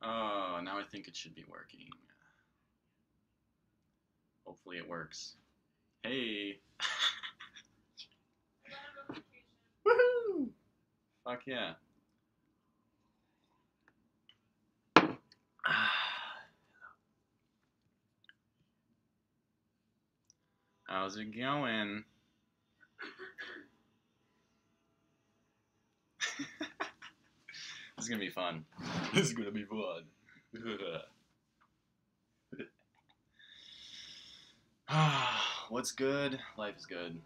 Oh, now I think it should be working. Hopefully it works. Hey! Woohoo! Fuck yeah. How's it going? This is gonna be fun. This is gonna be fun. What's good? Life is good.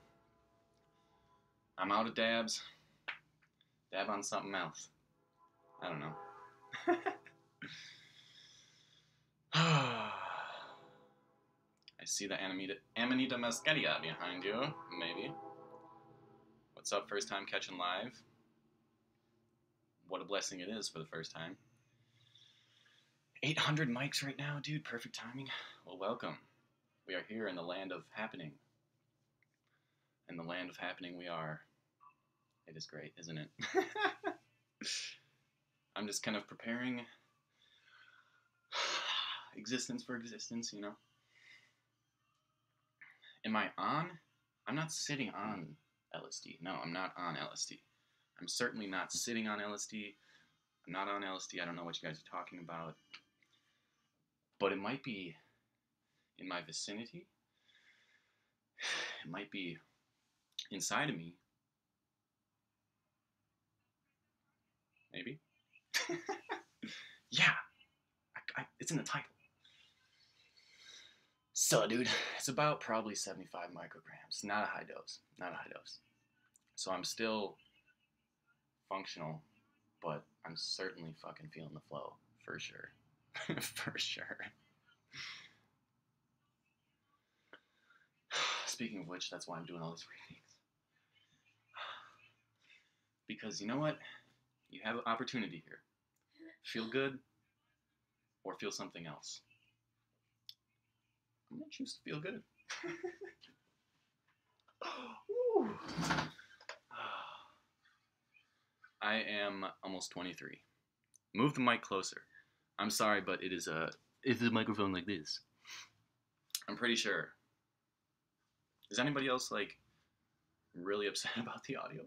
I'm out of dabs. Dab on something else. I don't know. I see the Amanita Muscaria behind you, maybe. What's up, first time catching live? What a blessing it is for the first time. 800 mics right now, dude, perfect timing. Well, welcome. We are here in the land of happening. In the land of happening we are. It is great, isn't it? I'm just kind of preparing existence for existence, you know? Am I on? I'm not sitting on LSD. No, I'm not on LSD. I'm certainly not sitting on LSD. I'm not on LSD. I don't know what you guys are talking about. But it might be in my vicinity. It might be inside of me. Maybe. Yeah. It's in the title. So, dude, it's about probably 75 micrograms. Not a high dose. Not a high dose. So I'm still functional, but I'm certainly fucking feeling the flow. For sure. For sure. Speaking of which, that's why I'm doing all these readings. Because you know what? You have an opportunity here. Feel good or feel something else. I'm going to choose to feel good. I am almost 23. Move the mic closer. I'm sorry, but it's a microphone like this. I'm pretty sure. Is anybody else, like, really upset about the audio?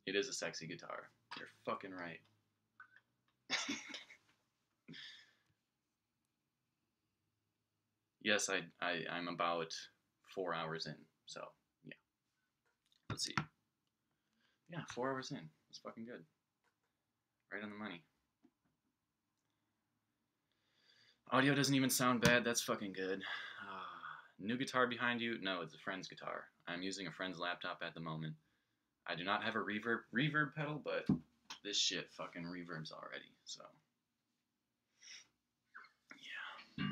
It is a sexy guitar. You're fucking right. Yes, I'm about 4 hours in, so, yeah. Let's see. Yeah, 4 hours in. It's fucking good. Right on the money. Audio doesn't even sound bad. That's fucking good. New guitar behind you? No, it's a friend's guitar. I'm using a friend's laptop at the moment. I do not have a reverb pedal, but this shit fucking reverbs already, so. Yeah.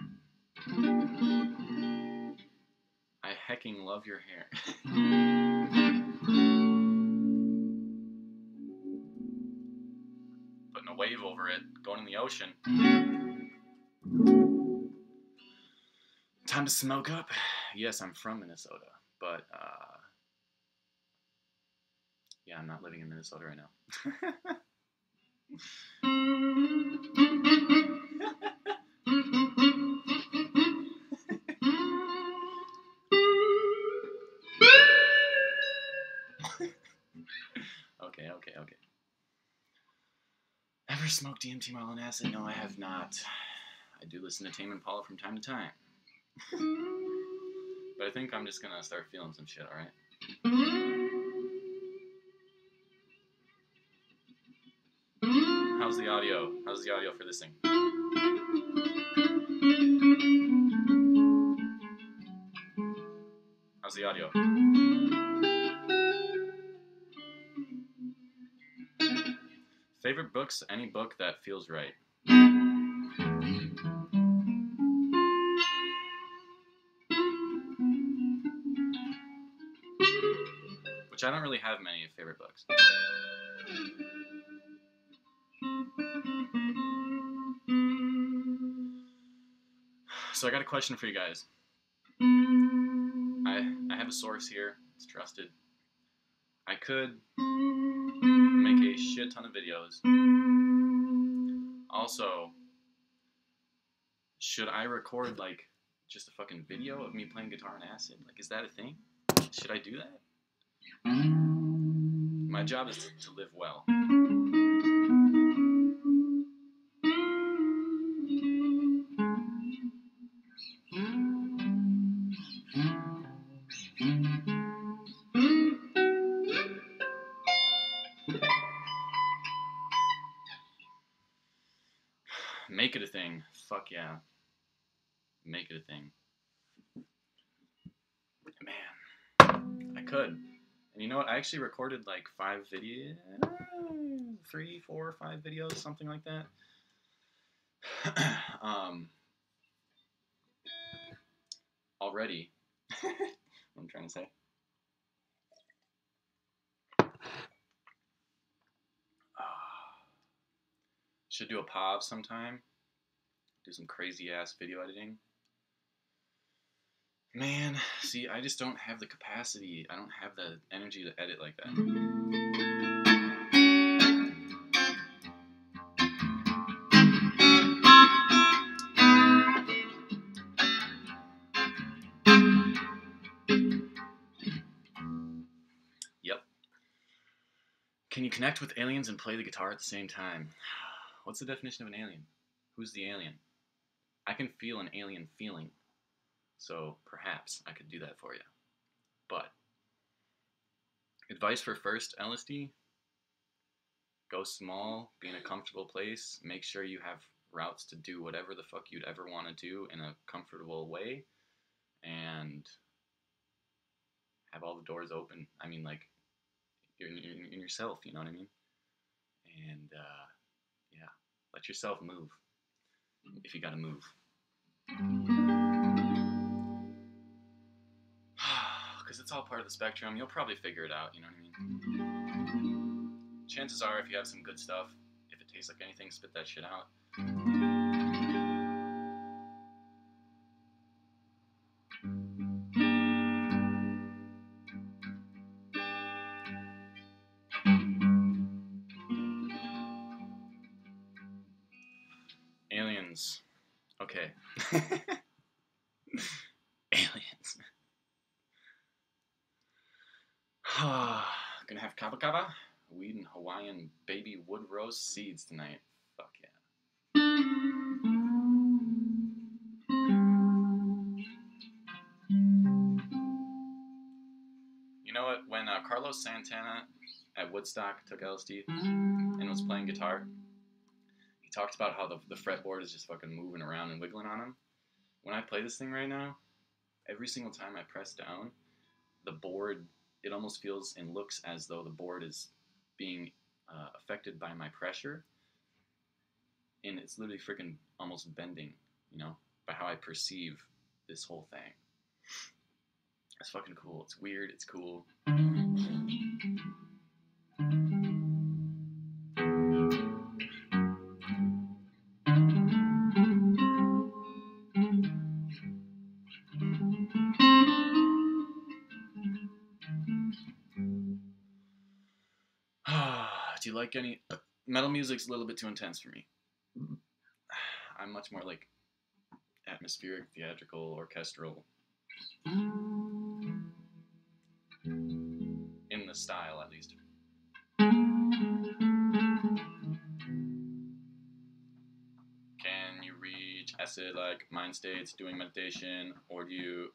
I hecking love your hair. Putting a wave over it, going in the ocean. Time to smoke up. Yes, I'm from Minnesota, but yeah, I'm not living in Minnesota right now. Okay. Ever smoked DMT while on acid? No, I have not. I do listen to Tame Impala from time to time. But I think I'm just gonna start feeling some shit, alright? How's the audio? How's the audio for this thing? How's the audio? Favorite books? Any book that feels right. Which I don't really have many favorite books. So I got a question for you guys. I have a source here. It's trusted. I could make a shit ton of videos. Also, should I record, like, just a fucking video of me playing guitar on acid? Like, is that a thing? Should I do that? My job is to live well. Make it a thing. Fuck yeah. Make it a thing. Man, I could. And you know what? I actually recorded like 5 videos, 3, 4, 5 videos, something like that. Already. What I'm trying to say. Should do a POV sometime. Do some crazy ass video editing. Man, see, I just don't have the capacity. I don't have the energy to edit like that. Yep. Can you connect with aliens and play the guitar at the same time? What's the definition of an alien? Who's the alien? I can feel an alien feeling. So perhaps I could do that for you. But advice for first LSD: go small, be in a comfortable place, make sure you have routes to do whatever the fuck you'd ever want to do in a comfortable way, and have all the doors open. I mean, like, you're in yourself, you know what I mean? And yeah, let yourself move if you gotta move. Because it's all part of the spectrum. You'll probably figure it out, you know what I mean? Chances are, if you have some good stuff, if it tastes like anything, spit that shit out. Aliens. Okay. Aliens. Gonna have kava kava, weed and Hawaiian baby wood rose seeds tonight. Fuck yeah. You know what? When Carlos Santana at Woodstock took LSD and was playing guitar, he talked about how the fretboard is just fucking moving around and wiggling on him. When I play this thing right now, every single time I press down, the board, it almost feels and looks as though the board is being affected by my pressure, and it's literally freaking almost bending, you know, by how I perceive this whole thing. It's fucking cool. It's weird. It's cool. Do you like any... Metal music's a little bit too intense for me. I'm much more like atmospheric, theatrical, orchestral. In the style, at least. Can you reach acid like mind states doing meditation, or do you...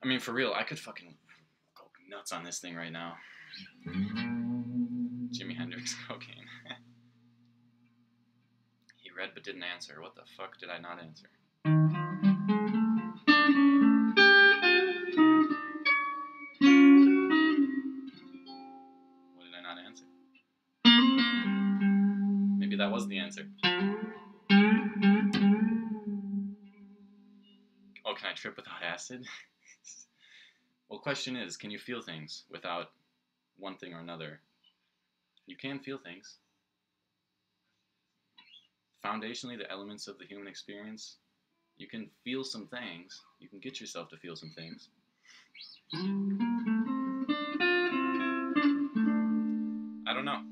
I mean, for real, I could fucking go nuts on this thing right now. Jimi Hendrix cocaine. He read but didn't answer. What the fuck did I not answer? What did I not answer? Maybe that was the answer. Oh, can I trip without acid? Well, question is, can you feel things without one thing or another? You can feel things. Foundationally, the elements of the human experience, you can feel some things. You can get yourself to feel some things. I don't know.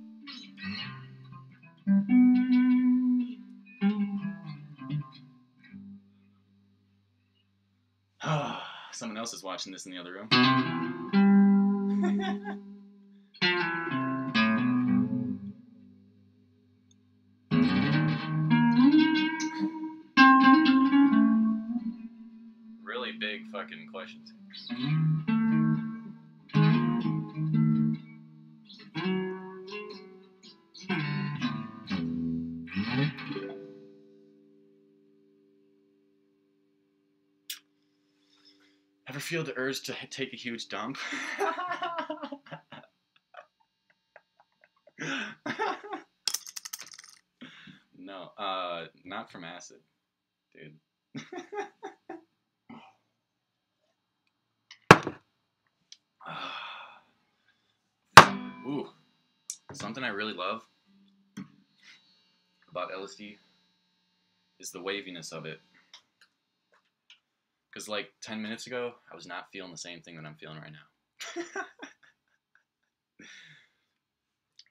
Someone else is watching this in the other room. Really big fucking questions. Ever feel the urge to take a huge dump? No, not from acid, dude. Ooh, something I really love about LSD is the waviness of it. Because like 10 minutes ago, I was not feeling the same thing that I'm feeling right now.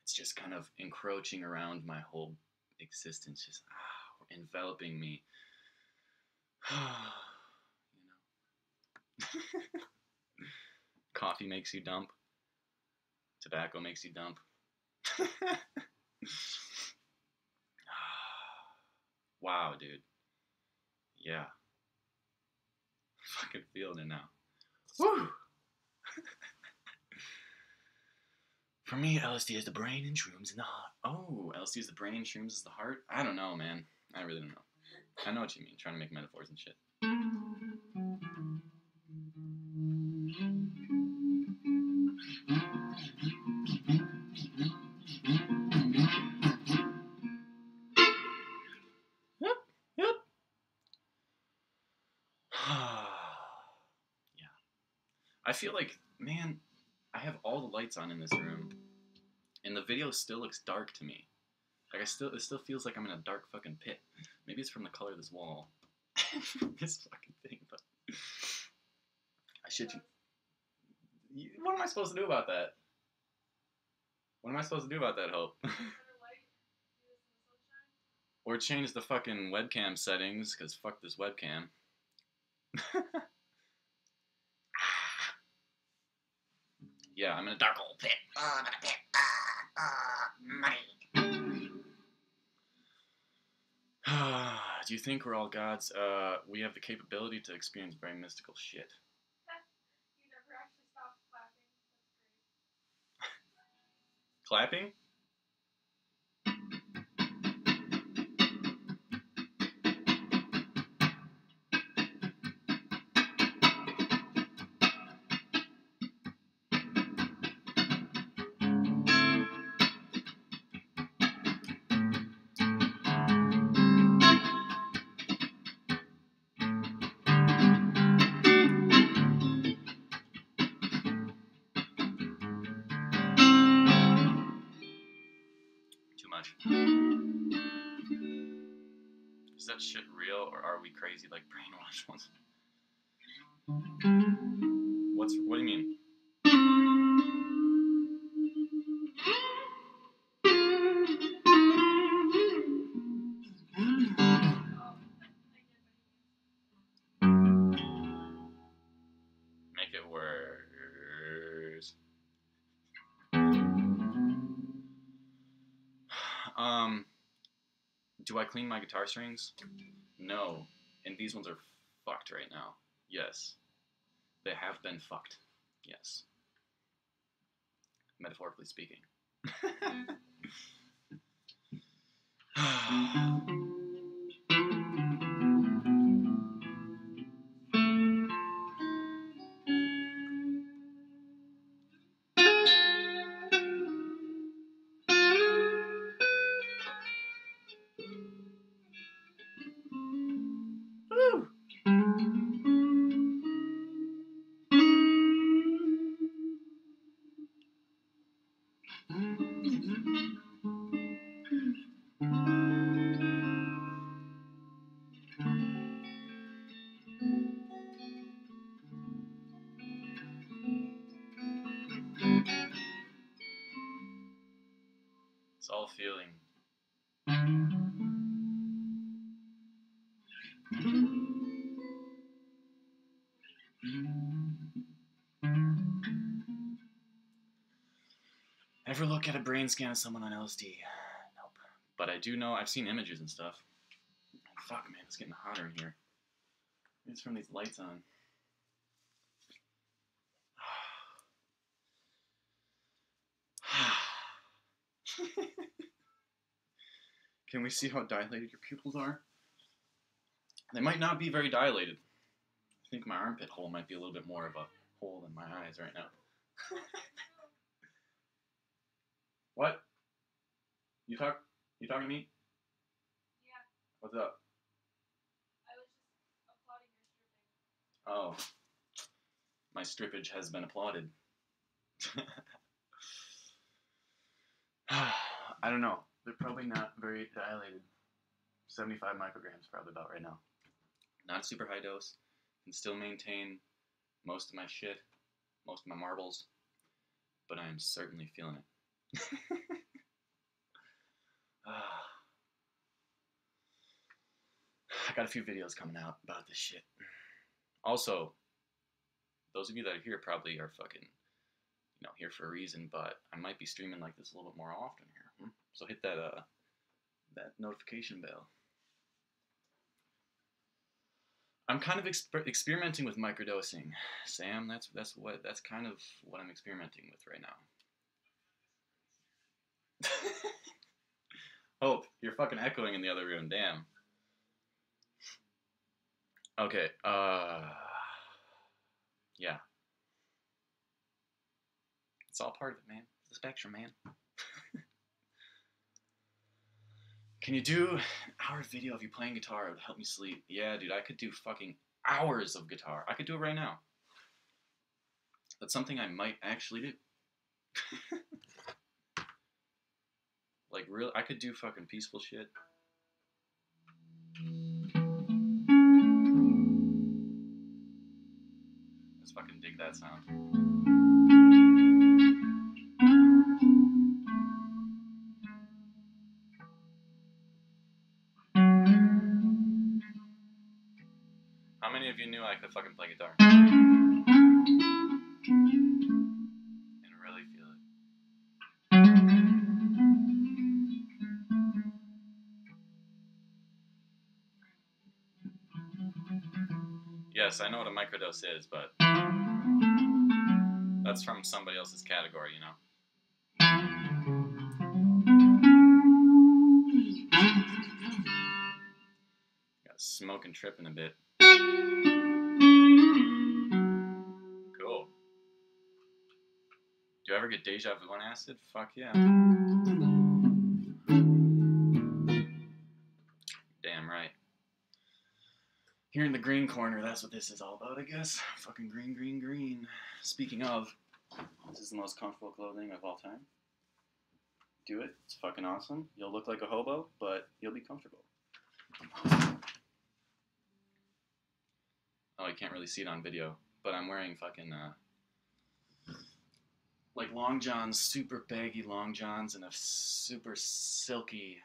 It's just kind of encroaching around my whole existence, just enveloping me. You know. Coffee makes you dump. Tobacco makes you dump. Wow, dude. Yeah. Fucking feeling it now. Woo! For me, LSD is the brain and shrooms in the heart. Oh, LSD is the brain, shrooms is the heart? I don't know, man. I really don't know. I know what you mean, trying to make metaphors and shit. Yep, yep. Yeah. I feel like, man, I have all the lights on in this room, and the video still looks dark to me. Like, it still feels like I'm in a dark fucking pit. Maybe it's from the color of this wall. This fucking thing, but I shit you. What am I supposed to do about that? What am I supposed to do about that, Hope? Or change the fucking webcam settings, because fuck this webcam. Yeah, I'm in a dark old pit. Oh, I'm in a pit. Money. Do you think we're all gods? We have the capability to experience very mystical shit. You never actually stopped clapping. That's great. Clapping? Too much. Is that shit real, or are we crazy like brainwashed ones? What do you mean? Make it worse. Do I clean my guitar strings? No. And these ones are fucked right now. Yes. They have been fucked. Yes. Metaphorically speaking. Woo! feeling. Ever look at a brain scan of someone on LSD? Nope. But I do know, I've seen images and stuff. Fuck, man, it's getting hotter in here. Maybe it's from these lights on. Can we see how dilated your pupils are? They might not be very dilated. I think my armpit hole might be a little bit more of a hole than my eyes right now. What? You talking to me? Yeah. What's up? I was just applauding your stripping. Oh. My strippage has been applauded. I don't know. They're probably not very dilated. 75 micrograms probably about right now. Not a super high dose. Can still maintain most of my shit, most of my marbles, but I am certainly feeling it. I got a few videos coming out about this shit. Also, those of you that are here probably are fucking, here for a reason, but I might be streaming like this a little bit more often here. So hit that that notification bell. I'm kind of experimenting with microdosing, Sam. That's kind of what I'm experimenting with right now. Hope, you're fucking echoing in the other room. Damn. Okay. Yeah. It's all part of it, man. It's the spectrum, man. Can you do an hour video of you playing guitar? It would help me sleep. Yeah, dude, I could do fucking hours of guitar. I could do it right now. That's something I might actually do. Like, real, I could do fucking peaceful shit. Let's fucking dig that sound. How many of you knew I could fucking play guitar? And really feel it. Yes, I know what a microdose is, but that's from somebody else's category, Got smoke and tripping a bit. Cool. Do you ever get deja vu on acid? Fuck yeah. Damn right. Here in the green corner, that's what this is all about, I guess. Fucking green, green, green. Speaking of, this is the most comfortable clothing of all time. Do it. It's fucking awesome. You'll look like a hobo, but you'll be comfortable. Oh, you can't really see it on video, but I'm wearing fucking, like long johns, super baggy long johns, and a super silky,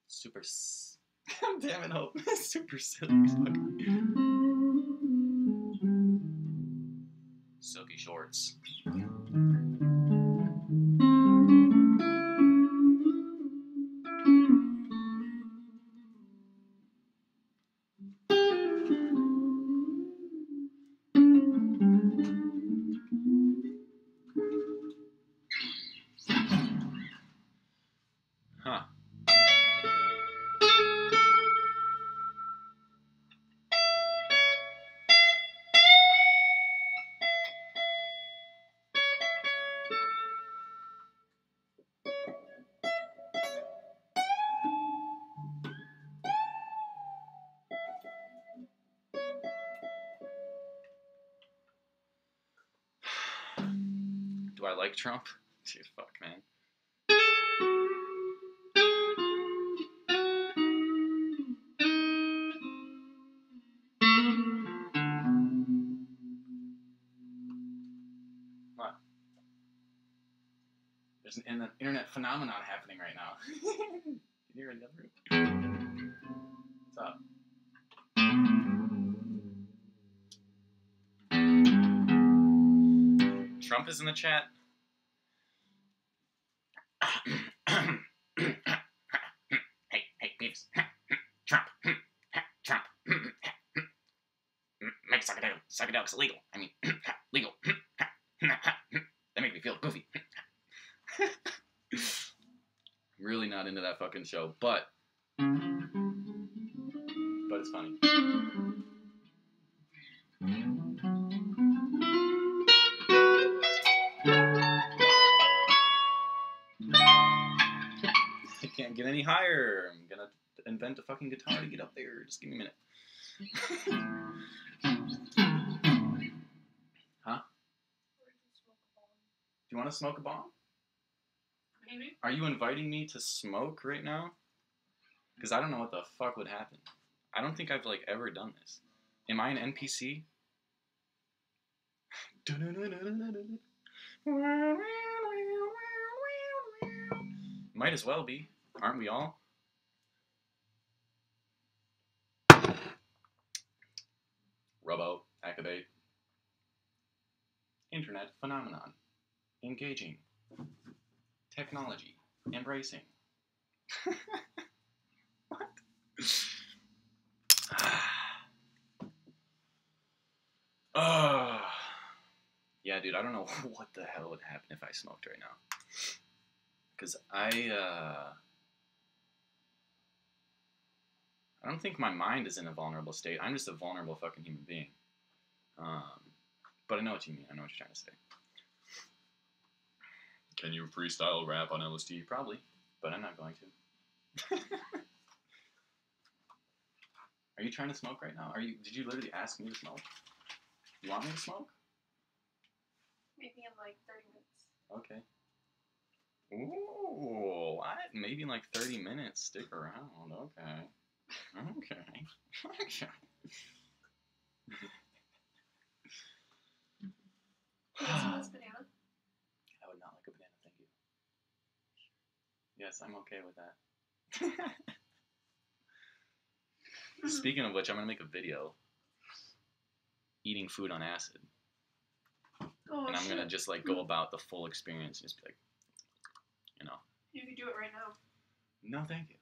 super, damn it, Hope, super silky silky shorts. Huh. Do I like Trump? Dude, fuck, man. What? There's an internet phenomenon happening right now. Can you hear in the other room? What's up? Trump is in the chat. Hey, Beavis. Trump. Trump. Make psychedelics illegal. I mean, legal. They make me feel goofy. Really not into that fucking show, but it's funny. I can't get any higher. I'm gonna invent a fucking guitar to get up there. Just give me a minute. Huh? Do you want to smoke a bomb? Maybe. Are you inviting me to smoke right now? Because I don't know what the fuck would happen. I don't think I've, like, ever done this. Am I an NPC? Might as well be. Aren't we all? Robo, activate. Internet phenomenon. Engaging. Technology. Embracing. What? Yeah, dude, I don't know what the hell would happen if I smoked right now. Because I don't think my mind is in a vulnerable state. I'm just a vulnerable fucking human being. But I know what you mean. I know what you're trying to say. Can you freestyle rap on LSD? Probably, but I'm not going to. Are you trying to smoke right now? Did you literally ask me to smoke? You want me to smoke? Maybe in like 30 minutes. Okay. Ooh, what? Maybe in like 30 minutes. Stick around. Okay. Okay. Okay. Want this banana? I would not like a banana, thank you. Yes, I'm okay with that. Speaking of which, I'm going to make a video eating food on acid. Oh, and I'm going to just like go about the full experience and just be like, you know. You can do it right now. No, thank you.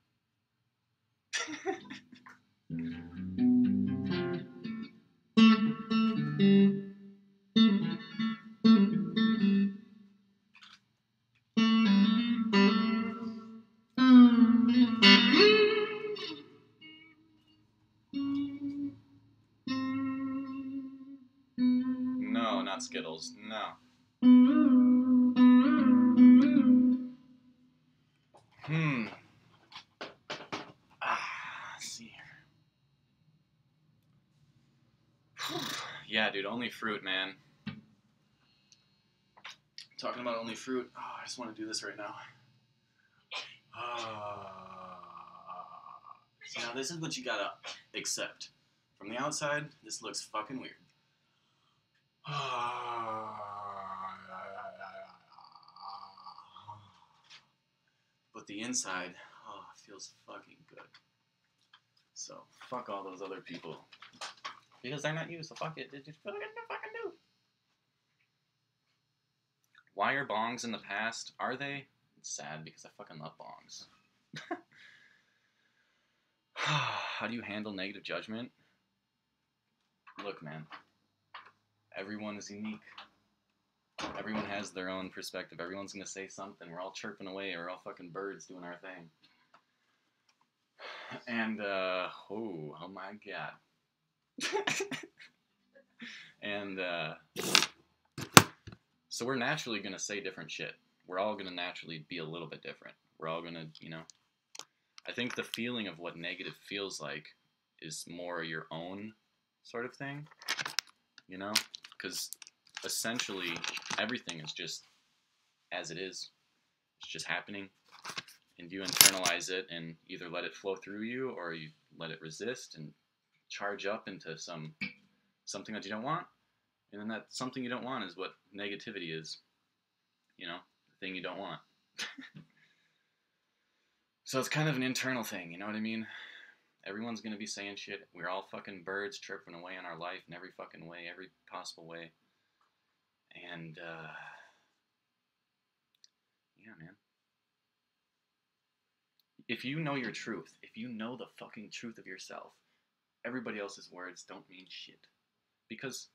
No, not Skittles. No. Let's see here. Yeah, dude, only fruit, man. Talking about only fruit. Oh, I just want to do this right now. So now this is what you gotta accept. From the outside, this looks fucking weird. But the inside, feels fucking good. So, fuck all those other people. Because they're not you, so fuck it. Just fucking do. Why are bongs in the past? Are they? It's sad because I fucking love bongs. How do you handle negative judgment? Look, man. Everyone is unique. Everyone has their own perspective. Everyone's gonna say something. We're all chirping away. We're all fucking birds doing our thing. And, oh my god. And, so we're naturally gonna say different shit. We're all gonna naturally be a little bit different. We're all gonna, you know. I think the feeling of what negative feels like is more your own sort of thing, you know? Because essentially everything is just as it is. It's just happening. And you internalize it and either let it flow through you or you let it resist and charge up into something that you don't want. And then that something you don't want is what negativity is. You know? The thing you don't want. So it's kind of an internal thing, you know what I mean? Everyone's gonna be saying shit. We're all fucking birds chirping away on our life in every fucking way, every possible way. And, yeah, man. If you know your truth, if you know the fucking truth of yourself, everybody else's words don't mean shit. Because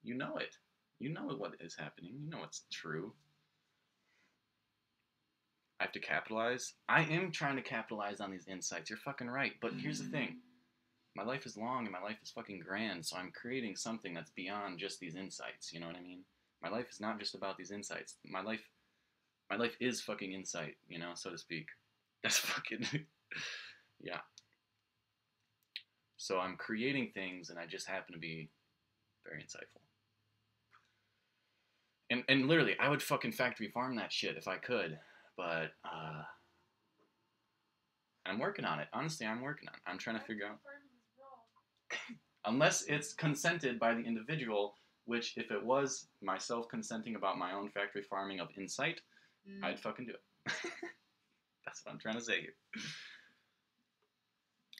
you know it. You know what is happening. You know it's true. I have to capitalize. I am trying to capitalize on these insights. You're fucking right. But here's the thing. My life is long and my life is fucking grand, so I'm creating something that's beyond just these insights. You know what I mean? My life is not just about these insights. My life is fucking insight, you know, so to speak. That's fucking... yeah. So I'm creating things, and I just happen to be very insightful. And literally, I would fucking factory farm that shit if I could, but I'm working on it. Honestly, I'm working on it. I'm trying to figure out... Unless it's consented by the individual, which if it was myself consenting about my own factory farming of insight, I'd fucking do it. That's what I'm trying to say here.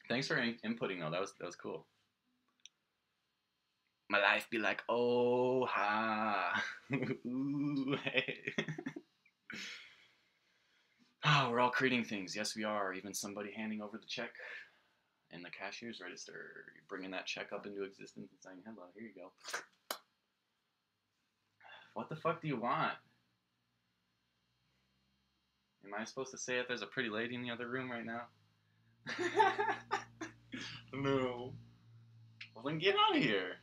Thanks for inputting though. That was cool. My life be like, oh ha, ooh hey. Oh, we're all creating things. Yes, we are. Even somebody handing over the check in the cashier's register, bringing that check up into existence and saying, hello, here you go. What the fuck do you want? Am I supposed to say it? There's a pretty lady in the other room right now. No. Well, then get out of here.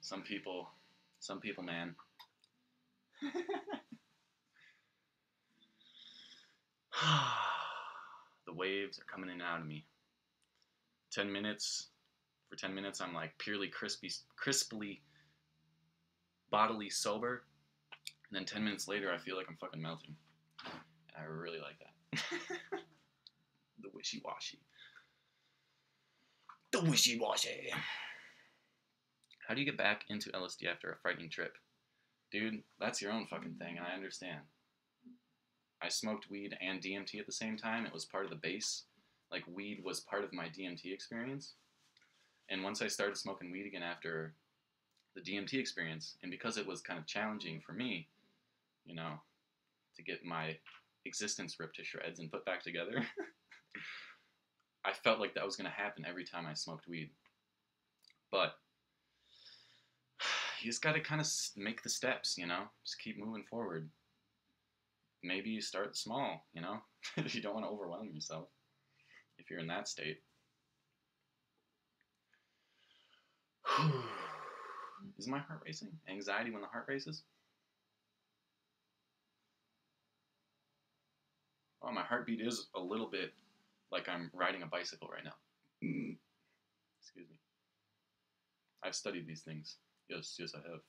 Some people, man. The waves are coming in and out of me. 10 minutes. For 10 minutes, I'm like purely crisply, bodily sober. And then 10 minutes later, I feel like I'm fucking melting. And I really like that. The wishy-washy. The wishy-washy. How do you get back into LSD after a frightening trip? Dude, that's your own fucking thing, and I understand. I smoked weed and DMT at the same time. It was part of the base. Like, weed was part of my DMT experience. And once I started smoking weed again after the DMT experience, and because it was kind of challenging for me, you know, to get my existence ripped to shreds and put back together, I felt like that was going to happen every time I smoked weed. But you just got to kind of make the steps, you know? Just keep moving forward. Maybe you start small, you know? If you don't want to overwhelm yourself. If you're in that state. Is my heart racing? Anxiety when the heart races? Oh, my heartbeat is a little bit like I'm riding a bicycle right now. Excuse me. I've studied these things. Yes, I have.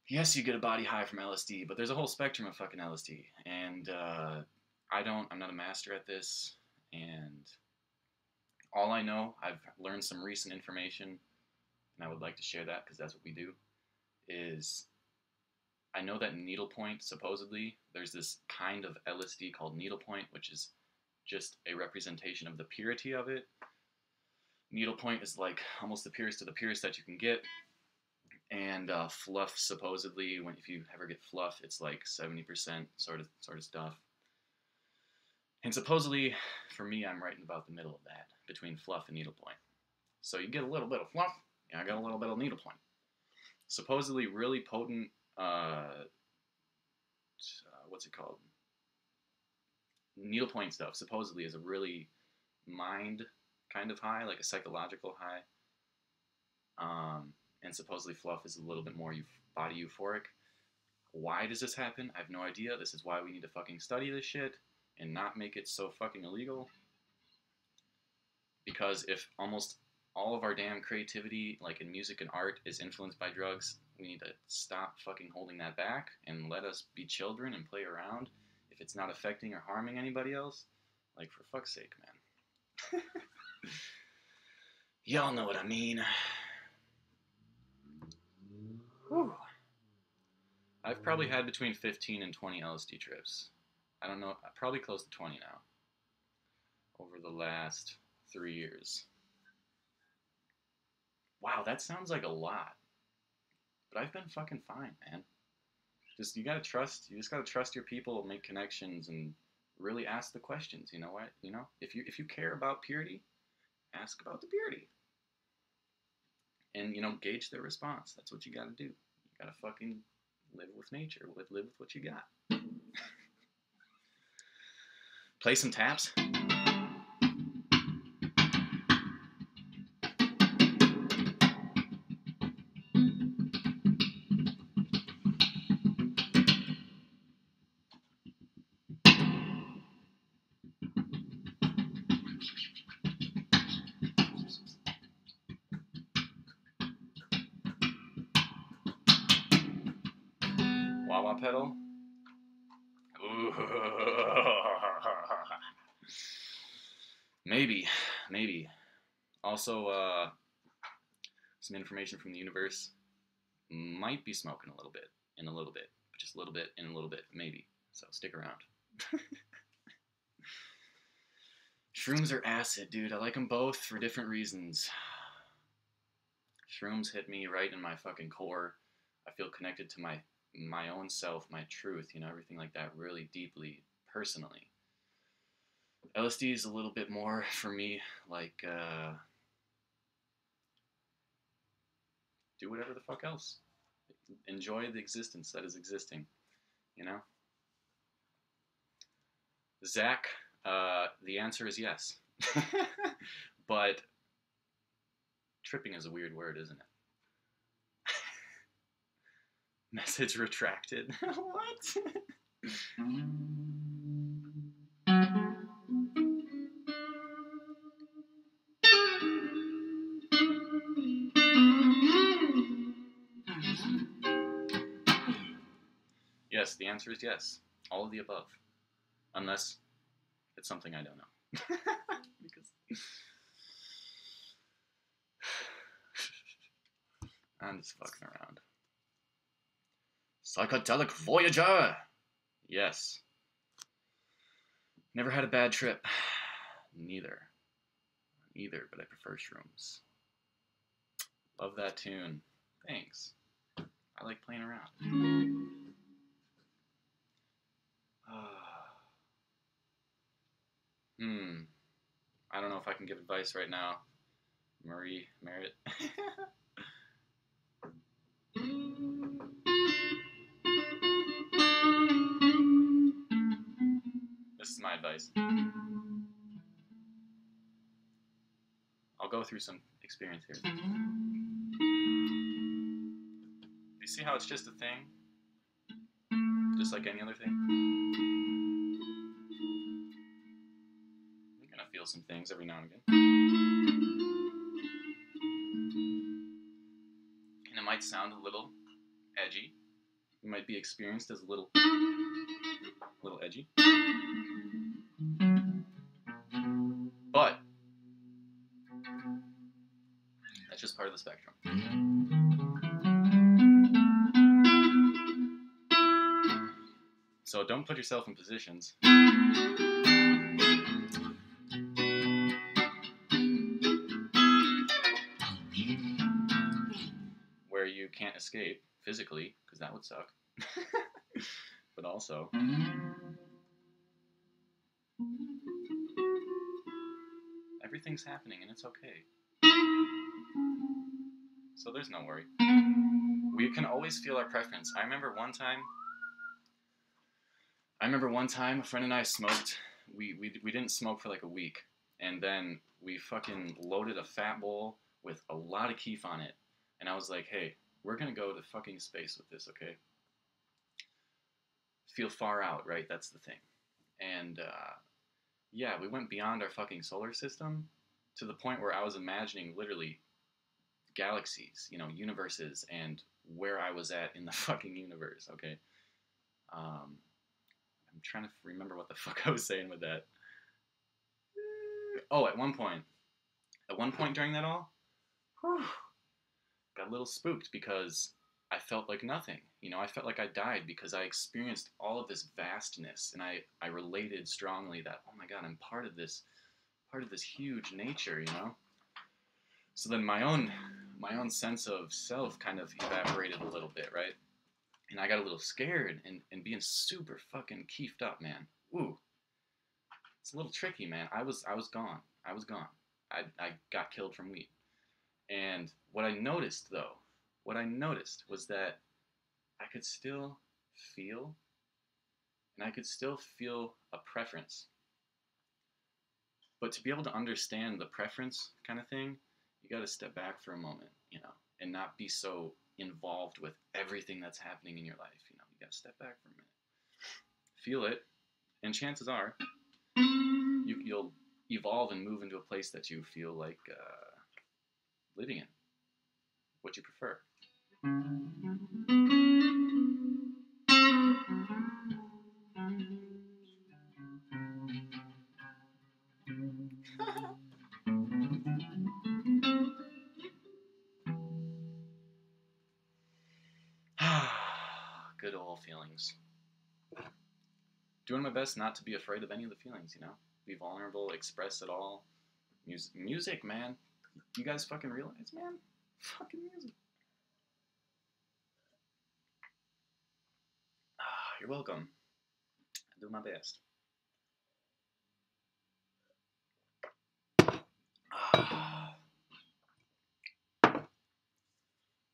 Yes, you get a body high from LSD, but there's a whole spectrum of fucking LSD. And I'm not a master at this. And all I know, I've learned some recent information, and I would like to share that because that's what we do, is I know that needlepoint, supposedly, there's this kind of LSD called needlepoint, which is just a representation of the purity of it. Needlepoint is like almost the purest of the purest that you can get. And fluff, supposedly, if you ever get fluff, it's like 70% sort of stuff. And supposedly, for me, I'm right in about the middle of that, between fluff and needlepoint. So you get a little bit of fluff, and I got a little bit of needlepoint. Supposedly really potent, what's it called? Needlepoint stuff, supposedly, is a really mind kind of high, like a psychological high. And supposedly fluff is a little bit more body euphoric. Why does this happen? I have no idea. This is why we need to fucking study this shit and not make it so fucking illegal. Because if almost all of our damn creativity, like in music and art, is influenced by drugs, we need to stop fucking holding that back and let us be children and play around if it's not affecting or harming anybody else. Like, for fuck's sake, man. Y'all know what I mean. Whew. I've probably had between 15 and 20 LSD trips. I don't know, probably close to 20 now. Over the last 3 years. Wow, that sounds like a lot. But I've been fucking fine, man. You just gotta trust your people, make connections, and really ask the questions. You know what? You know, if you care about purity, ask about the purity. And, you know, gauge their response. That's what you gotta do. You gotta fucking live with nature. Live with what you got. Play some taps. Wah-wah pedal. Ooh. Maybe. Also, some information from the universe. Might be smoking a little bit, in a little bit, but just a little bit, in a little bit, maybe. So stick around. Shrooms are acid, dude. I like them both for different reasons. Shrooms hit me right in my fucking core. I feel connected to my own self, my truth, you know, everything like that really deeply, personally. LSD is a little bit more for me, like, do whatever the fuck else. Enjoy the existence that is existing, you know? Zach, the answer is yes. But tripping is a weird word, isn't it? Message retracted. What? Yes, the answer is yes. All of the above. Unless it's something I don't know. Because I'm just fucking around. Psychedelic Voyager! Yes. Never had a bad trip. Neither, but I prefer shrooms. Love that tune. Thanks. I like playing around. I don't know if I can give advice right now. Merritt. This is my advice. I'll go through some experience here. You see how it's just a thing? Just like any other thing? You're gonna feel some things every now and again. And it might sound a little edgy. You might be experienced as a little edgy. But that's just part of the spectrum. So don't put yourself in positions where you can't escape physically, because that would suck. But also, everything's happening and it's okay. So there's no worry. We can always feel our preference. I remember one time a friend and I smoked. We didn't smoke for like a week, and then we fucking loaded a fat bowl with a lot of keef on it, and I was like, hey, we're gonna go to fucking space with this, okay? Feel far out, right? That's the thing. And yeah, we went beyond our fucking solar system to the point where I was imagining literally galaxies, you know, universes, and where I was at in the fucking universe, okay? I'm trying to remember what the fuck I was saying with that. Oh, at one point during that all, whew, got a little spooked because I felt like nothing. You know, I felt like I died because I experienced all of this vastness, and I related strongly that, oh my God, I'm part of this huge nature, you know? So then my own sense of self kind of evaporated a little bit, right? And I got a little scared and being super fucking keefed up, man. Ooh. It's a little tricky, man. I was gone. I was gone. I got killed from weed. And what I noticed was that I could still feel, and I could still feel a preference. But to be able to understand the preference kind of thing, you got to step back for a moment, you know, and not be so involved with everything that's happening in your life. You know, you got to step back for a minute, feel it, and chances are you'll evolve and move into a place that you feel like living in, what you prefer. Good old feelings. Doing my best not to be afraid of any of the feelings, you know? Be vulnerable, express it all. Music, man. You guys fucking realize, man? Fucking music. You're welcome. I do my best.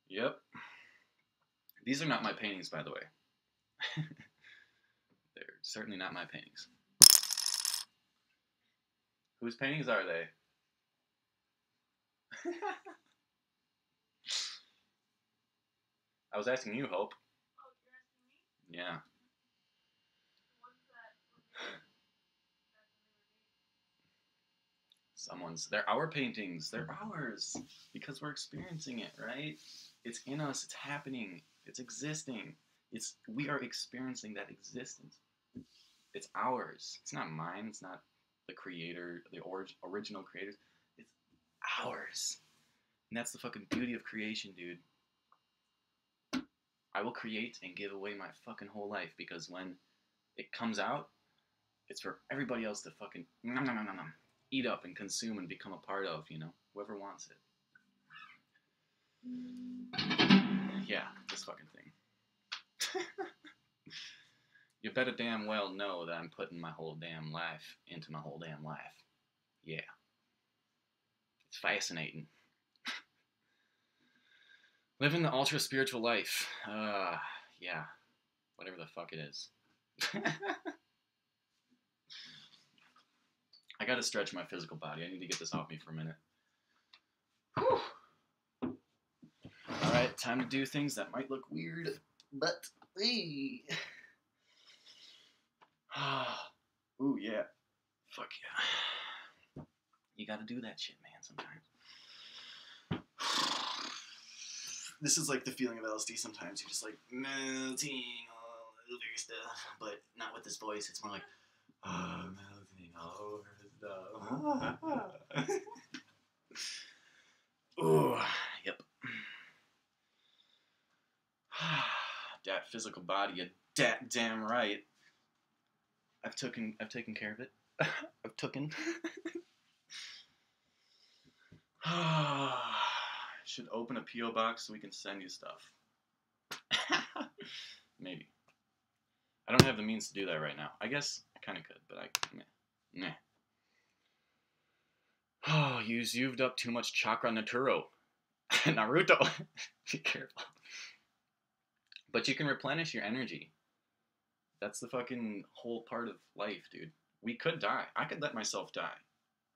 Yep. These are not my paintings, by the way. They're certainly not my paintings. Whose paintings are they? I was asking you, Hope. Oh, you're asking me? Yeah. They're our paintings. They're ours. Because we're experiencing it, right? It's in us. It's happening. It's existing. We are experiencing that existence. It's ours. It's not mine. It's not the creator, the original creators. It's ours. And that's the fucking beauty of creation, dude. I will create and give away my fucking whole life because when it comes out, it's for everybody else to fucking eat up and consume and become a part of, you know? Whoever wants it. Yeah, this fucking thing. You better damn well know that I'm putting my whole damn life into my whole damn life. Yeah. It's fascinating. Living the ultra spiritual life. Yeah. Whatever the fuck it is. I gotta stretch my physical body. I need to get this off me for a minute. Whew. Alright, time to do things that might look weird, but hey. Ooh, yeah. Fuck yeah. You gotta do that shit, man, sometimes. This is like the feeling of LSD sometimes. You're just like melting all over stuff, but not with this voice. It's more like, melting all over stuff. Ooh, yep. That physical body, you damn right. I've taken care of it. I've taken. Should open a P.O. box so we can send you stuff. Maybe. I don't have the means to do that right now. I guess I kind of could, but meh. Oh, you've up too much chakra naturo. Naruto. Be careful. But you can replenish your energy. That's the fucking whole part of life, dude. We could die. I could let myself die.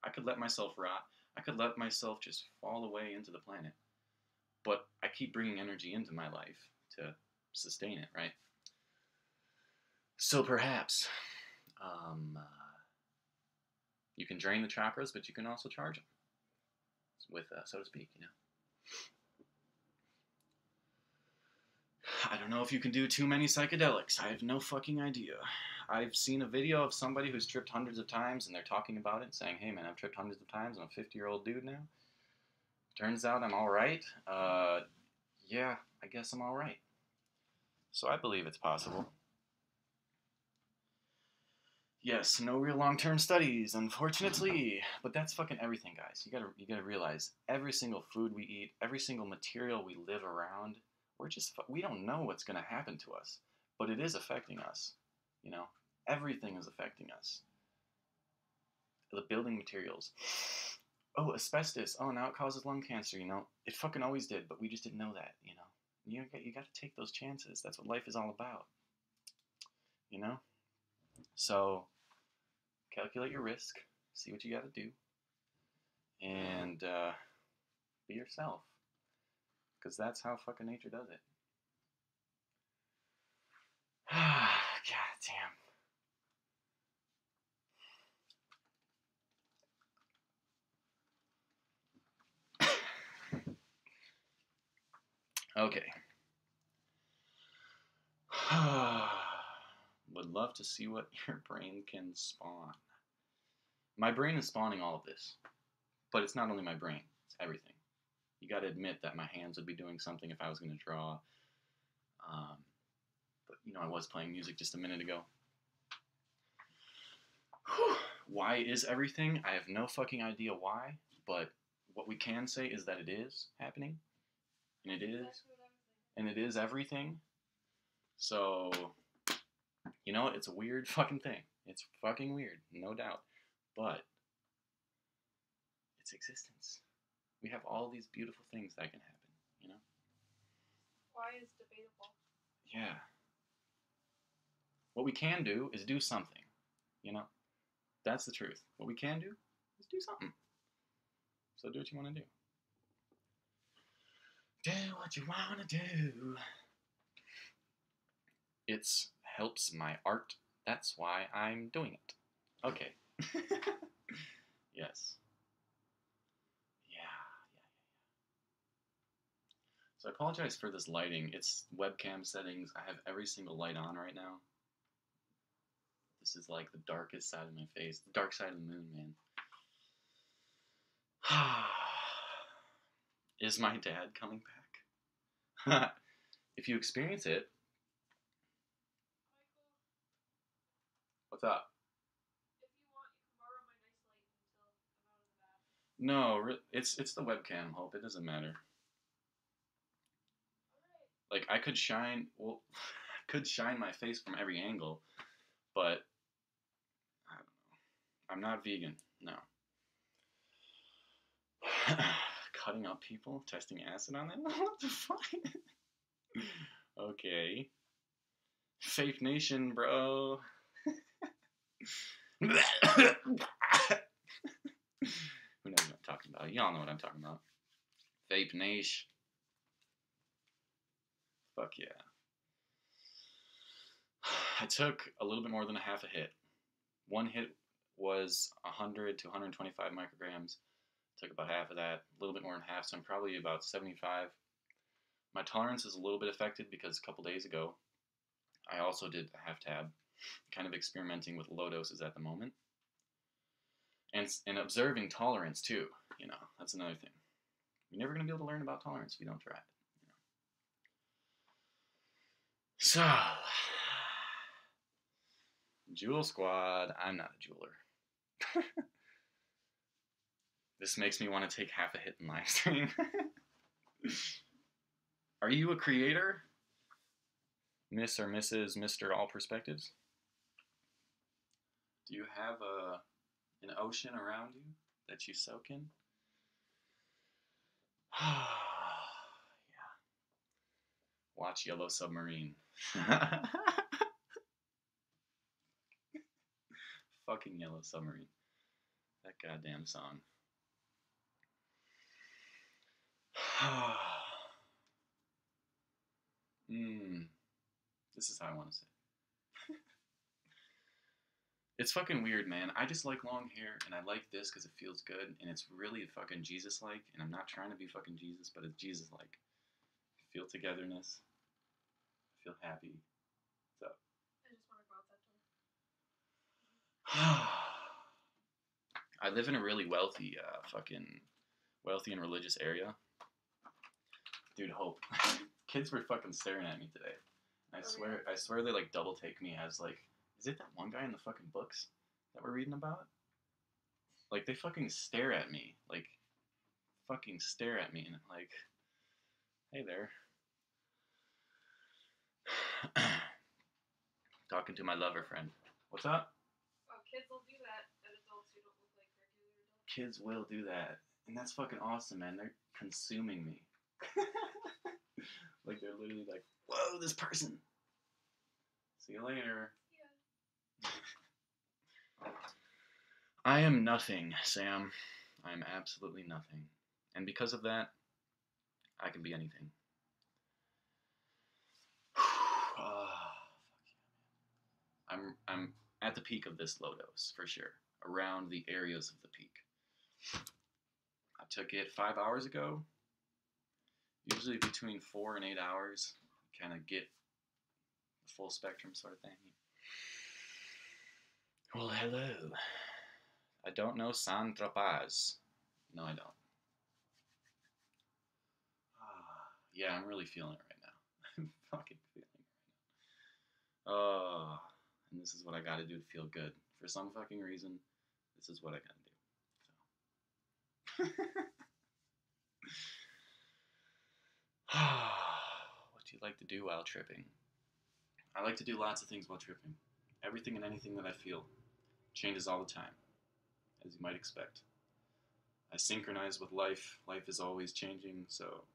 I could let myself rot. I could let myself just fall away into the planet. But I keep bringing energy into my life to sustain it, right? So perhaps you can drain the chakras, but you can also charge them with, so to speak, you know. I don't know if you can do too many psychedelics. I have no fucking idea. I've seen a video of somebody who's tripped hundreds of times, and they're talking about it, saying, hey man, I've tripped hundreds of times. I'm a 50-year-old dude now. Turns out I'm alright. Yeah, I guess I'm alright. So I believe it's possible. Yes, no real long-term studies, unfortunately. But that's fucking everything, guys. You gotta realize every single food we eat, every single material we live around, we don't know what's gonna happen to us, but it is affecting us. You know, everything is affecting us. The building materials. Oh, asbestos. Oh, now it causes lung cancer. You know, it fucking always did, but we just didn't know that. You know, you got to take those chances. That's what life is all about. You know, so calculate your risk, see what you got to do, and be yourself, because that's how fucking nature does it. God damn. Okay. Would love to see what your brain can spawn. My brain is spawning all of this. But it's not only my brain, it's everything. You gotta admit that my hands would be doing something if I was gonna draw. But, you know, I was playing music just a minute ago. Whew. Why is everything? I have no fucking idea why, but what we can say is that it is happening. And it is everything. So, you know, it's a weird fucking thing. It's fucking weird, no doubt. But it's existence. We have all these beautiful things that can happen, you know? Why is debatable? Yeah. What we can do is do something, you know? That's the truth. What we can do is do something. So do what you want to do. Do what you want to do. It helps my art. That's why I'm doing it. Okay. Yes. Yeah. So I apologize for this lighting. It's webcam settings. I have every single light on right now. This is like the darkest side of my face. The dark side of the moon, man. Is my dad coming back? If you experience it. What's up? If you want, you can borrow my nice light until I'm out of the bath. No, it's the webcam, Hope. It doesn't matter. Alright. Like, I could shine my face from every angle, but I don't know. I'm not vegan, no. Cutting up people, testing acid on them? What the fuck? Okay. Faith Nation, bro. Who knows what I'm talking about? Y'all know what I'm talking about. Vape Nation. Fuck yeah. I took a little bit more than a half a hit. One hit was 100 to 125 micrograms. Took about half of that, a little bit more than half, so I'm probably about 75. My tolerance is a little bit affected because a couple days ago, I also did a half tab, kind of experimenting with low doses at the moment. And observing tolerance too, you know, that's another thing. You're never going to be able to learn about tolerance if you don't try it. You know? So, Jewel Squad, I'm not a jeweler. This makes me want to take half a hit in live stream. Are you a creator? Miss or Mrs. Mr. All Perspectives? Do you have an ocean around you that you soak in? Yeah. Watch Yellow Submarine. Fucking Yellow Submarine. That goddamn song. This is how I want to say it. It's fucking weird, man. I just like long hair, and I like this because it feels good, and it's really fucking Jesus-like, and I'm not trying to be fucking Jesus, but it's Jesus-like. I feel togetherness. I feel happy. So. I just want to go out that door. I live in a really wealthy fucking wealthy and religious area. Dude, hope. Kids were fucking staring at me today. I swear they like double take me as like, is it that one guy in the fucking books that we're reading about? Like they fucking stare at me, like fucking stare at me, and like, hey there. Talking to my lover friend. What's up? Oh, kids will do that, and adults who don't look like regular adults. Kids will do that, and that's fucking awesome, man. They're consuming me. Like they're literally like, whoa, this person. See you later. Yeah. I am nothing, Sam. I am absolutely nothing. And because of that, I can be anything. I'm at the peak of this low dose, for sure. Around the areas of the peak. I took it 5 hours ago. Usually between 4 and 8 hours. Kind of get the full spectrum sort of thing. Well, hello. I don't know San Tropaz. No, I don't. Yeah, I'm really feeling it right now. I'm fucking feeling it right now. And this is what I gotta do to feel good. For some fucking reason, this is what I gotta do. So. What do you like to do while tripping? I like to do lots of things while tripping. Everything and anything that I feel changes all the time, as you might expect. I synchronize with life. Life is always changing, so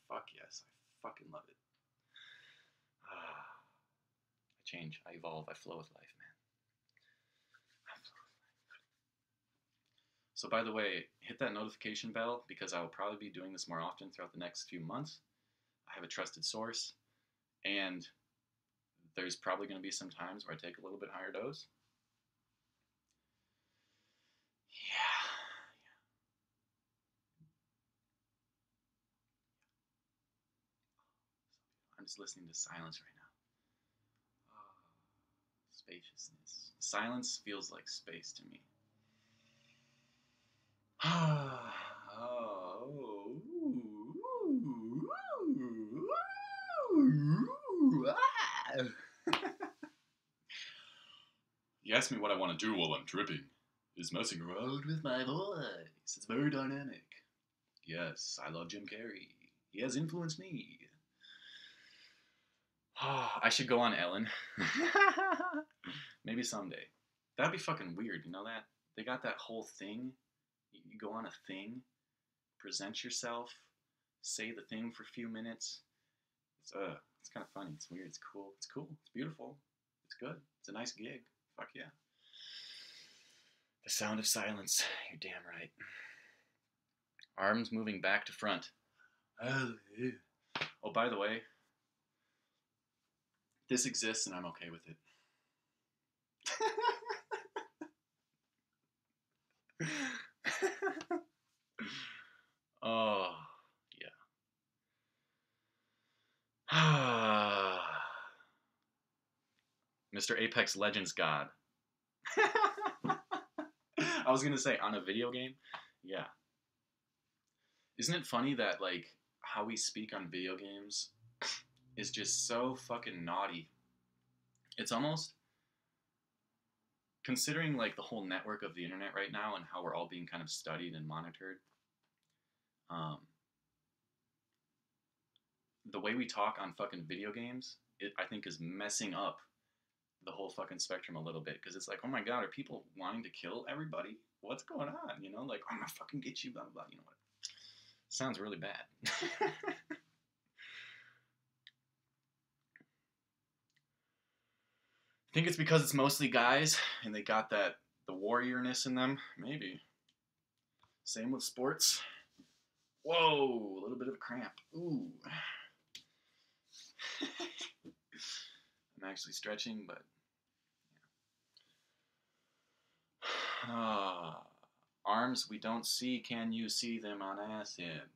fuck yes, I fucking love it. I change, I evolve, I flow with life, man. I flow with life. So by the way, hit that notification bell because I will probably be doing this more often throughout the next few months. I have a trusted source, and there's probably going to be some times where I take a little bit higher dose. Yeah. I'm just listening to silence right now. Spaciousness. Silence feels like space to me. You ask me what I want to do while I'm tripping. Is messing around with my voice. It's very dynamic. Yes, I love Jim Carrey. He has influenced me. I should go on Ellen. Maybe someday. That'd be fucking weird, you know that? They got that whole thing. You go on a thing, present yourself, say the thing for a few minutes. It's kind of funny. It's weird. It's cool. It's cool. It's beautiful. It's good. It's a nice gig. Fuck yeah. The sound of silence. You're damn right. Arms moving back to front. Oh, by the way, this exists and I'm okay with it. Oh, yeah. Mr. Apex Legends God. I was gonna say, on a video game? Yeah. Isn't it funny that, like, how we speak on video games is just so fucking naughty? It's almost, considering, like, the whole network of the internet right now and how we're all being kind of studied and monitored, the way we talk on fucking video games, I think is messing up the whole fucking spectrum a little bit, because it's like, oh my god, are people wanting to kill everybody? What's going on? You know, like, I'm gonna fucking get you, blah, blah, blah. You know what? Sounds really bad. I think it's because it's mostly guys, and they got the warriorness in them. Maybe. Same with sports. Whoa, a little bit of a cramp. Ooh. I'm actually stretching, but yeah. Arms we don't see, can you see them on acid?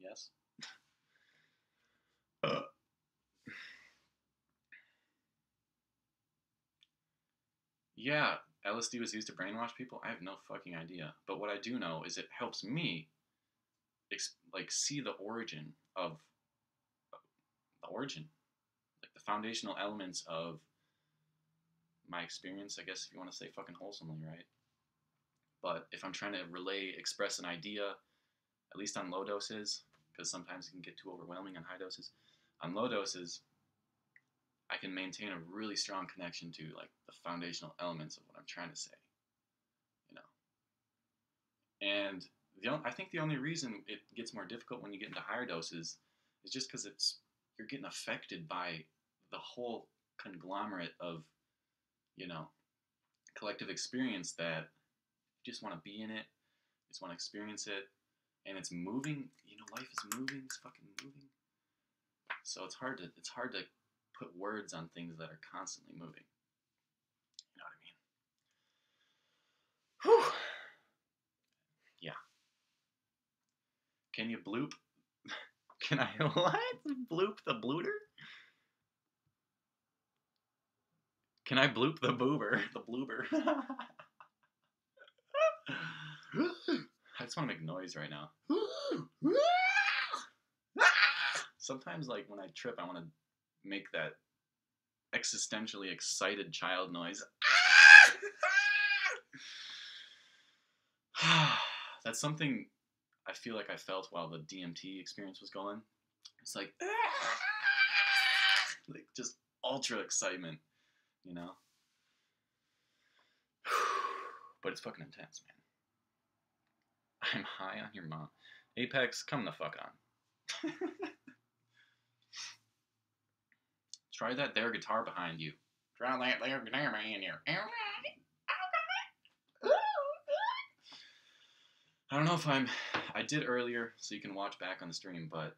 Yes? Yeah, LSD was used to brainwash people? I have no fucking idea. But what I do know is it helps me, like, see the origin, like the foundational elements of my experience, I guess, if you want to say fucking wholesomely, right? But if I'm trying to express an idea, at least on low doses, because sometimes it can get too overwhelming on high doses, on low doses, I can maintain a really strong connection to, like, the foundational elements of what I'm trying to say, you know? And I think the only reason it gets more difficult when you get into higher doses is just because you're getting affected by the whole conglomerate of, you know, collective experience that you just want to be in it, you just want to experience it, and it's moving, you know, life is moving, it's fucking moving. So it's hard to put words on things that are constantly moving. You know what I mean? Whew. Yeah. Can you bloop? Can I what? Bloop the blooter? Can I bloop the boober? The bloober. I just want to make noise right now. Sometimes, like, when I trip, I want to make that existentially excited child noise. That's something I feel like I felt while the DMT experience was going. It's like just ultra excitement, you know? But it's fucking intense, man. I'm high on your mom. Apex, come the fuck on. Try that there guitar behind you. Try that there guitar behind you. I don't know if I did earlier, so you can watch back on the stream, but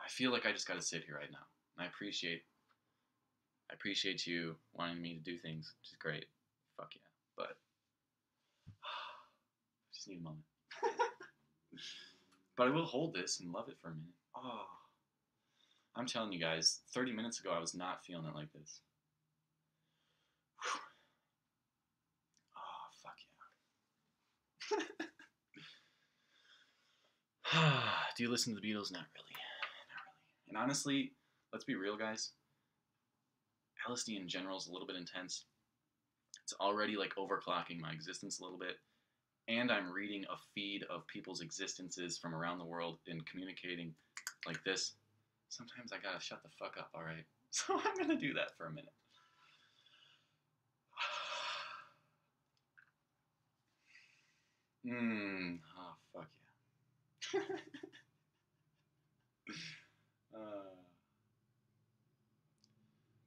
I feel like I just gotta sit here right now. And I appreciate you wanting me to do things, which is great. Fuck yeah. But I just need a moment. But I will hold this and love it for a minute. Oh, I'm telling you guys, 30 minutes ago I was not feeling it like this. Whew. Oh, fuck yeah. Do you listen to the Beatles? Not really. Not really. And honestly, let's be real, guys. LSD in general is a little bit intense. It's already, like, overclocking my existence a little bit. And I'm reading a feed of people's existences from around the world and communicating like this. Sometimes I gotta shut the fuck up, alright? So I'm gonna do that for a minute. Oh, fuck yeah.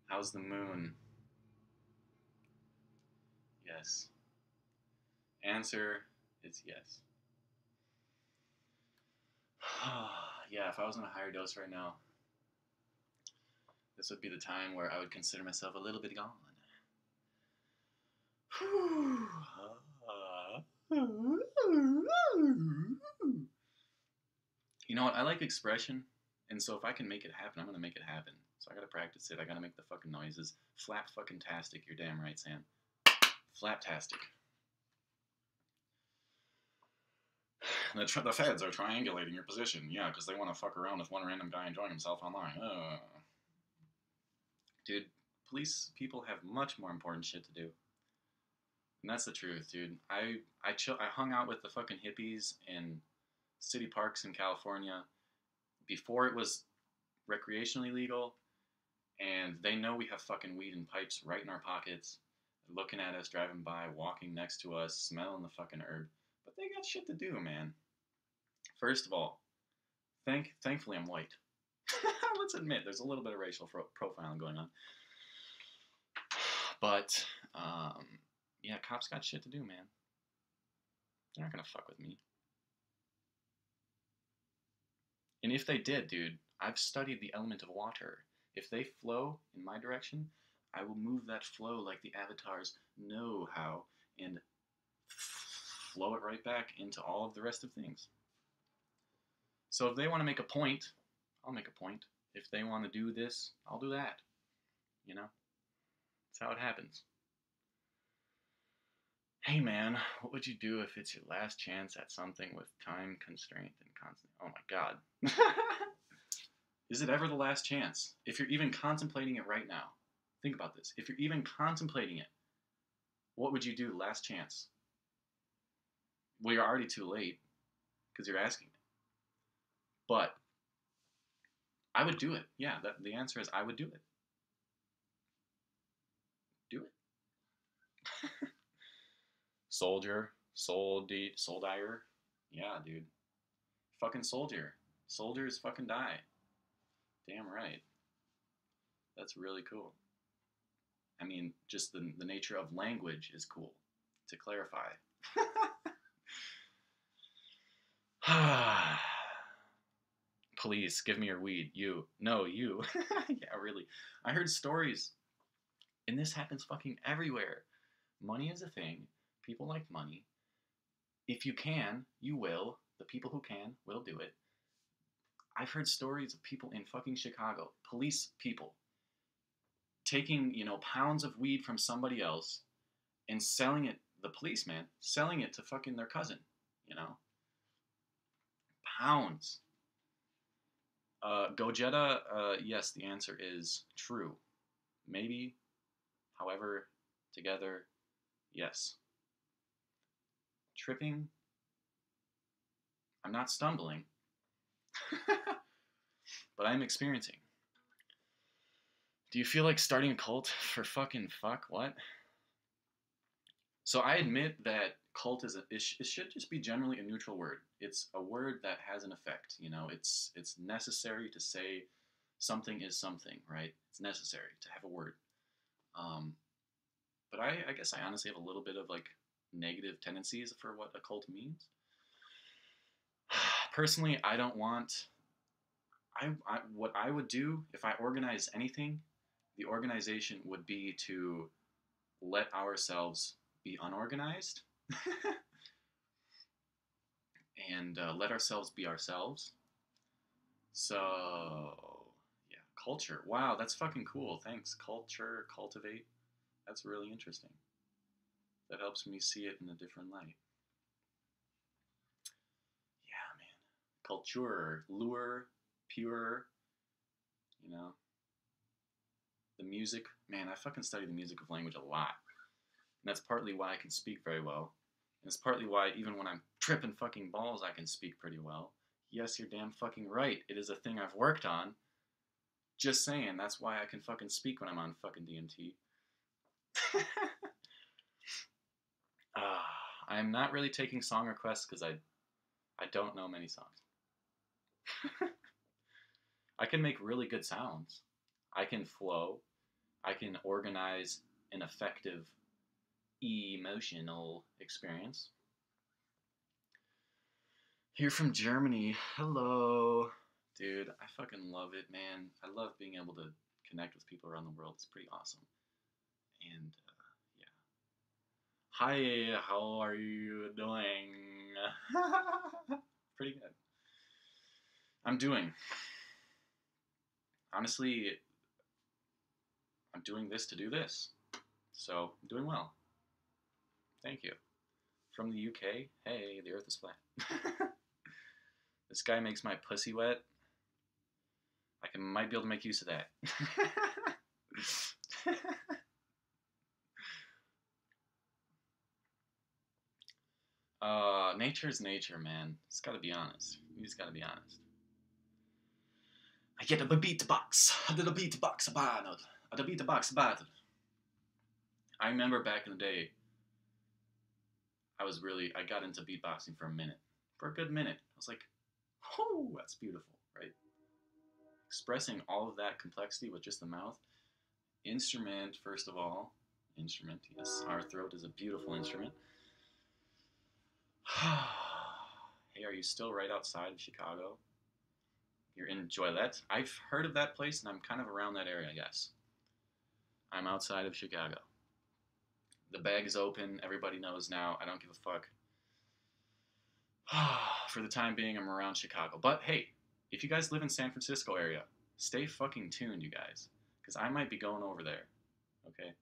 How's the moon? Yes. Answer is yes. Yeah, if I was on a higher dose right now, this would be the time where I would consider myself a little bit gone. You know what? I like expression, and so if I can make it happen, I'm gonna make it happen. So I gotta practice it. I gotta make the fucking noises. Flap fucking tastic. You're damn right, Sam. Flaptastic. The feds are triangulating your position. Yeah, because they want to fuck around with one random guy enjoying himself online. Dude, police people have much more important shit to do. And that's the truth, dude. I hung out with the fucking hippies in city parks in California before it was recreationally legal, and they know we have fucking weed and pipes right in our pockets, looking at us, driving by, walking next to us, smelling the fucking herb. But they got shit to do, man. First of all, thankfully I'm white. Let's admit, there's a little bit of racial profiling going on. But, yeah, cops got shit to do, man. They're not gonna fuck with me. And if they did, dude, I've studied the element of water. If they flow in my direction, I will move that flow like the avatars know how and flow it right back into all of the rest of things. So if they want to make a point, I'll make a point. If they want to do this, I'll do that. You know? That's how it happens. Hey man, what would you do if it's your last chance at something with time constraint and constant? Oh my god. Is it ever the last chance? If you're even contemplating it right now, think about this. If you're even contemplating it, what would you do last chance? Well, you're already too late because you're asking it. But I would do it. Yeah, the answer is I would do it. Do it. Soldier, soldier. Yeah, dude. Fucking soldier. Soldiers fucking die. Damn right. That's really cool. I mean, just the nature of language is cool, to clarify. Please, give me your weed. You. No, you. Yeah, really. I heard stories, and this happens fucking everywhere. Money is a thing. People like money. If you can, you will. The people who can will do it. I've heard stories of people in fucking Chicago, police people, taking, pounds of weed from somebody else and selling it, the policeman, selling it to fucking their cousin, Pounds. Gojetta, yes, the answer is true. Maybe, however, together, yes. Tripping, I'm not stumbling, but I'm experiencing. Do you feel like starting a cult for fucking fuck? What? So I admit that cult it should just be generally a neutral word. It's a word that has an effect. It's necessary to say something is something, right? It's necessary to have a word. But I guess I honestly have a little bit of like negative tendencies for what a cult means. Personally, I don't want. What I would do if I organize anything, the organization would be to let ourselves be unorganized and let ourselves be ourselves. So, yeah, culture. Wow, that's fucking cool. Thanks. Culture, cultivate. That's really interesting. That helps me see it in a different light. Yeah, man. Culture, lure, pure, The music. Man, I fucking study the music of language a lot. And that's partly why I can speak very well. And it's partly why even when I'm tripping fucking balls, I can speak pretty well. Yes, you're damn fucking right. It is a thing I've worked on. Just saying, that's why I can fucking speak when I'm on fucking DMT. I'm not really taking song requests because I don't know many songs. I can make really good sounds. I can flow. I can organize an effective emotional experience. Here from Germany. Hello. Dude, I fucking love it, man. I love being able to connect with people around the world. It's pretty awesome. And, yeah. Hi, how are you doing? Pretty good. I'm doing. Honestly, I'm doing this to do this. So, I'm doing well. Thank you. From the UK, hey, the earth is flat. This guy makes my pussy wet. Might be able to make use of that. Nature's nature, man. It's gotta be honest. You just gotta be honest. I get a beatbox. A little beatbox battle. A beatbox battle. I remember back in the day, I got into beatboxing for a minute. For a good minute. I was like, oh, that's beautiful, right? Expressing all of that complexity with just the mouth. Instrument, first of all. Instrument, yes. Our throat is a beautiful instrument. Hey, are you still right outside of Chicago? You're in Joliet? I've heard of that place, and I'm kind of around that area, I guess. I'm outside of Chicago. The bag is open. Everybody knows now. I don't give a fuck. For the time being, I'm around Chicago. But hey, if you guys live in San Francisco area, stay fucking tuned, you guys. Because I might be going over there. Okay?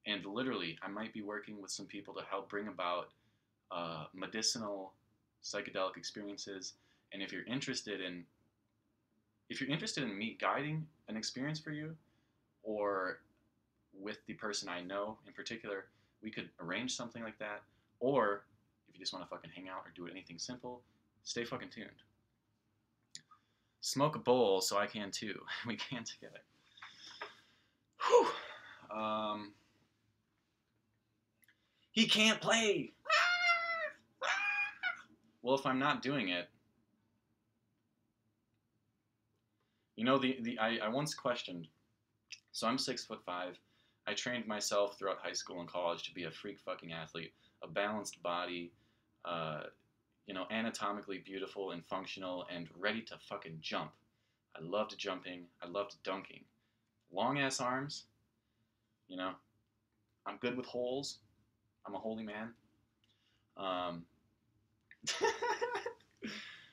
And literally, I might be working with some people to help bring about medicinal psychedelic experiences. And if you're interested in me guiding an experience for you, or with the person I know in particular, we could arrange something like that. Or if you just want to fucking hang out or do anything simple, stay fucking tuned. Smoke a bowl so I can too. We can together. Whew. He can't play. Well, if I'm not doing it, you know, I once questioned. So I'm 6'5". I trained myself throughout high school and college to be a freak fucking athlete, a balanced body, you know, anatomically beautiful and functional and ready to fucking jump. I loved jumping. I loved dunking. Long ass arms. You know, I'm good with holes. I'm a holy man.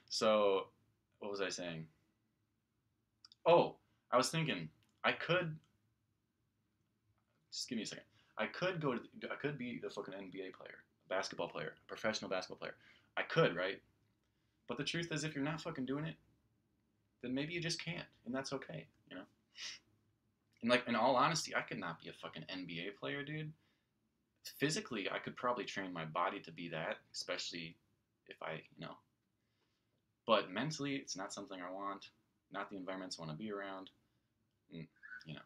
So, what was I saying? Oh, I was thinking I could. Just give me a second. I could be the fucking NBA player, basketball player, professional basketball player. I could, right? But the truth is, if you're not fucking doing it, then maybe you just can't, and that's okay, you know? And like, in all honesty, I could not be a fucking NBA player, dude. Physically, I could probably train my body to be that, especially if I, you know. But mentally, it's not something I want, not the environments I want to be around, you know.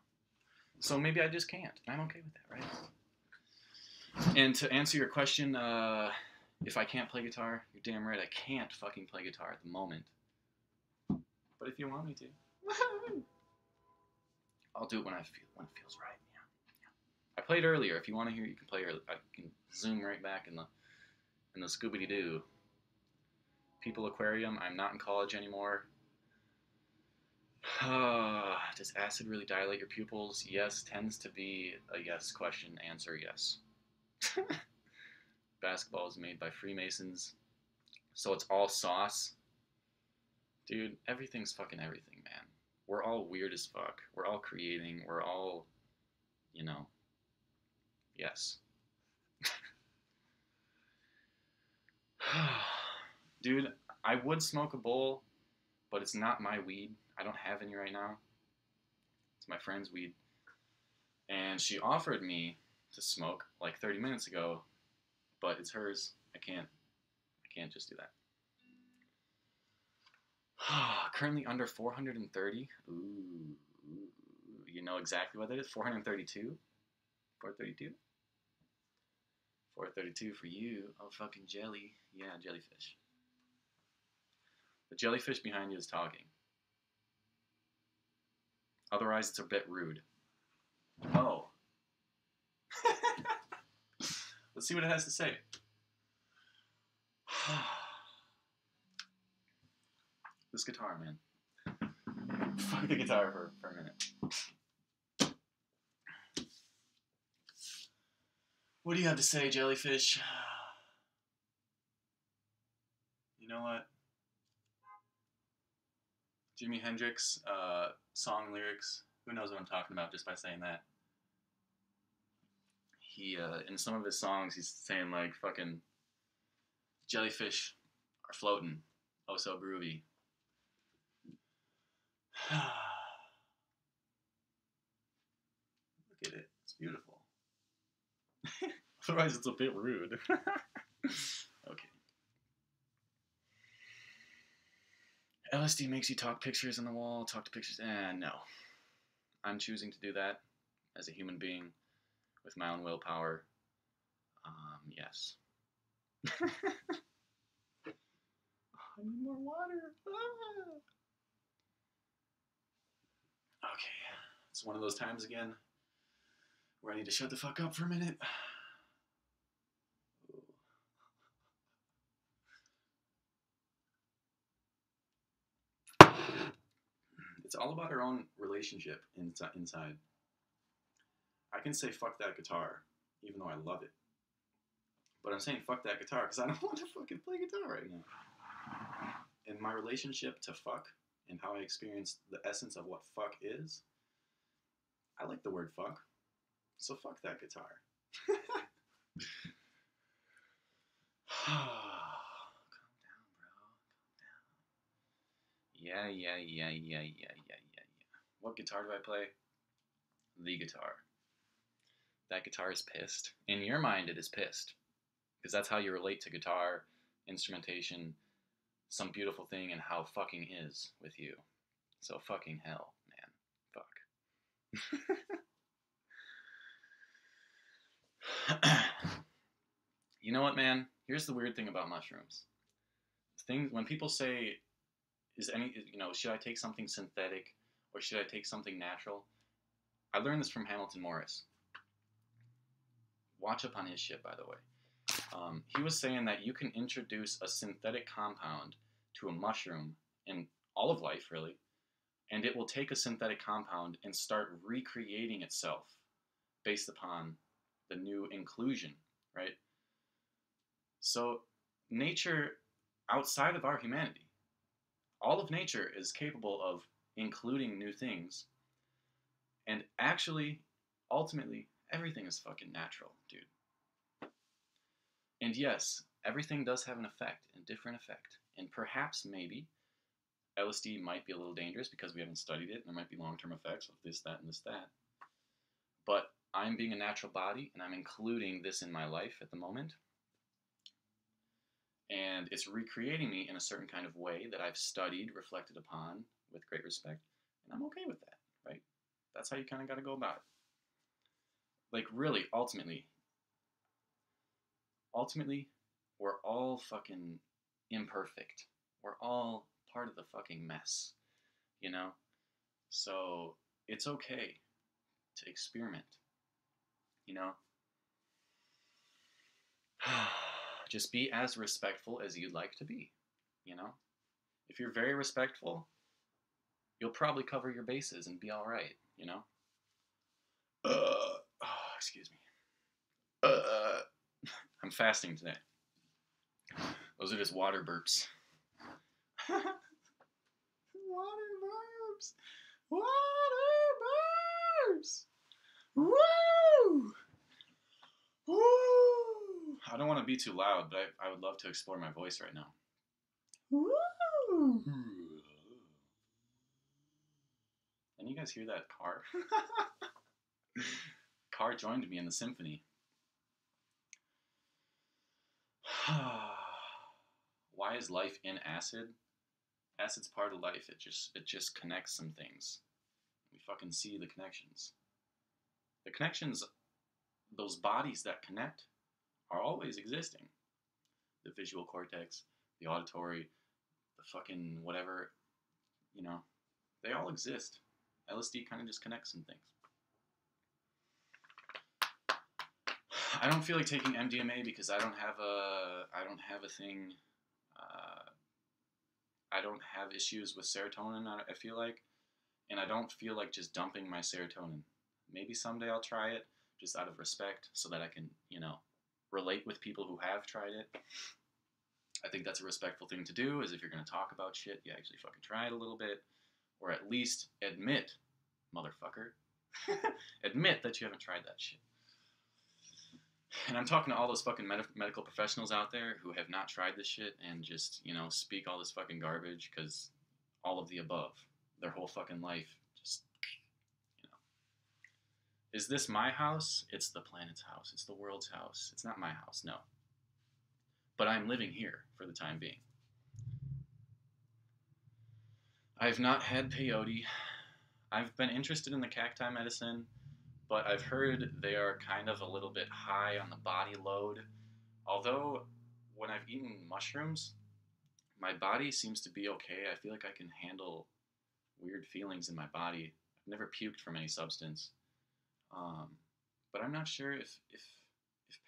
So maybe I just can't. I'm okay with that, right? And to answer your question, if I can't play guitar, you're damn right I can't fucking play guitar at the moment. But if you want me to, I'll do it when it feels right. Yeah. I played earlier. If you want to hear, you can play early. I can zoom right back in the Scooby-Doo. People Aquarium. I'm not in college anymore. Does acid really dilate your pupils? Yes, tends to be a yes question. Answer yes. Basketball is made by Freemasons, so it's all sauce. Dude, everything's fucking everything, man. We're all weird as fuck. We're all creating. We're all, you know, yes. Dude, I would smoke a bowl, but it's not my weed. I don't have any right now. It's my friend's weed. And she offered me to smoke like 30 minutes ago, but it's hers. I can't just do that. Currently under 430. Ooh, you know exactly what that is? 432? 432? 432 for you. Oh, fucking jelly. Yeah, jellyfish. The jellyfish behind you is talking. Otherwise, it's a bit rude. Oh. Let's see what it has to say. This guitar, man. Fuck the guitar for a minute. What do you have to say, jellyfish? You know what? Jimi Hendrix, song lyrics. Who knows what I'm talking about just by saying that? He, in some of his songs, he's saying like fucking jellyfish are floating. Oh, so groovy. Look at it. It's beautiful. Otherwise, it's a bit rude. Okay. LSD makes you talk pictures on the wall, talk to pictures. No. I'm choosing to do that as a human being with my own willpower. Yes. I need more water. Okay. It's one of those times again where I need to shut the fuck up for a minute. It's all about our own relationship inside. I can say fuck that guitar, even though I love it. But I'm saying fuck that guitar because I don't want to fucking play guitar right now. And my relationship to fuck and how I experience the essence of what fuck is, I like the word fuck. So fuck that guitar. Yeah. What guitar do I play? The guitar. That guitar is pissed. In your mind, it is pissed. Because that's how you relate to guitar, instrumentation, some beautiful thing, and how fucking is with you. So fucking hell, man. Fuck. You know what, man? Here's the weird thing about mushrooms. When people say, should I take something synthetic or should I take something natural? I learned this from Hamilton Morris. Watch up on his shit, by the way. He was saying that you can introduce a synthetic compound to a mushroom in all of life, really, and it will take a synthetic compound and start recreating itself based upon the new inclusion, right? So nature, outside of our humanity, all of nature is capable of including new things, and actually, ultimately, everything is fucking natural, dude. And yes, everything does have an effect, a different effect. And perhaps, maybe, LSD might be a little dangerous because we haven't studied it, and there might be long-term effects of this, that, and this, that. But I'm being a natural body, and I'm including this in my life at the moment. And it's recreating me in a certain kind of way that I've studied, reflected upon, with great respect. And I'm okay with that, right? That's how you kind of got to go about it. Like, really, ultimately, we're all fucking imperfect. We're all part of the fucking mess, you know? So it's okay to experiment, you know? Just be as respectful as you'd like to be, you know? If you're very respectful, you'll probably cover your bases and be all right, you know? Excuse me. I'm fasting today. Those are just water burps. Water burps. Water burps. Woo! Woo! I don't want to be too loud, but I would love to explore my voice right now. Woo! Can you guys hear that car? Car joined me in the symphony. Why is life in acid? Acid's part of life. It just connects some things. We fucking see the connections. The connections, those bodies that connect, are always existing. The visual cortex, the auditory, the fucking whatever, you know, they all exist. LSD kind of just connects some things. I don't feel like taking MDMA because I don't have a thing. I don't have issues with serotonin, I feel like, and I don't feel like just dumping my serotonin. Maybe someday I'll try it, just out of respect, so that I can, you know, relate with people who have tried it. I think that's a respectful thing to do, is if you're going to talk about shit, you actually fucking try it a little bit, or at least admit, motherfucker, admit that you haven't tried that shit. And I'm talking to all those fucking medical professionals out there who have not tried this shit and just, you know, speak all this fucking garbage because all of the above, their whole fucking life, just, you know. Is this my house? It's the planet's house. It's the world's house. It's not my house, no. But I'm living here for the time being. I've not had peyote. I've been interested in the cacti medicine, but I've heard they are kind of a little bit high on the body load. Although, when I've eaten mushrooms, my body seems to be okay. I feel like I can handle weird feelings in my body. I've never puked from any substance. But I'm not sure if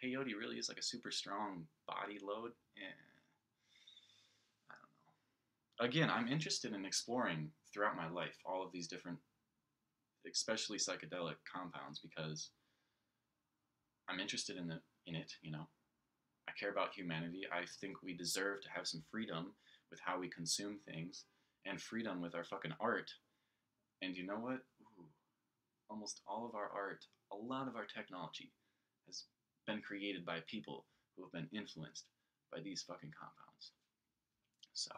peyote really is like a super strong body load. I don't know. Again, I'm interested in exploring throughout my life all of these different, especially psychedelic compounds, because I'm interested in it, you know. I care about humanity. I think we deserve to have some freedom with how we consume things, and freedom with our fucking art. And you know what? Ooh, almost all of our art, a lot of our technology has been created by people who have been influenced by these fucking compounds. So,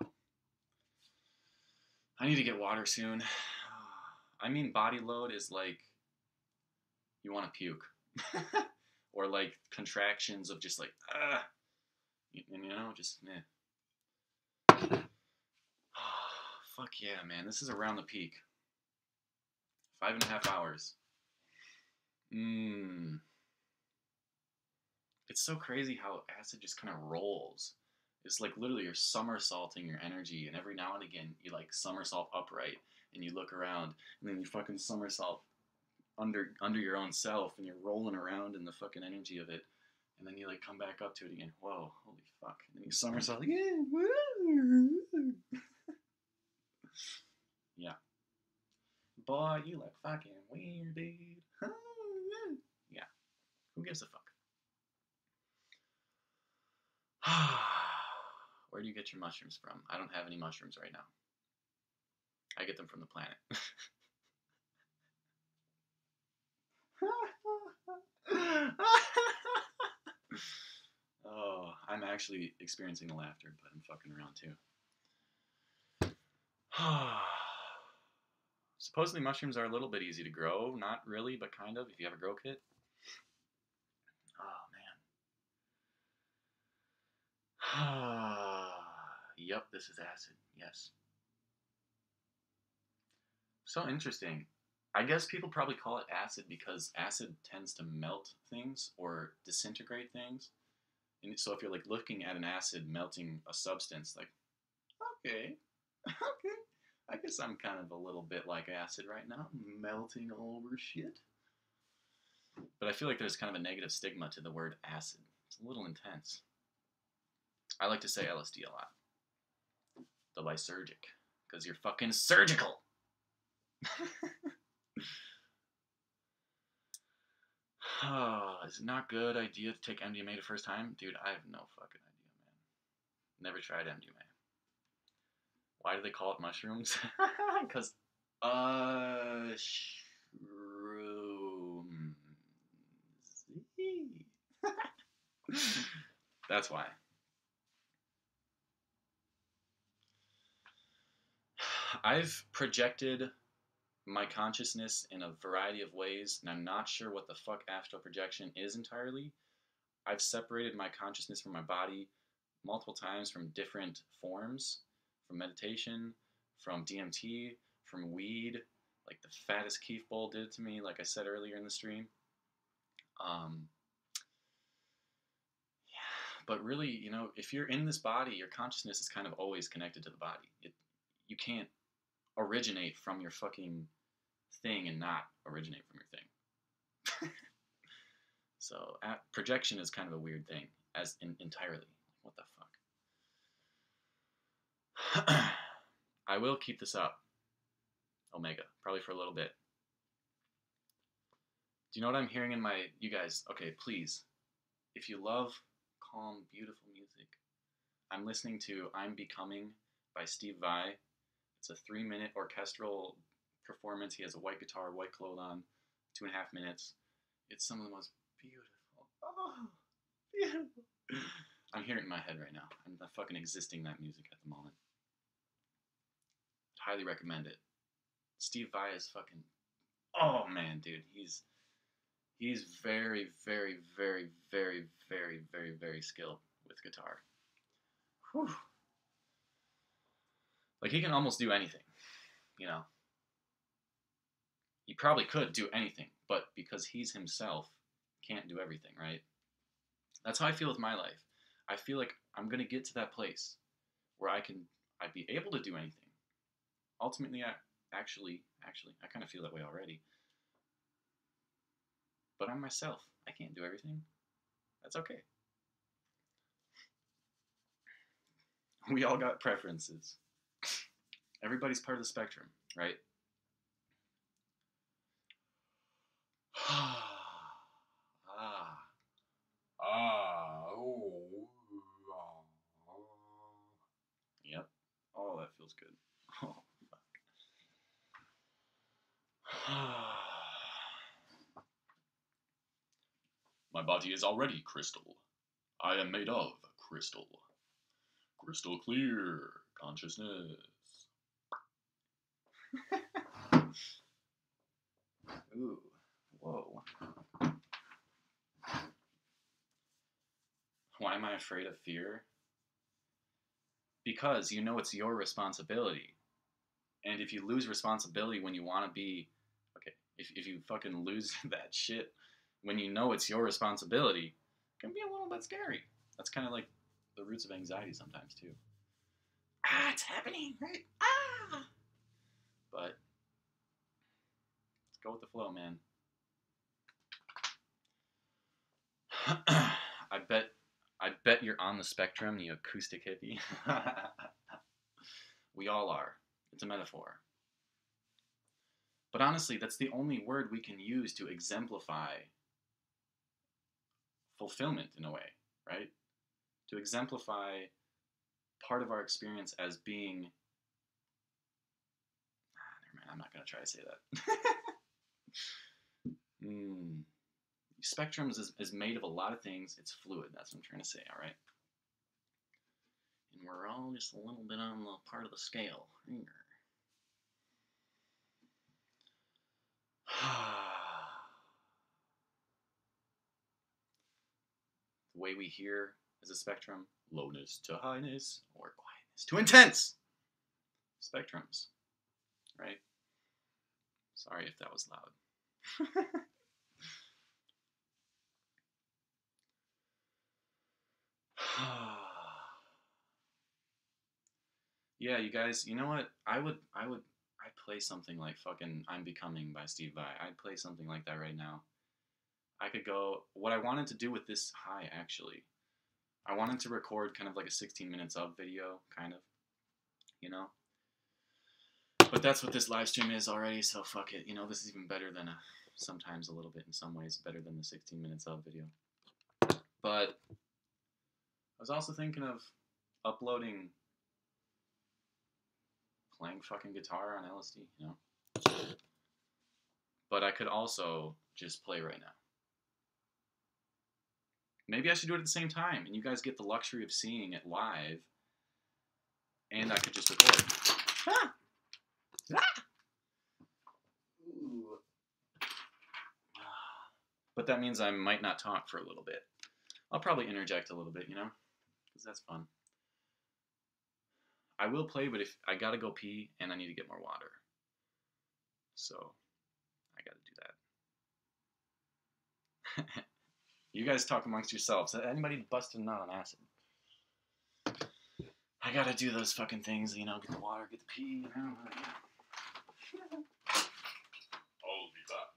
I need to get water soon. I mean, body load is like you want to puke. Or like contractions of just like, and you know, just, meh. Fuck yeah, man. This is around the peak. 5.5 hours. It's so crazy how acid just kind of rolls. It's like literally you're somersaulting your energy, and every now and again you like somersault upright, and you look around, and then you fucking somersault under your own self, and you're rolling around in the fucking energy of it, and then you like come back up to it again. Whoa, holy fuck! And then you somersault again. Yeah. Boy, you look fucking weird, dude. Yeah. Who gives a fuck? Where do you get your mushrooms from? I don't have any mushrooms right now. I get them from the planet. Oh, I'm actually experiencing the laughter, but I'm fucking around too. Supposedly mushrooms are a little bit easy to grow. Not really, but kind of, if you have a grow kit. Oh, man. Yep, this is acid. Yes. So interesting. I guess people probably call it acid because acid tends to melt things or disintegrate things. And so if you're like looking at an acid melting a substance, like, okay, okay, I guess I'm kind of a little bit like acid right now, melting over shit. But I feel like there's kind of a negative stigma to the word acid. It's a little intense. I like to say LSD a lot. The lysergic. Because you're fucking surgical. Is it not good idea to take MDMA the first time? Dude, I have no fucking idea, man. Never tried MDMA. Why do they call it mushrooms? Because, shrooms. That's why. I've projected my consciousness in a variety of ways, and I'm not sure what the fuck astral projection is entirely. I've separated my consciousness from my body multiple times from different forms, from meditation, from DMT, from weed, like the fattest Keef bowl did to me, like I said earlier in the stream. Yeah, but really, you know, if you're in this body, your consciousness is kind of always connected to the body. You can't originate from your fucking thing and not originate from your thing. So projection is kind of a weird thing, as entirely. What the fuck? I will keep this up, Omega, probably for a little bit. Do you know what I'm hearing in my, you guys, okay, please, if you love calm, beautiful music, I'm listening to I'm Becoming by Steve Vai. It's a 3-minute orchestral performance. He has a white guitar, white clothes on, 2.5 minutes. It's some of the most beautiful. Oh, beautiful. I'm hearing it in my head right now. I'm fucking existing that music at the moment. Highly recommend it. Steve Vai is fucking, oh man, dude, he's very, very, very, very, very, very, very skilled with guitar. Whew. Like, he can almost do anything, you know. He probably could do anything, but because he's himself, can't do everything, right? That's how I feel with my life. I feel like I'm going to get to that place where I'd be able to do anything. Ultimately, actually, I kind of feel that way already. But I'm myself. I can't do everything. That's okay. We all got preferences. Everybody's part of the spectrum, right? Yep. Oh, that feels good. Oh, fuck. reality is already crystal. I am made of crystal. Crystal clear consciousness. Ooh, whoa. Why am I afraid of fear? Because you know it's your responsibility. And if you lose responsibility when you want to be... Okay, if you fucking lose that shit when you know it's your responsibility, it can be a little bit scary. That's kind of like the roots of anxiety sometimes, too. Ah, it's happening, right? Ah! But let's go with the flow, man. I bet you're on the spectrum, you acoustic hippie. We all are. It's a metaphor. But honestly, that's the only word we can use to exemplify fulfillment in a way, right? To exemplify part of our experience as being... never mind, I'm not going to try to say that. Spectrums is made of a lot of things. It's fluid, that's what I'm trying to say, alright? And we're all just a little bit on the part of the scale. The way we hear is a spectrum. Lowness to highness, or quietness to intense. Spectrums, right? Sorry if that was loud. Yeah, you guys, you know what? I'd play something like fucking I'm Becoming by Steve Vai. I'd play something like that right now. I could go, what I wanted to do with this high, actually, I wanted to record kind of like a 16 minutes of video, kind of, you know? But that's what this live stream is already, so fuck it. You know, this is even better than sometimes a little bit in some ways, better than the 16 minutes of video. But I was also thinking of uploading, playing fucking guitar on LSD, you know? But I could also just play right now. Maybe I should do it at the same time, and you guys get the luxury of seeing it live, and I could just record. Ah! Ah! Ooh. But that means I might not talk for a little bit. I'll probably interject a little bit, you know? Because that's fun. I will play, but if I gotta go pee, and I need to get more water. So, I gotta do that. You guys talk amongst yourselves. Anybody busting out on acid? I gotta do those fucking things, you know, get the water, get the pee, you know. I'll be back.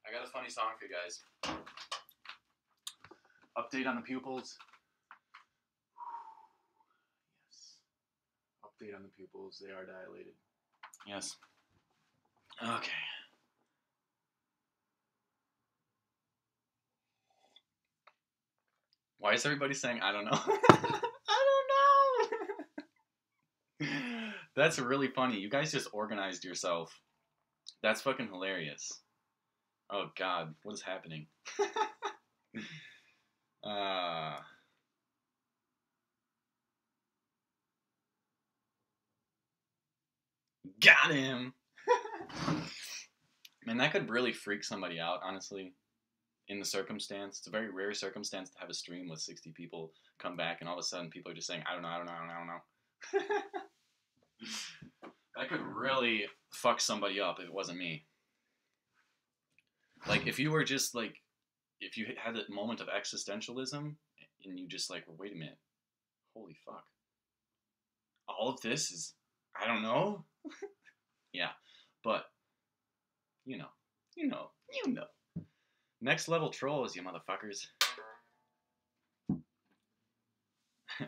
I got a funny song for you guys. Update on the pupils. Yes. Update on the pupils. They are dilated. Yes. Okay. Why is everybody saying, I don't know? I don't know! That's really funny. You guys just organized yourself. That's fucking hilarious. Oh God, what is happening? Got him! Man, that could really freak somebody out, honestly. In the circumstance, it's a very rare circumstance to have a stream with 60 people come back and all of a sudden people are just saying, I don't know. That could really fuck somebody up if it wasn't me. Like, if you were just like, if you had a moment of existentialism and you just like, wait a minute, holy fuck. All of this is, I don't know? Yeah, but, you know. Next level trolls, you motherfuckers.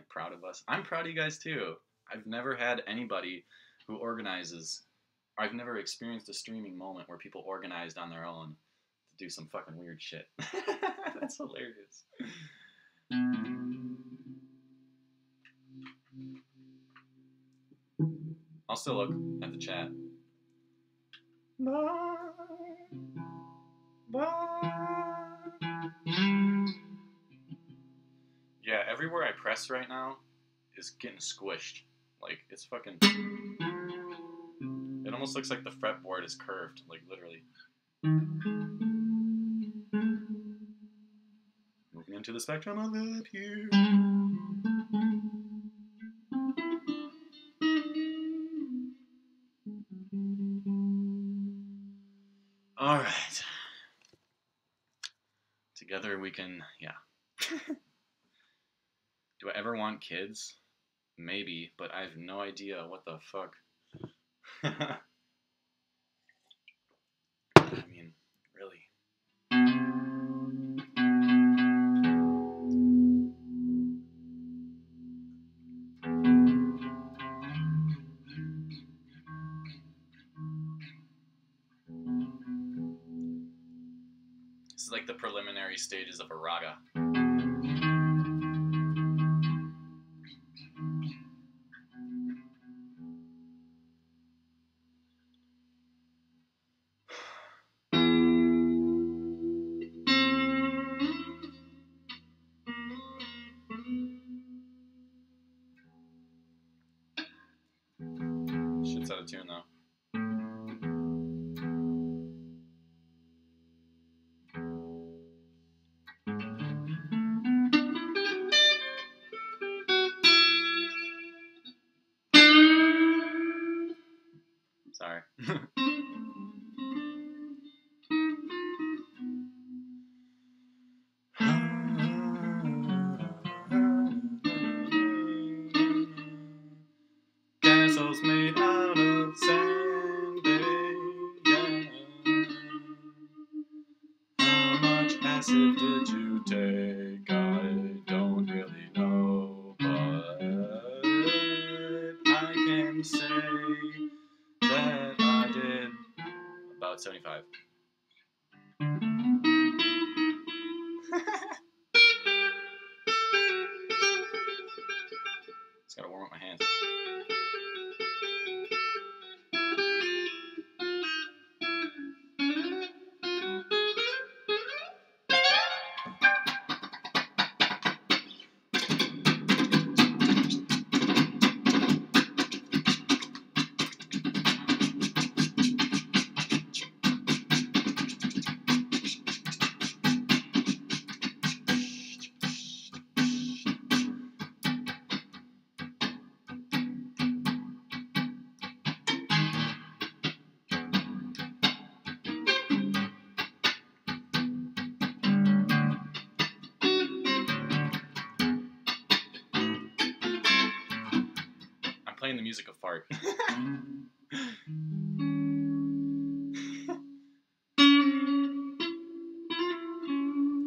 Proud of us. I'm proud of you guys too. I've never had anybody who organizes. I've never experienced a streaming moment where people organized on their own to do some fucking weird shit. That's hilarious. I'll still look at the chat. Yeah, everywhere I press right now is getting squished. Like, it's fucking... It almost looks like the fretboard is curved, like, literally. Moving into the spectrum of up here. Alright. Together we can, yeah. Do I ever want kids? Maybe, but I have no idea what the fuck. I mean, really. This is like the preliminary stages of a raga. Shit's out of tune though. Sorry. Castles made out of sand, yeah. How much acid did you take? I don't really know, but I can say that I did about 75. Just gotta warm up my hands. Playing the music of fart.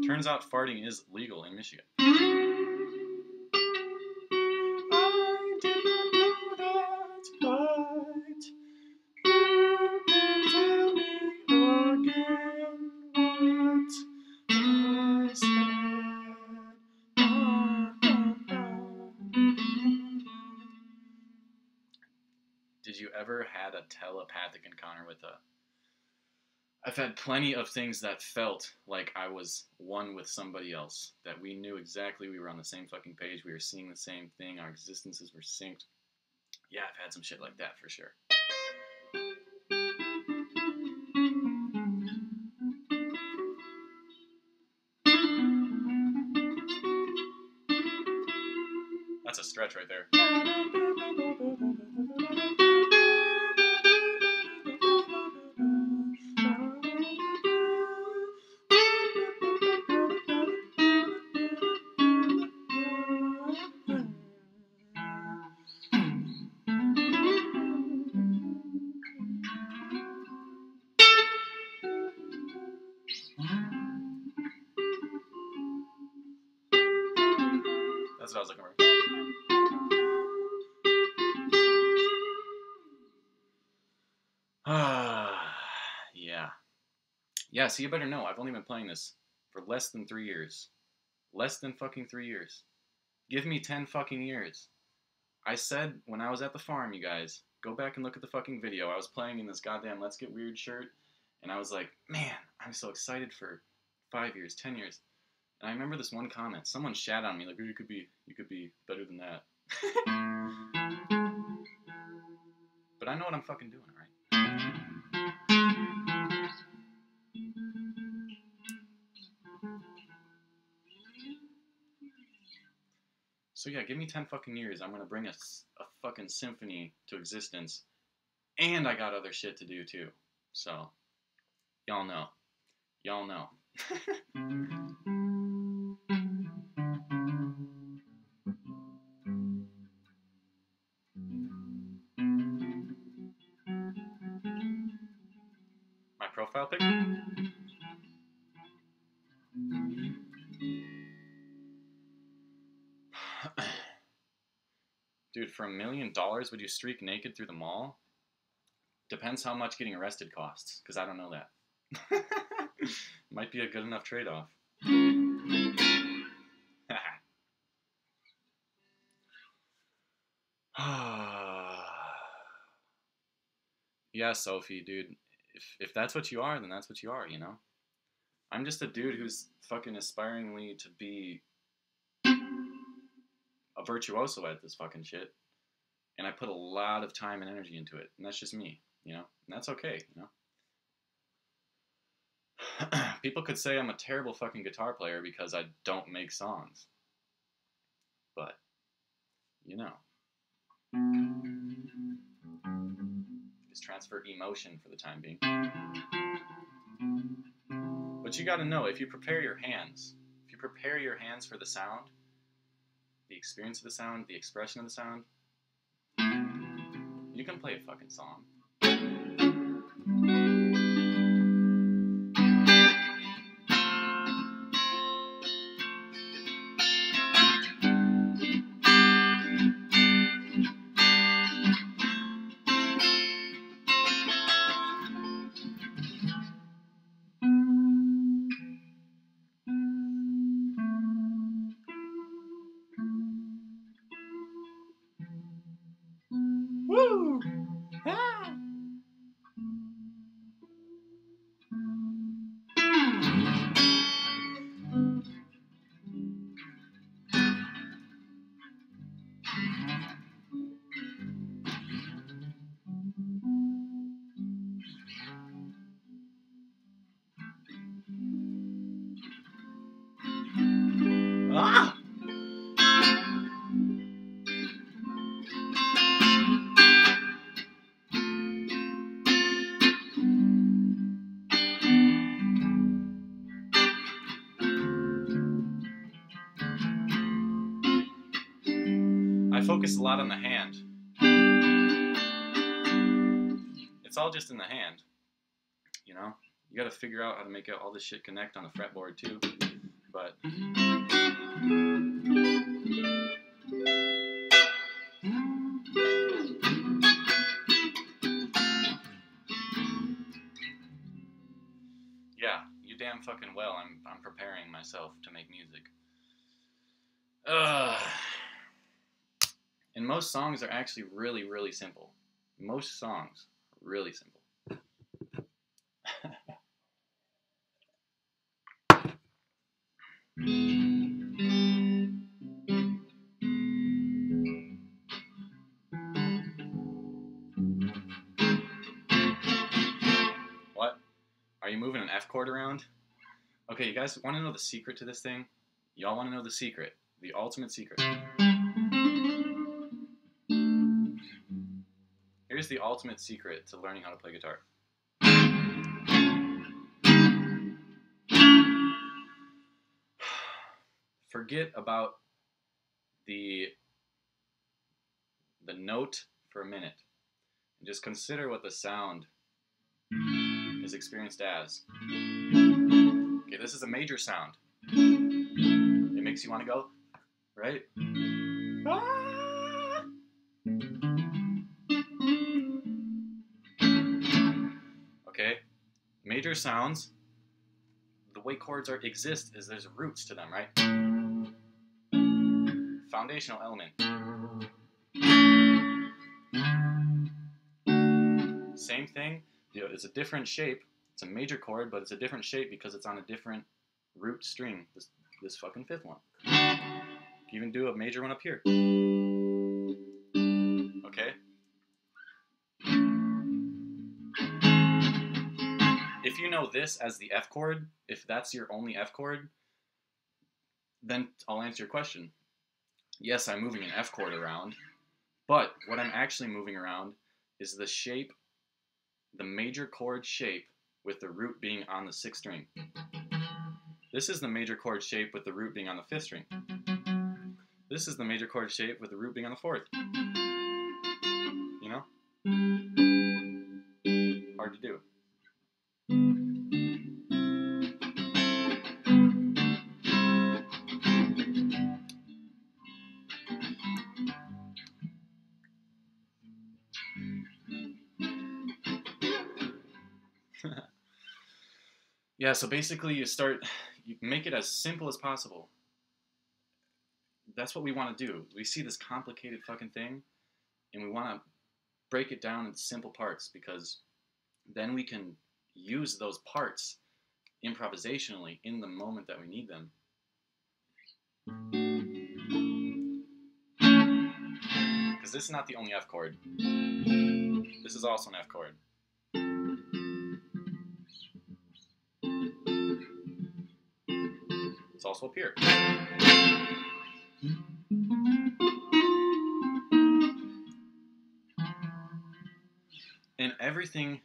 Turns out farting is legal in Michigan. I did not know that, but you can tell me again what I said. a telepathic encounter with a... I've had plenty of things that felt like I was one with somebody else. That we knew exactly we were on the same fucking page. We were seeing the same thing. Our existences were synced. Yeah, I've had some shit like that for sure. That's a stretch right there. That's what I was looking for. Yeah. Yeah, so you better know, I've only been playing this for less than 3 years. Less than fucking 3 years. Give me 10 fucking years. I said when I was at the farm, you guys, go back and look at the fucking video. I was playing in this goddamn Let's Get Weird shirt, and I was like, man, I'm so excited for 5 years, 10 years. And I remember this one comment. Someone shat on me, like, oh, you could be better than that. But I know what I'm fucking doing, alright? So yeah, give me 10 fucking years. I'm gonna bring a fucking symphony to existence. And I got other shit to do too. So, y'all know. Y'all know. My profile pic? Dude, for $1 million, would you streak naked through the mall? Depends how much getting arrested costs, because I don't know that. Might be a good enough trade-off. Yeah, Sophie, dude. If that's what you are, then that's what you are, you know? I'm just a dude who's fucking aspiringly to be a virtuoso at this fucking shit. And I put a lot of time and energy into it. And that's just me, you know? And that's okay, you know? People could say I'm a terrible fucking guitar player because I don't make songs. But, you know. Just transfer emotion for the time being. But you gotta know, if you prepare your hands for the sound, the experience of the sound, the expression of the sound, you can play a fucking song. Woo! Ah! Ah! I focus a lot on the hand. It's all just in the hand, you know? You gotta figure out how to make all this shit connect on the fretboard too, but... Yeah, you damn fucking well I'm preparing myself to make music. And most songs are actually really, really simple. Most songs Really simple. What? Are you moving an F chord around? Okay, you guys want to know the secret to this thing? Y'all want to know the secret. The ultimate secret. Here's the ultimate secret to learning how to play guitar. Forget about the note for a minute. And just consider what the sound is experienced as. Okay, this is a major sound. It makes you want to go, right? Ah! Okay, major sounds, the way chords exist is there's roots to them, right? Foundational element. Same thing, it's a different shape. It's a major chord, but it's a different shape because it's on a different root string. This fucking fifth one. You can even do a major one up here. Okay? If you know this as the F chord, if that's your only F chord, then I'll answer your question. Yes, I'm moving an F chord around, but what I'm actually moving around is the shape, the major chord shape with the root being on the 6th string. This is the major chord shape with the root being on the 5th string. This is the major chord shape with the root being on the 4th. You know? Hard to do. Yeah, so basically you make it as simple as possible. That's what we want to do. We see this complicated fucking thing, and we want to break it down into simple parts, because then we can use those parts improvisationally in the moment that we need them. Because this is not the only F chord. This is also an F chord. It's also up here. And everything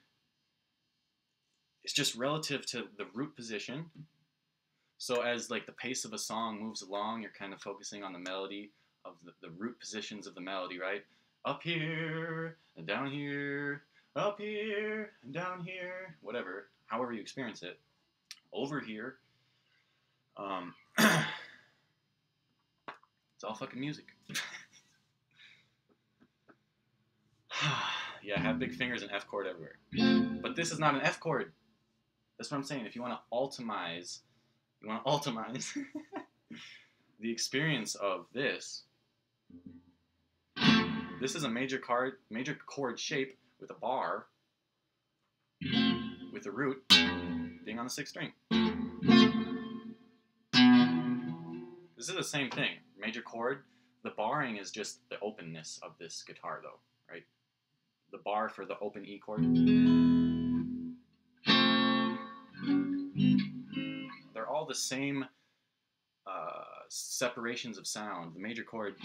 is just relative to the root position. So as like the pace of a song moves along, you're kind of focusing on the melody of the root positions of the melody, right? Up here, and down here, up here, and down here, whatever, however you experience it. Over here, it's all fucking music. Yeah, have big fingers and F chord everywhere. But this is not an F chord. That's what I'm saying. If you want to ultimize the experience of this. This is a major chord shape with a bar, with the root being on the 6th string. This is the same thing. Major chord. The barring is just the openness of this guitar, though, right? The bar for the open E chord. They're all the same separations of sound. The major chord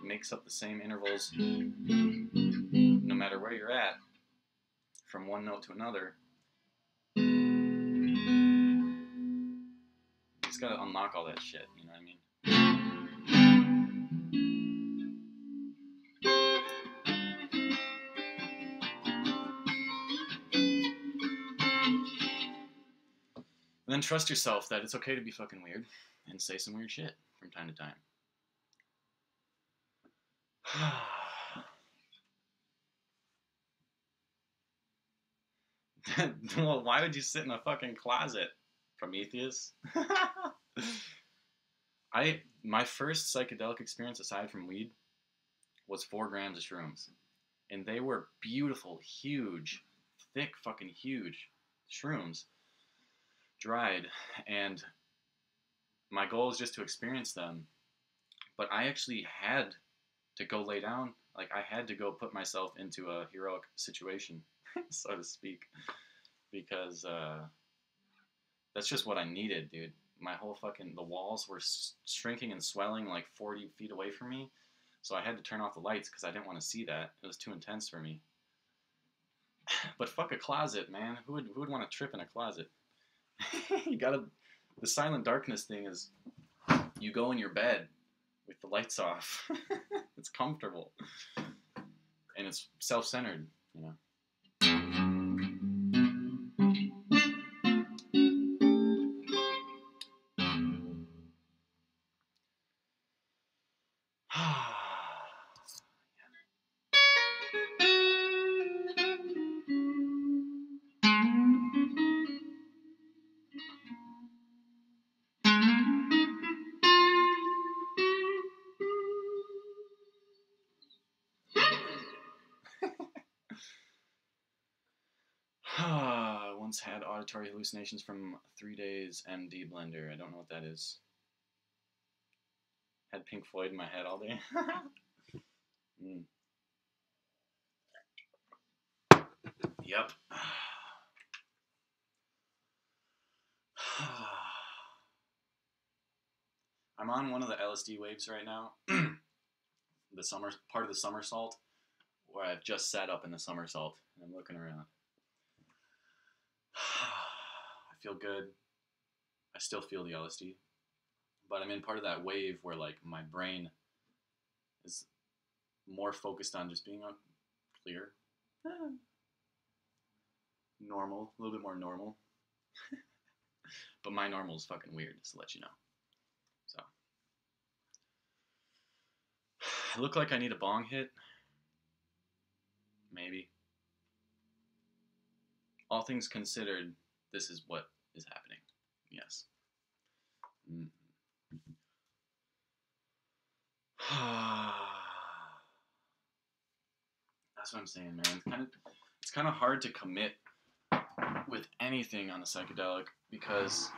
makes up the same intervals no matter where you're at, from one note to another. You just gotta unlock all that shit, you know what I mean? And then trust yourself that it's okay to be fucking weird and say some weird shit from time to time. Well, why would you sit in a fucking closet, Prometheus? My first psychedelic experience aside from weed was 4 grams of shrooms. And they were beautiful, huge, thick, fucking huge shrooms, dried, and my goal is just to experience them. But I actually had to go lay down. Like, I had to go put myself into a heroic situation, so to speak, because that's just what I needed, dude. My whole fucking, the walls were shrinking and swelling like 40 feet away from me, so I had to turn off the lights because I didn't want to see that. It was too intense for me. But fuck a closet, man. Who would want to trip in a closet? You gotta, the silent darkness thing is, you go in your bed with the lights off. It's comfortable. And it's self-centered, you know. I once had auditory hallucinations from 3 days MD blender. I don't know what that is. Had Pink Floyd in my head all day. Yep. I'm on one of the LSD waves right now. The summer part of the somersault, where I've just sat up in the somersault and I'm looking around. I feel good. I still feel the LSD, but I'm in part of that wave where like my brain is more focused on just being clear, normal, a little bit more normal. But my normal is fucking weird, just to let you know. So I look like I need a bong hit. Maybe. All things considered, this is what is happening. Yes. That's what I'm saying, man. It's kind of hard to commit with anything on a psychedelic because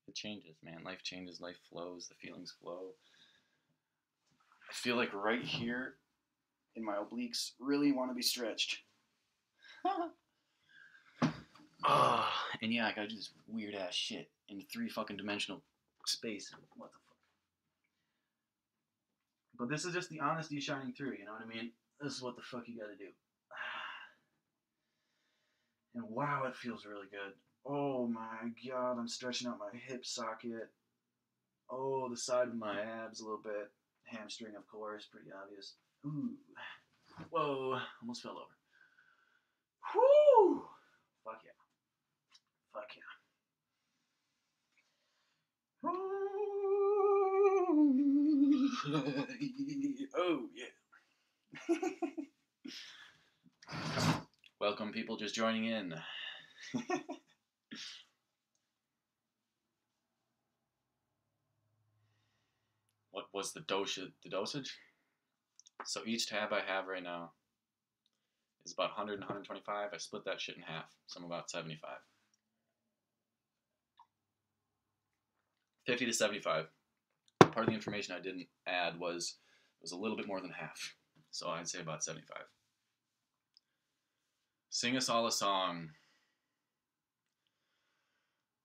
it changes, man. Life changes, life flows, the feelings flow. I feel like right here in my obliques really want to be stretched. And yeah, I gotta do this weird ass shit in 3 fucking dimensional space. What the fuck? But this is just the honesty shining through, you know what I mean? This is what the fuck you gotta do. And wow, it feels really good. Oh my god, I'm stretching out my hip socket. Oh, the side of my abs a little bit. Hamstring, of course, pretty obvious. Ooh. Whoa, almost fell over. Whoo! Fuck yeah. Fuck yeah. Oh, yeah. Welcome, people just joining in. What was the dosage? So each tab I have right now is about 100 and 125. I split that shit in half, so I'm about 75. 50 to 75. Part of the information I didn't add was a little bit more than half. So I'd say about 75. Sing us all a song.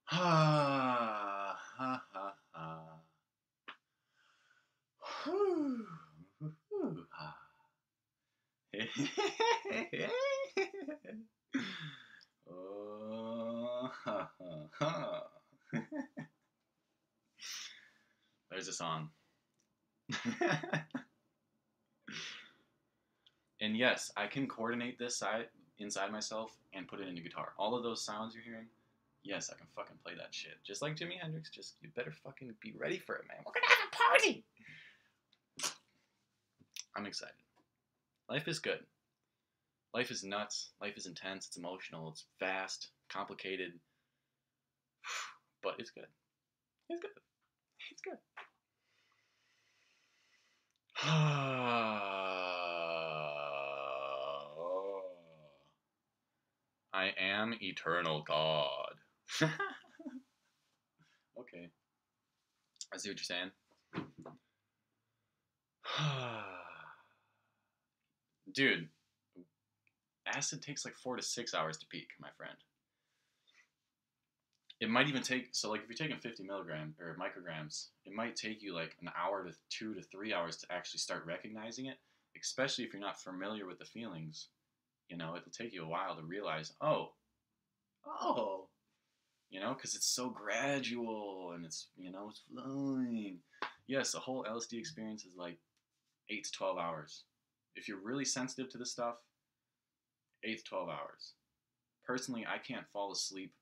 Ha ha ha ha. Oh, ha ha ha. There's a song. And yes, I can coordinate this side inside myself and put it into guitar. All of those sounds you're hearing, yes, I can fucking play that shit. Just like Jimi Hendrix, just you better fucking be ready for it, man. We're gonna have a party! I'm excited. Life is good. Life is nuts. Life is intense. It's emotional. It's vast, complicated. But it's good. It's good. It's good. I am eternal God. Okay. I see what you're saying. Dude, acid takes like 4 to 6 hours to peak, my friend. It might even take, so like if you're taking 50 milligrams or micrograms, it might take you like an hour to 2 to 3 hours to actually start recognizing it, especially if you're not familiar with the feelings. You know, it'll take you a while to realize, oh, you know, because it's so gradual and it's, you know, it's flowing. Yes, the whole LSD experience is like 8 to 12 hours. If you're really sensitive to this stuff, 8 to 12 hours. Personally, I can't fall asleep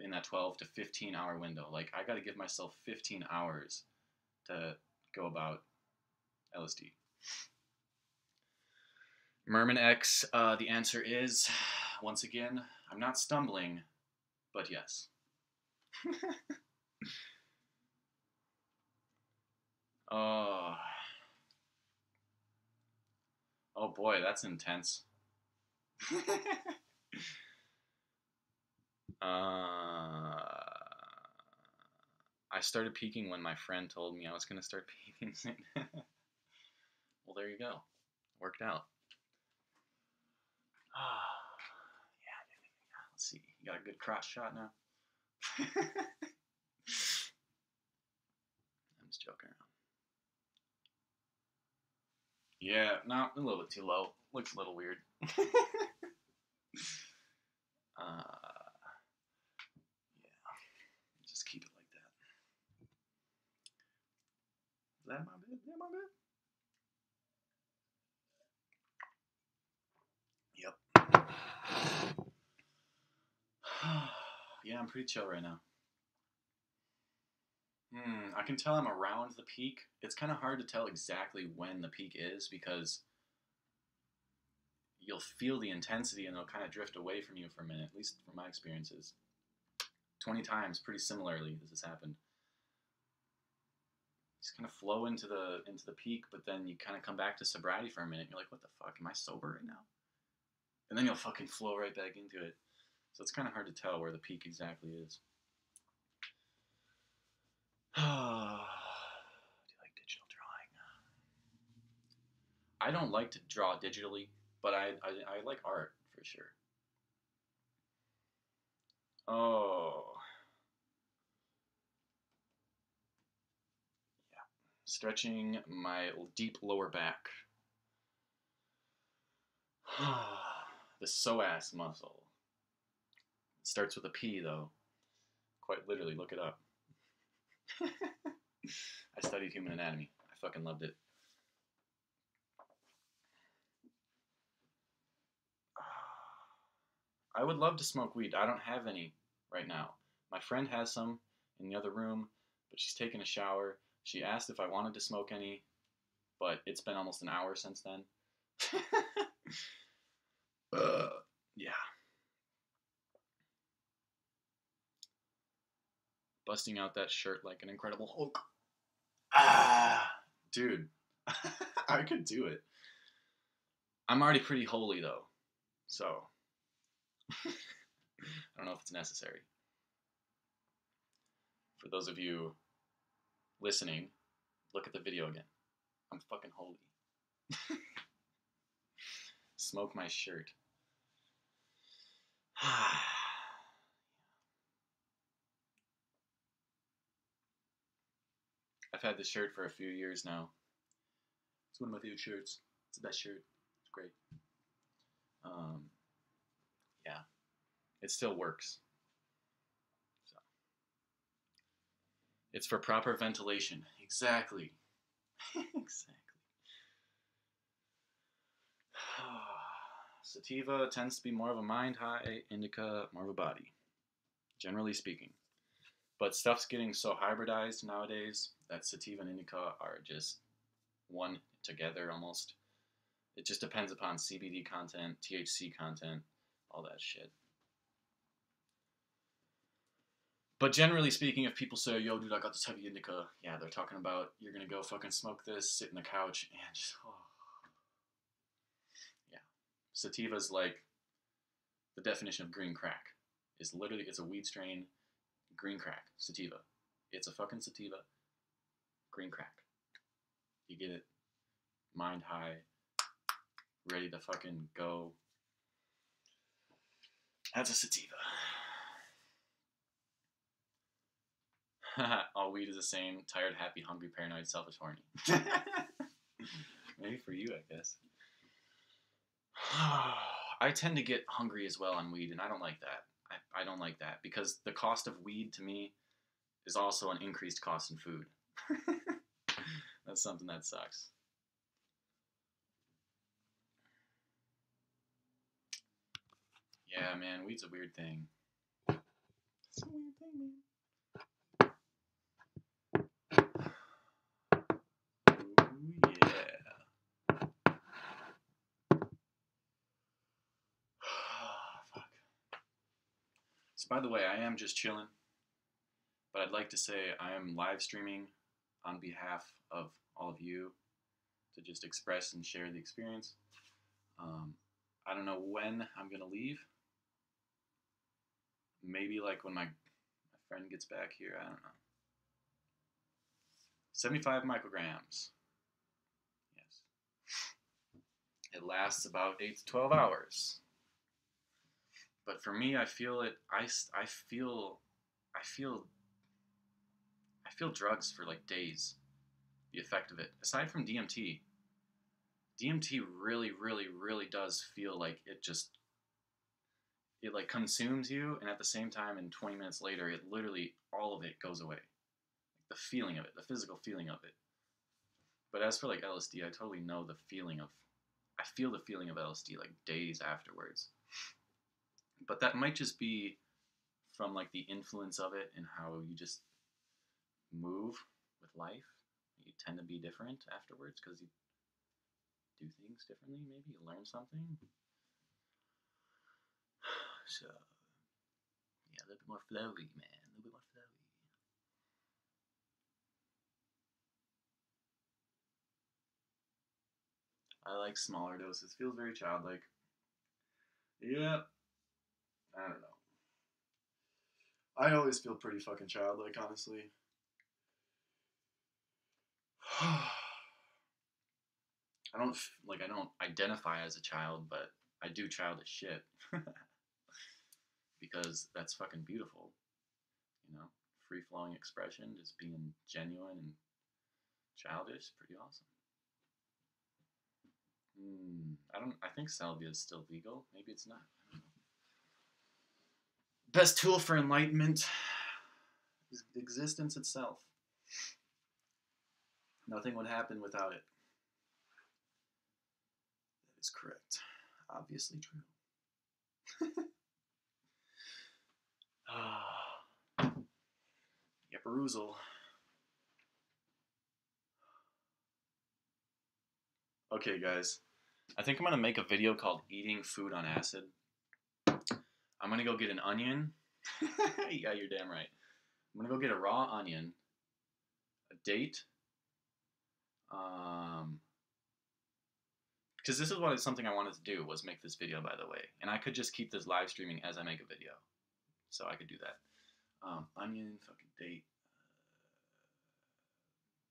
in that 12 to 15 hour window. Like, I got to give myself 15 hours to go about LSD. Merman X, the answer is, once again, I'm not stumbling, but yes. Oh boy, that's intense. I started peaking when my friend told me I was going to start peaking. Well, there you go. Worked out. Yeah. Let's see. You got a good crotch shot now? I'm just joking around. Yeah, no, a little bit too low. Looks a little weird. Yeah. Just keep it like that. Is that my bit? Is that my bit? Yep. Yeah, I'm pretty chill right now. I can tell I'm around the peak. It's kind of hard to tell exactly when the peak is because you'll feel the intensity and it'll kind of drift away from you for a minute, at least from my experiences. 20 times, pretty similarly, this has happened. Just kind of flow into the peak, but then you kind of come back to sobriety for a minute. You're like, what the fuck? Am I sober right now? And then you'll fucking flow right back into it. So it's kind of hard to tell where the peak exactly is. Do you like digital drawing? I don't like to draw digitally, but I like art for sure. Oh. Yeah. Stretching my deep lower back. The psoas muscle. It starts with a P, though. Quite literally, look it up. I studied human anatomy. I fucking loved it. I would love to smoke weed. I don't have any right now. My friend has some in the other room, but she's taking a shower. She asked if I wanted to smoke any, but it's been almost an hour since then. Yeah. Busting out that shirt like an Incredible Hulk. Dude. I could do it. I'm already pretty holy, though. So, I don't know if it's necessary. For those of you listening, look at the video again. I'm fucking holy. Smoke my shirt. I've had this shirt for a few years now. It's one of my favorite shirts. It's the best shirt. It's great. Yeah. It still works. So. It's for proper ventilation. Exactly. Exactly. Sativa tends to be more of a mind high, indica more of a body, generally speaking. But stuff's getting so hybridized nowadays that sativa and indica are just one together almost. It just depends upon CBD content, THC content, all that shit. But generally speaking, if people say, yo, dude, I got this heavy indica, yeah, they're talking about you're going to go fucking smoke this, sit in the couch, and just, oh. Yeah. Sativa's like the definition of green crack is literally, it's a weed strain, green crack, sativa. It's a fucking sativa, green crack. You get it, mind high, ready to fucking go. That's a sativa. All weed is the same. Tired, happy, hungry, paranoid, selfish, horny. Maybe for you, I guess. I tend to get hungry as well on weed, and I don't like that. I don't like that because the cost of weed to me is also an increased cost in food. That's something that sucks. Yeah, man, weed's a weird thing. It's a weird thing, man. Ooh, yeah. Fuck. So, by the way, I am just chilling, but I'd like to say I am live streaming on behalf of all of you to just express and share the experience. I don't know when I'm going to leave. Maybe like when my friend gets back here, I don't know. 75 micrograms. Yes. It lasts about 8 to 12 hours. But for me, I feel it. I feel drugs for like days. The effect of it. Aside from DMT. DMT really, really, really does feel like it like consumes you, and at the same time, and 20 minutes later, it literally, all of it goes away. Like the feeling of it, the physical feeling of it. But as for like LSD, I totally know the feeling of, I feel the feeling of LSD like days afterwards. But that might just be from like the influence of it and how you just move with life. You tend to be different afterwards because you do things differently, maybe you learn something. So, yeah, a little bit more flowy, man. A little bit more flowy. I like smaller doses. Feels very childlike. Yeah. I don't know. I always feel pretty fucking childlike, honestly. I don't identify as a child, but I do childish shit. Because that's fucking beautiful. You know? Free-flowing expression, just being genuine and childish, pretty awesome. I think salvia is still legal. Maybe it's not. I don't know. Best tool for enlightenment is existence itself. Nothing would happen without it. That is correct. Obviously true. Yepperoozle. Okay, guys. I think I'm going to make a video called Eating Food on Acid. I'm going to go get an onion. Yeah, you're damn right. I'm going to go get a raw onion, a date, because this is something I wanted to do, was make this video, by the way. And I could just keep this live streaming as I make a video. So I could do that. Onion, fucking date.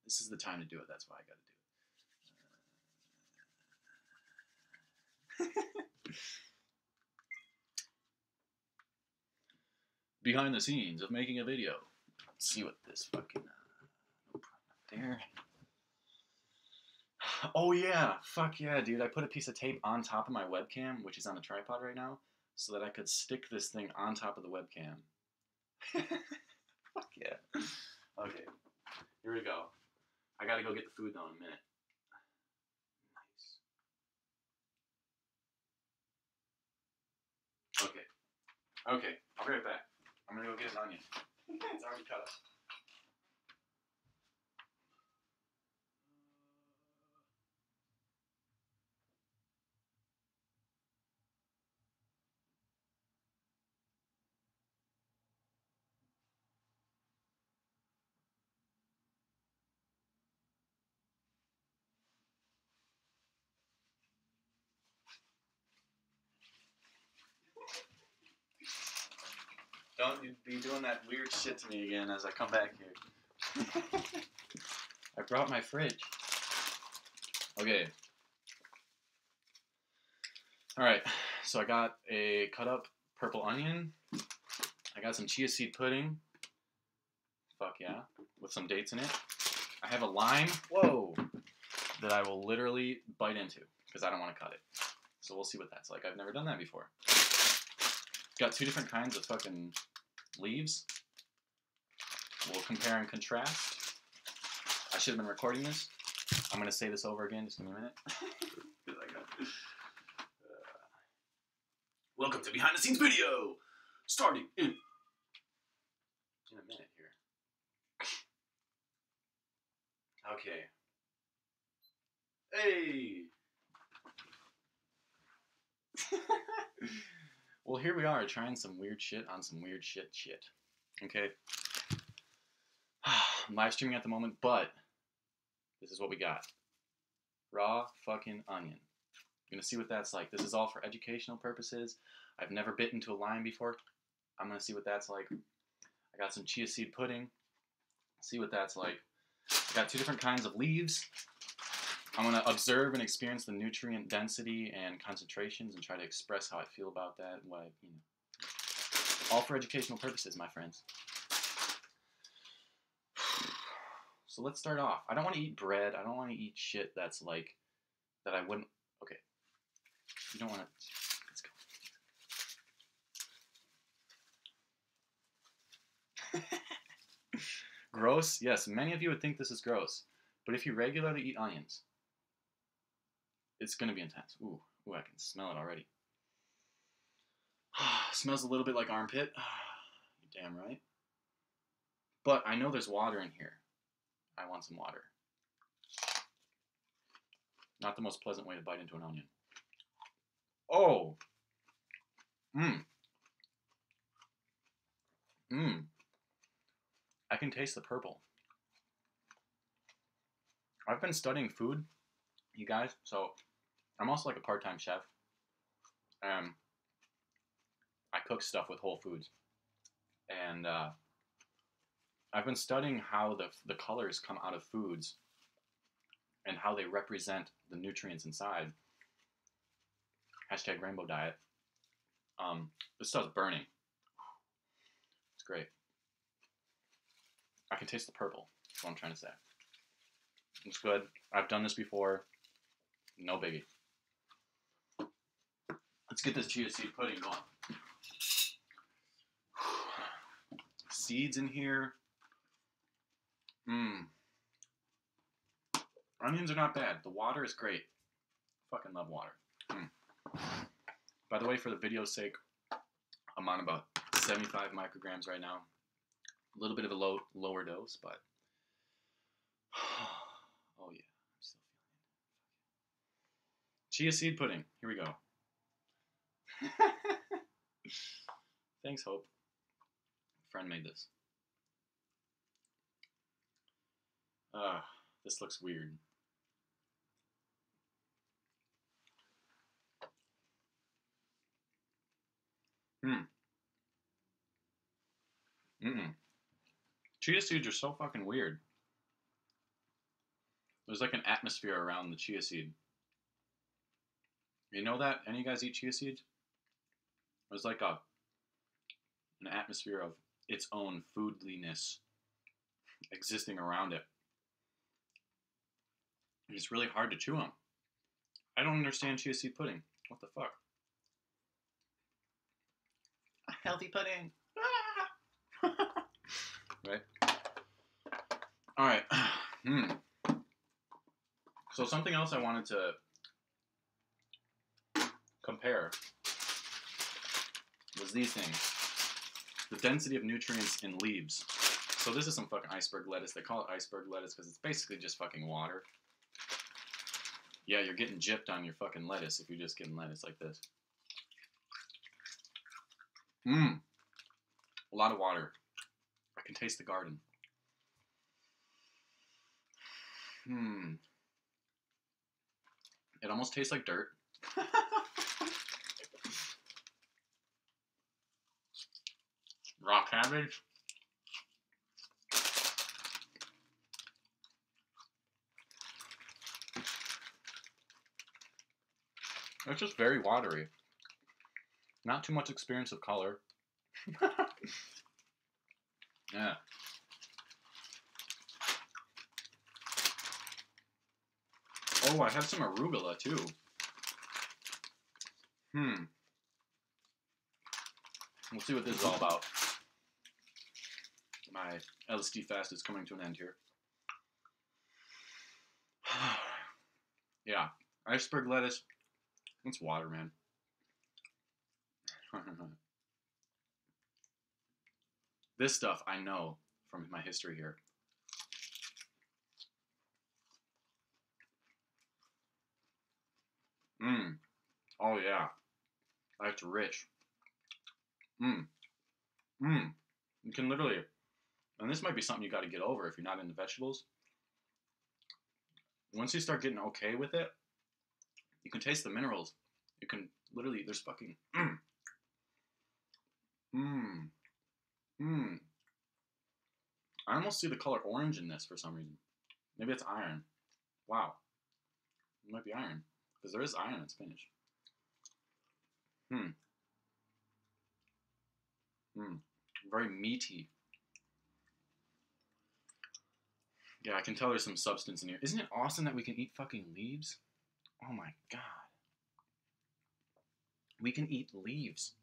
This is the time to do it. That's why I got to do it. Behind the scenes of making a video. Let's see what this fucking... there. Oh yeah, fuck yeah, dude. I put a piece of tape on top of my webcam, which is on a tripod right now, so that I could stick this thing on top of the webcam. Fuck yeah. Okay, here we go. I gotta go get the food though in a minute. Nice. Okay, I'll be right back. I'm gonna go get an onion. It's already cut up. Don't be doing that weird shit to me again as I come back here. I brought my fridge. Okay. Alright, so I got a cut up purple onion. I got some chia seed pudding. Fuck yeah. With some dates in it. I have a lime. Whoa. That I will literally bite into because I don't want to cut it. So we'll see what that's like. I've never done that before. Got two different kinds of fucking leaves. We'll compare and contrast. I should have been recording this. I'm going to say this over again. Just give me a minute. Welcome to Behind the Scenes Video! Starting in a minute here. Okay. Hey! Well, here we are trying some weird shit on some weird shit. Okay? I'm live streaming at the moment, but this is what we got. Raw fucking onion. I'm gonna see what that's like. This is all for educational purposes. I've never bitten into a lime before. I'm gonna see what that's like. I got some chia seed pudding. See what that's like. I got two different kinds of leaves. I'm gonna observe and experience the nutrient density and concentrations and try to express how I feel about that. What you know. All for educational purposes, my friends. So let's start off. I don't want to eat bread. I don't want to eat shit that's like that I wouldn't. Okay. You don't want to. Let's go. Gross? Yes, many of you would think this is gross. But if you regularly eat onions, it's going to be intense. Ooh, I can smell it already. Smells a little bit like armpit. You're damn right. But I know there's water in here. I want some water. Not the most pleasant way to bite into an onion. Oh! I can taste the purple. I've been studying food, you guys, so I'm also like a part-time chef. I cook stuff with whole foods. And I've been studying how the colors come out of foods and how they represent the nutrients inside. Hashtag rainbow diet. This stuff's burning. It's great. I can taste the purple. That's what I'm trying to say. It's good. I've done this before. No biggie. Let's get this chia seed pudding going. Seeds in here. Onions are not bad. The water is great. Fucking love water. By the way, for the video's sake, I'm on about 75 micrograms right now. A little bit of a lower dose, but oh yeah, I'm still feeling it. Chia seed pudding. Here we go. Thanks, Hope. Friend made this. This looks weird. Chia seeds are so fucking weird. There's like an atmosphere around the chia seed. You know that? Any of you guys eat chia seeds? There's like an atmosphere of its own foodliness existing around it. And it's really hard to chew on. I don't understand chia seed pudding. What the fuck? A healthy pudding. Right? Alright. So something else I wanted to compare was these things. The density of nutrients in leaves. So this is some fucking iceberg lettuce. They call it iceberg lettuce because it's basically just fucking water. Yeah, you're getting gypped on your fucking lettuce if you're just getting lettuce like this. A lot of water. I can taste the garden. It almost tastes like dirt. Raw cabbage. It's just very watery. Not too much experience of color. Yeah. Oh, I have some arugula too. We'll see what this is all about. My LSD fast is coming to an end here. Yeah. Iceberg lettuce. It's water, man. This stuff I know from my history here. Oh yeah. That's rich. You can literally, and this might be something you got to get over if you're not into vegetables. Once you start getting okay with it, you can taste the minerals. You can literally, there's fucking, I almost see the color orange in this for some reason. Maybe it's iron. Wow. It might be iron. Because there is iron in spinach. Very meaty. Yeah, I can tell there's some substance in here. Isn't it awesome that we can eat fucking leaves? Oh my god. We can eat leaves.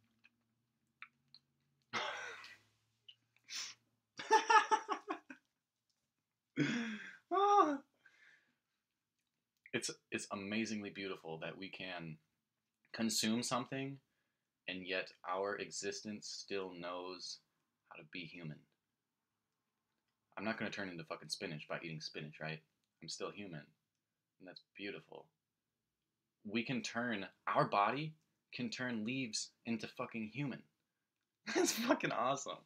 It's amazingly beautiful that we can consume something and yet our existence still knows how to be human. I'm not going to turn into fucking spinach by eating spinach, right? I'm still human. And that's beautiful. Our body can turn leaves into fucking human. That's fucking awesome.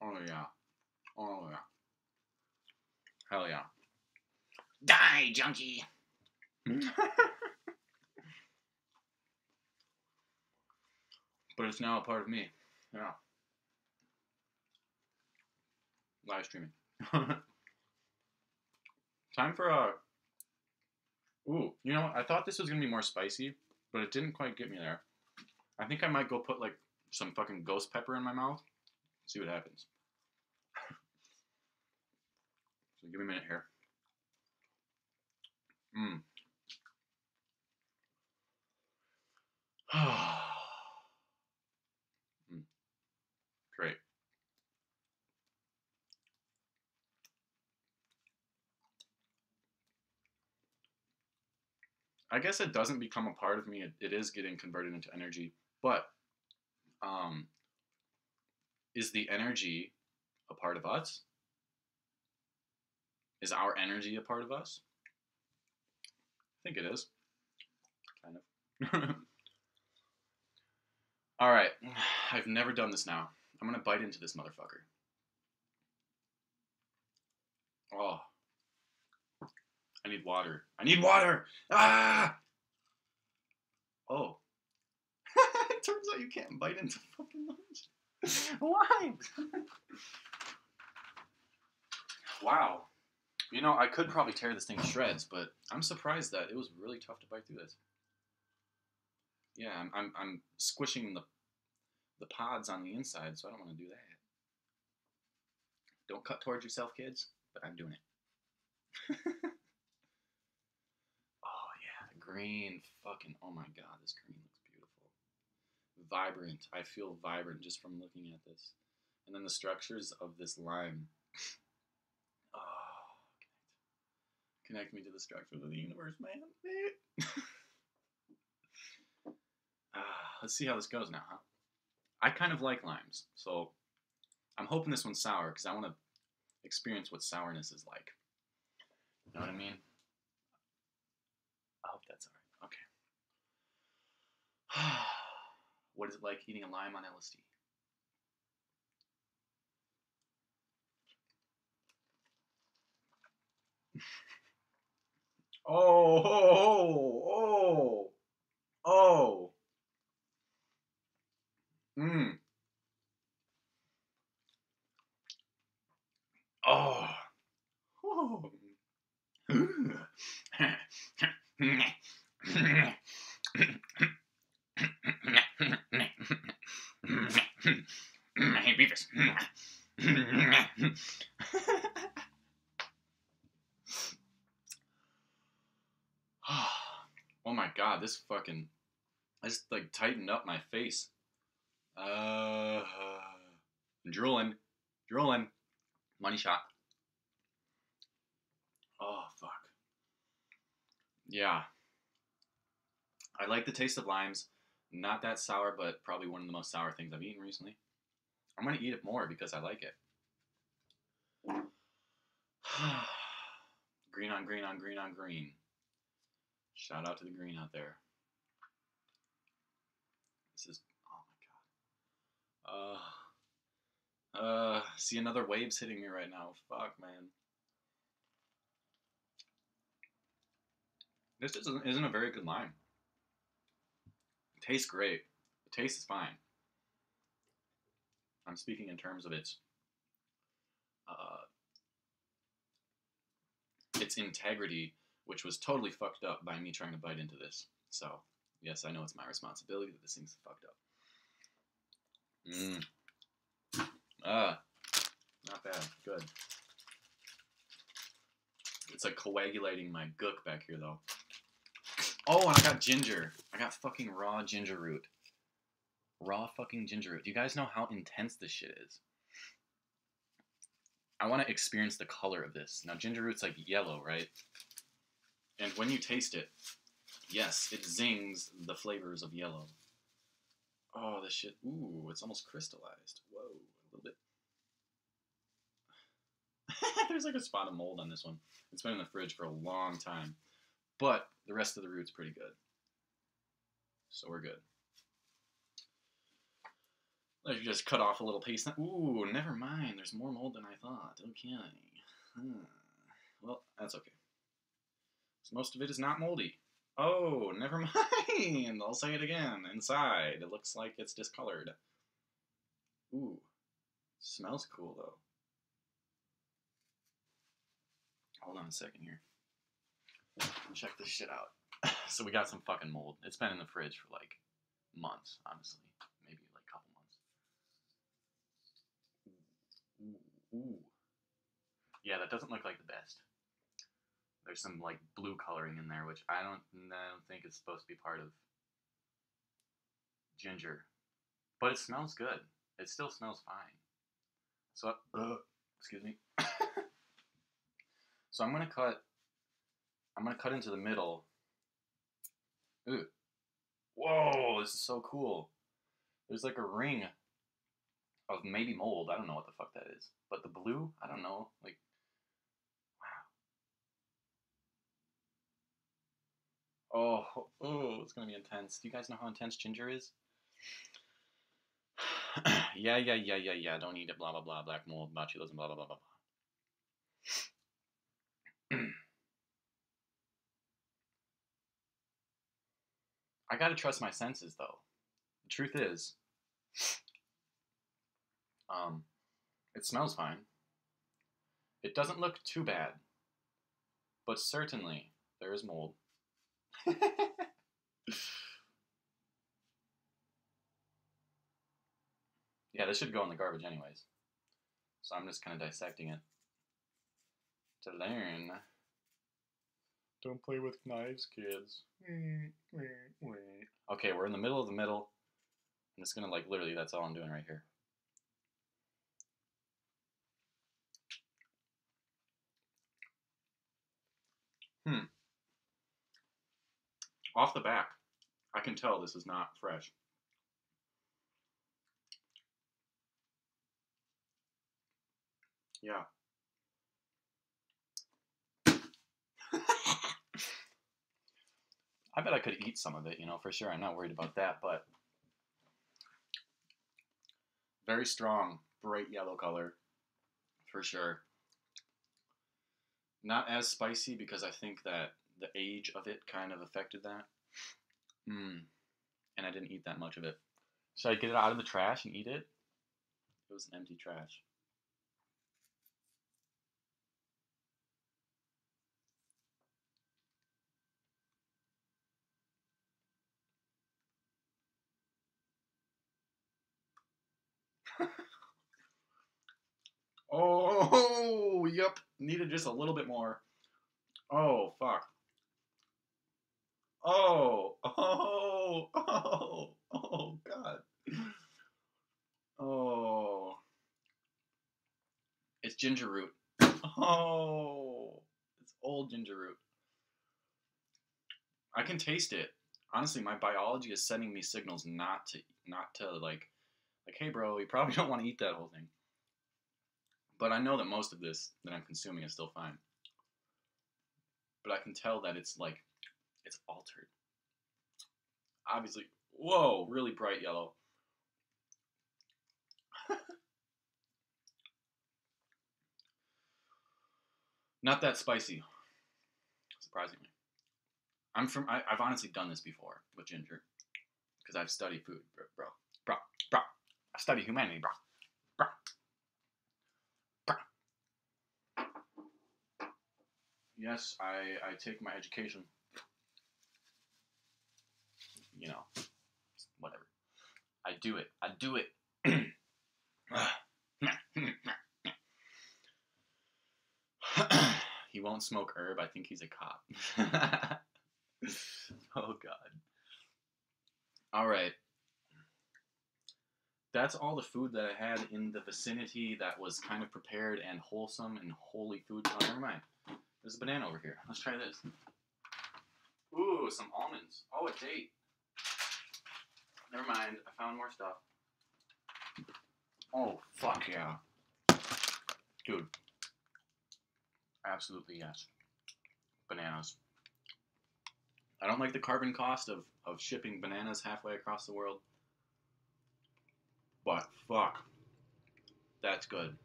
Oh yeah. Oh yeah. Hell yeah. Die, junkie! But it's now a part of me. Yeah. Live streaming. Time for ooh, you know what? I thought this was gonna be more spicy, but it didn't quite get me there. I think I might go put like some fucking ghost pepper in my mouth. See what happens. So give me a minute here. Great. I guess it doesn't become a part of me. It is getting converted into energy. But is the energy a part of us? Is our energy a part of us? I think it is. Kind of. All right. I've never done this now. I'm going to bite into this motherfucker. Oh. I need water. I need water! Ah! Oh. It turns out you can't bite into fucking lunch. Why? Wow. You know, I could probably tear this thing to shreds, but I'm surprised that it was really tough to bite through this. Yeah, I'm squishing the pods on the inside, so I don't want to do that. Don't cut towards yourself, kids, but I'm doing it. Oh yeah, the green fucking, oh my god, this green looks beautiful. Vibrant. I feel vibrant just from looking at this. And then the structures of this lime. Oh, connect me to the structures of the universe, man. Let's see how this goes now, huh? I kind of like limes, so I'm hoping this one's sour because I want to experience what sourness is like. You know what I mean? I hope that's alright. Okay. What is it like eating a lime on LSD? Oh, oh, oh, oh. Hey, Beavis. Oh my god, this fucking... I just, like, tightened up my face. Drooling. Drooling. Money shot. Oh, fuck. Yeah. I like the taste of limes. Not that sour, but probably one of the most sour things I've eaten recently. I'm going to eat it more because I like it. Green on green on green on green. Shout out to the green out there. This is... Oh my god. See, another wave's hitting me right now. Fuck, man. This isn't a very good lime. It tastes great. The taste is fine. I'm speaking in terms of its integrity, which was totally fucked up by me trying to bite into this. So, yes, I know it's my responsibility that this thing's fucked up. Not bad. Good. It's like coagulating my gook back here, though. Oh, and I got ginger. I got fucking raw ginger root. Raw fucking ginger root. Do you guys know how intense this shit is? I want to experience the color of this. Now, ginger root's like yellow, right? And when you taste it, yes, it zings the flavors of yellow. Oh, this shit. Ooh, it's almost crystallized. Whoa, a little bit. There's like a spot of mold on this one. It's been in the fridge for a long time. But the rest of the root's pretty good. So we're good. Let's just cut off a little piece. Ooh, never mind. There's more mold than I thought. Okay. Well, that's okay. So most of it is not moldy. Oh, never mind. I'll say it again. Inside, it looks like it's discolored. Ooh. Smells cool, though. Hold on a second here. Check this shit out. So we got some fucking mold. It's been in the fridge for like months, honestly. Maybe like a couple months. Ooh. Yeah, that doesn't look like the best. There's some like blue coloring in there, which I don't think is supposed to be part of ginger. But it smells good. It still smells fine. So, excuse me. So I'm gonna cut into the middle. Ooh. Whoa, this is so cool. There's like a ring of maybe mold. I don't know what the fuck that is. But the blue, I don't know. Like, wow. Oh, it's gonna be intense. Do you guys know how intense ginger is? Yeah. Don't eat it, blah, blah, blah. Black mold, botulism, blah, blah, blah, blah. I gotta trust my senses, though. The truth is, it smells fine. It doesn't look too bad. But certainly, there is mold. Yeah, this should go in the garbage anyways. So I'm just kind of dissecting it to learn. Don't play with knives, kids. Okay, we're in the middle of the middle. I'm just gonna, like, literally, that's all I'm doing right here. Off the back, I can tell this is not fresh. Yeah. I bet I could eat some of it, you know, for sure. I'm not worried about that, but very strong, bright yellow color, for sure. Not as spicy because I think that the age of it kind of affected that. And I didn't eat that much of it. Should I get it out of the trash and eat it? It was an empty trash. Oh, yep. Needed just a little bit more. Oh, fuck. Oh, God. Oh. It's ginger root. Oh. It's old ginger root. I can taste it. Honestly, my biology is sending me signals not to like, hey bro, you probably don't want to eat that whole thing. But I know that most of this that I'm consuming is still fine. But I can tell that it's like, it's altered. Obviously, whoa, really bright yellow. Not that spicy, surprisingly. I've honestly done this before with ginger, because I've studied food, bro. I study humanity, bro. Yes, I take my education. You know, whatever. I do it. He won't smoke herb. I think he's a cop. Oh, God. All right. That's all the food that I had in the vicinity that was kind of prepared and wholesome and holy food. Oh, never mind. There's a banana over here. Let's try this. Ooh, some almonds. Oh, a date. Never mind. I found more stuff. Oh, fuck yeah. Dude. Absolutely yes. Bananas. I don't like the carbon cost of shipping bananas halfway across the world. But fuck. That's good.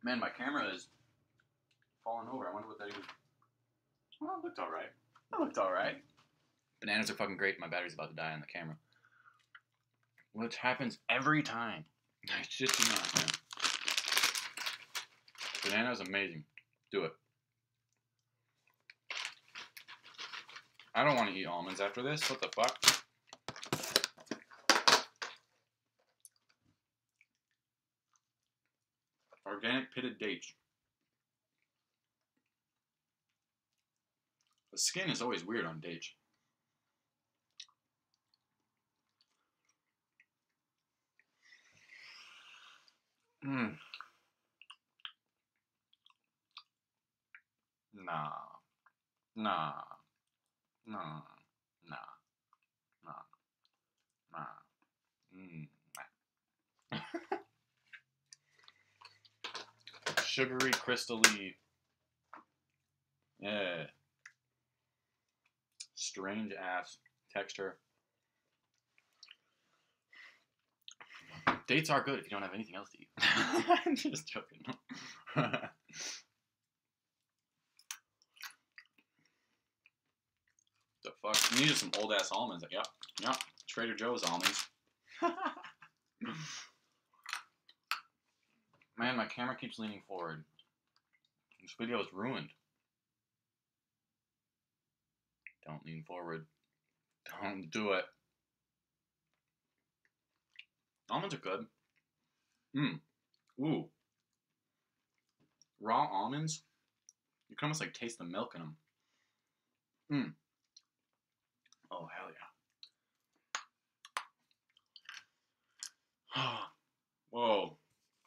Man, my camera is falling over. I wonder what that is. Well, it looked alright. Bananas are fucking great. My battery's about to die on the camera. Which happens every time. I shit you not, man. Banana is amazing. Do it. I don't want to eat almonds after this. What the fuck? Organic pitted dates. The skin is always weird on dates. Nah. Sugary, crystally. Yeah. Strange ass texture. Dates are good if you don't have anything else to eat. I'm just joking. The fuck? You needed some old ass almonds. Like, yep. Trader Joe's almonds. Man, my camera keeps leaning forward. This video is ruined. Don't lean forward. Don't do it. Almonds are good. Ooh. Raw almonds? You can almost like taste the milk in them. Oh, hell yeah. Whoa.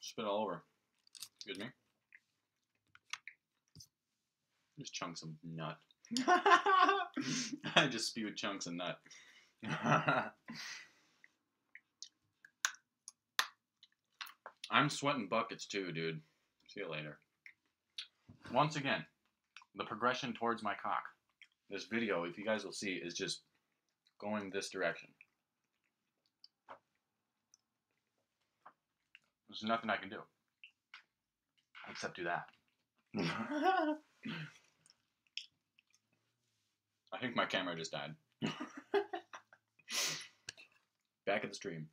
Spit all over. Excuse me. Just chunks of nut. I just spewed chunks of nut. I'm sweating buckets too, dude. See you later. Once again, the progression towards my cock. This video, if you guys will see, is just going this direction. There's nothing I can do. Except do that. I think my camera just died. Back at the stream.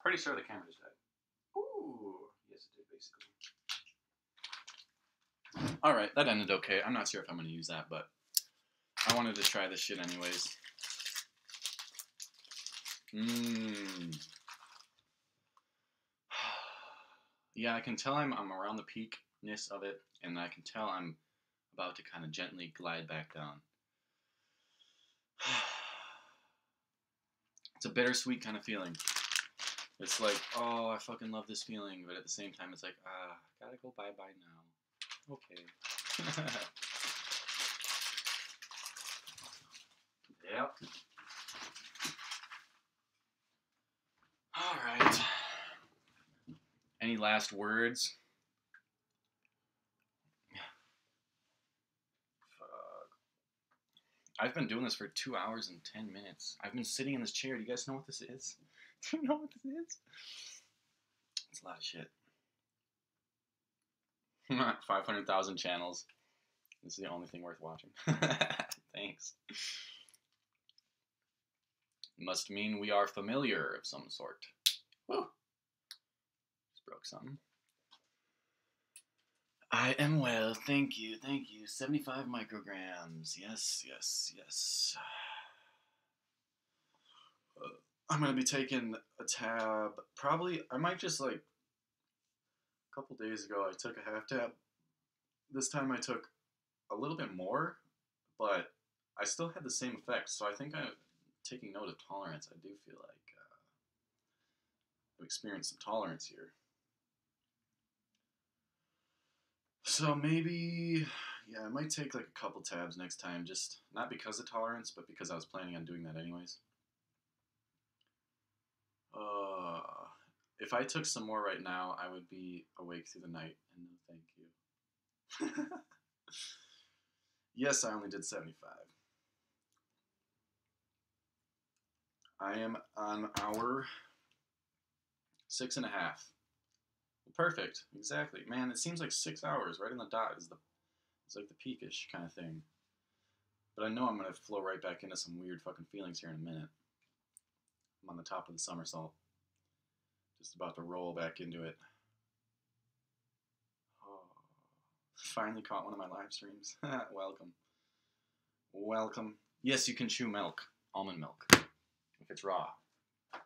Pretty sure the camera just died. Ooh. Yes, it did, basically. Alright, that ended okay. I'm not sure if I'm going to use that, but I wanted to try this shit anyways. Yeah, I can tell I'm around the peakness of it, and I can tell I'm about to kind of gently glide back down. It's a bittersweet kind of feeling. It's like, oh, I fucking love this feeling, but at the same time, it's like, gotta go bye-bye now. Okay. Yep. All right. Any last words? I've been doing this for 2 hours and 10 minutes. I've been sitting in this chair. Do you guys know what this is? Do you know what this is? It's a lot of shit. 500,000 channels. This is the only thing worth watching. Thanks. Must mean we are familiar of some sort. Woo! Just broke something. I am well, thank you, 75 micrograms, yes. I'm going to be taking a tab, probably, I might just like, a couple days ago I took a half tab. This time I took a little bit more, but I still had the same effects, so I think I'm taking note of tolerance. I do feel like I've experienced some tolerance here. So maybe, yeah, I might take like a couple tabs next time, just not because of tolerance, but because I was planning on doing that anyways. If I took some more right now, I would be awake through the night, and no thank you. Yes, I only did 75. I am on hour 6.5. Perfect, exactly. Man, it seems like 6 hours right on the dot is it's like the peakish kind of thing. But I know I'm gonna flow right back into some weird fucking feelings here in a minute. I'm on the top of the somersault. Just about to roll back into it. Oh, finally caught one of my live streams. Welcome. Welcome. Yes, you can chew milk. Almond milk. If it's raw. I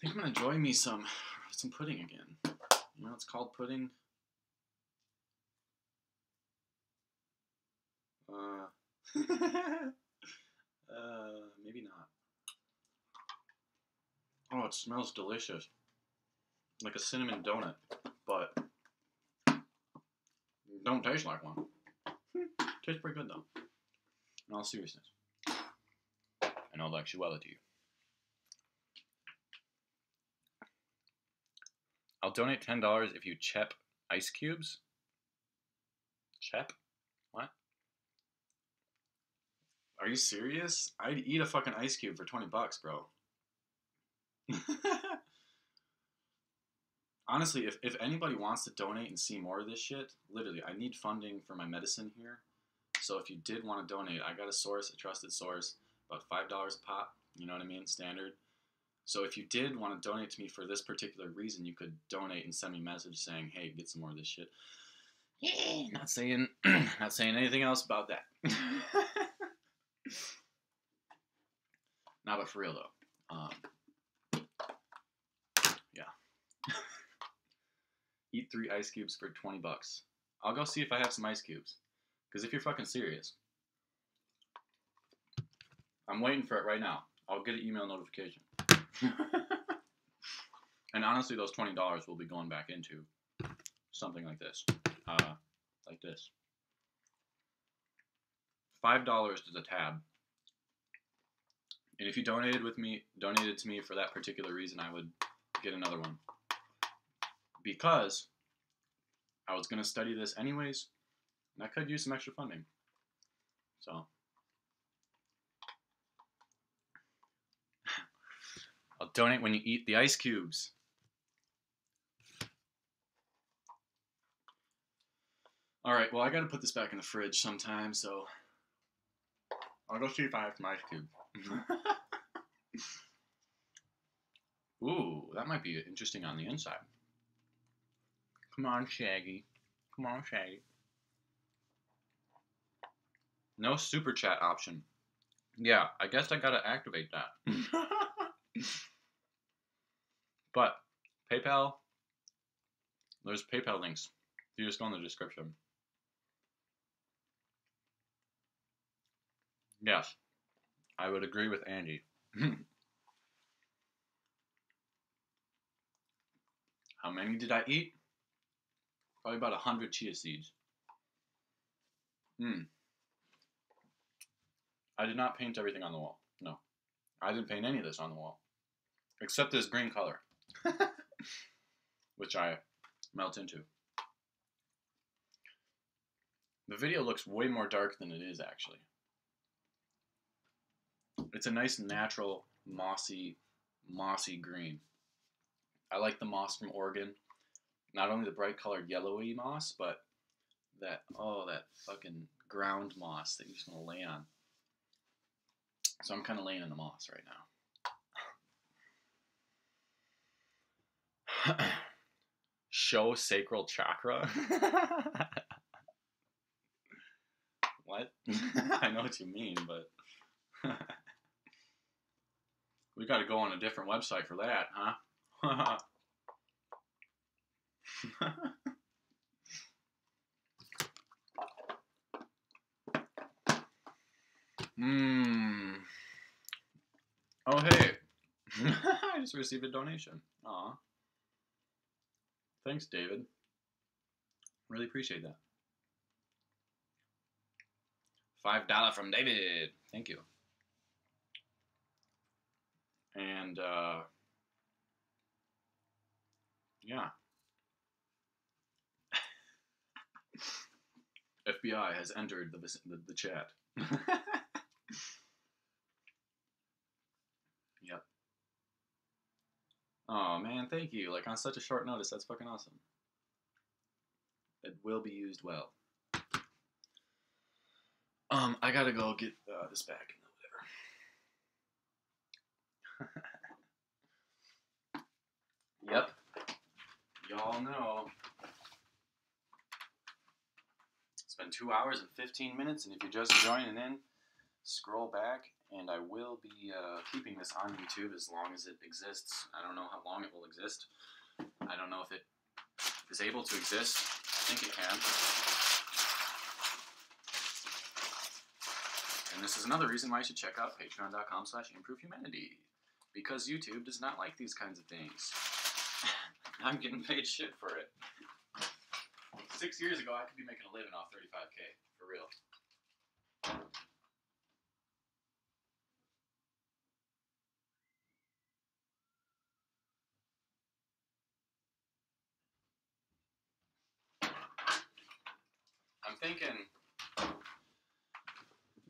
think I'm gonna enjoy me some pudding again. You know, it's called pudding. Maybe not. Oh, it smells delicious. Like a cinnamon donut, but don't taste like one. Tastes pretty good though. In all seriousness. In all actuality. I'll donate $10 if you chep ice cubes. Chep? What? Are you serious? I'd eat a fucking ice cube for 20 bucks, bro. Honestly, if anybody wants to donate and see more of this shit, literally, I need funding for my medicine here. So if you did want to donate, I got a source, a trusted source, about $5 a pop. You know what I mean? Standard. So if you did want to donate to me for this particular reason, you could donate and send me a message saying, "Hey, get some more of this shit." Not saying anything else about that. Nah, but for real though. Yeah. Eat 3 ice cubes for 20 bucks. I'll go see if I have some ice cubes. Because if you're fucking serious, I'm waiting for it right now. I'll get an email notification. And honestly, those $20 will be going back into something like this. Like this. $5 is a tab. And if you donated to me for that particular reason, I would get another one. Because I was going to study this anyways, and I could use some extra funding. So I'll donate when you eat the ice cubes. Alright, well, I gotta put this back in the fridge sometime, so I'll go see if I have some ice cubes. Ooh, that might be interesting on the inside. Come on, Shaggy. Come on, Shaggy. No super chat option. Yeah, I guess I gotta activate that. But PayPal, there's PayPal links. You just go in the description. Yes, I would agree with Andy. How many did I eat? Probably about 100 chia seeds. I did not paint everything on the wall. No. I didn't paint any of this on the wall. Except this green color. Which I melt into. The video looks way more dark than it is, actually. It's a nice, natural, mossy green. I like the moss from Oregon. Not only the bright colored yellowy moss, but that fucking ground moss that you're just gonna lay on. So I'm kind of laying in the moss right now. Show sacral chakra? What? I know what you mean, but we gotta go on a different website for that, huh? Oh, hey. I just received a donation. Aw. Thanks, David. Really appreciate that. $5 from David. Thank you. And, yeah. FBI has entered the chat. Yep. Oh, man, thank you. Like, on such a short notice, that's fucking awesome. It will be used well. I gotta go get this back and whatever. Yep. Y'all know. It's been 2 hours and 15 minutes, and if you're just joining in, scroll back, and I will be keeping this on YouTube as long as it exists. I don't know how long it will exist. I don't know if it is able to exist. I think it can. And this is another reason why you should check out patreon.com/improvehumanity. Because YouTube does not like these kinds of things. I'm getting paid shit for it. 6 years ago, I could be making a living off $35K. For real.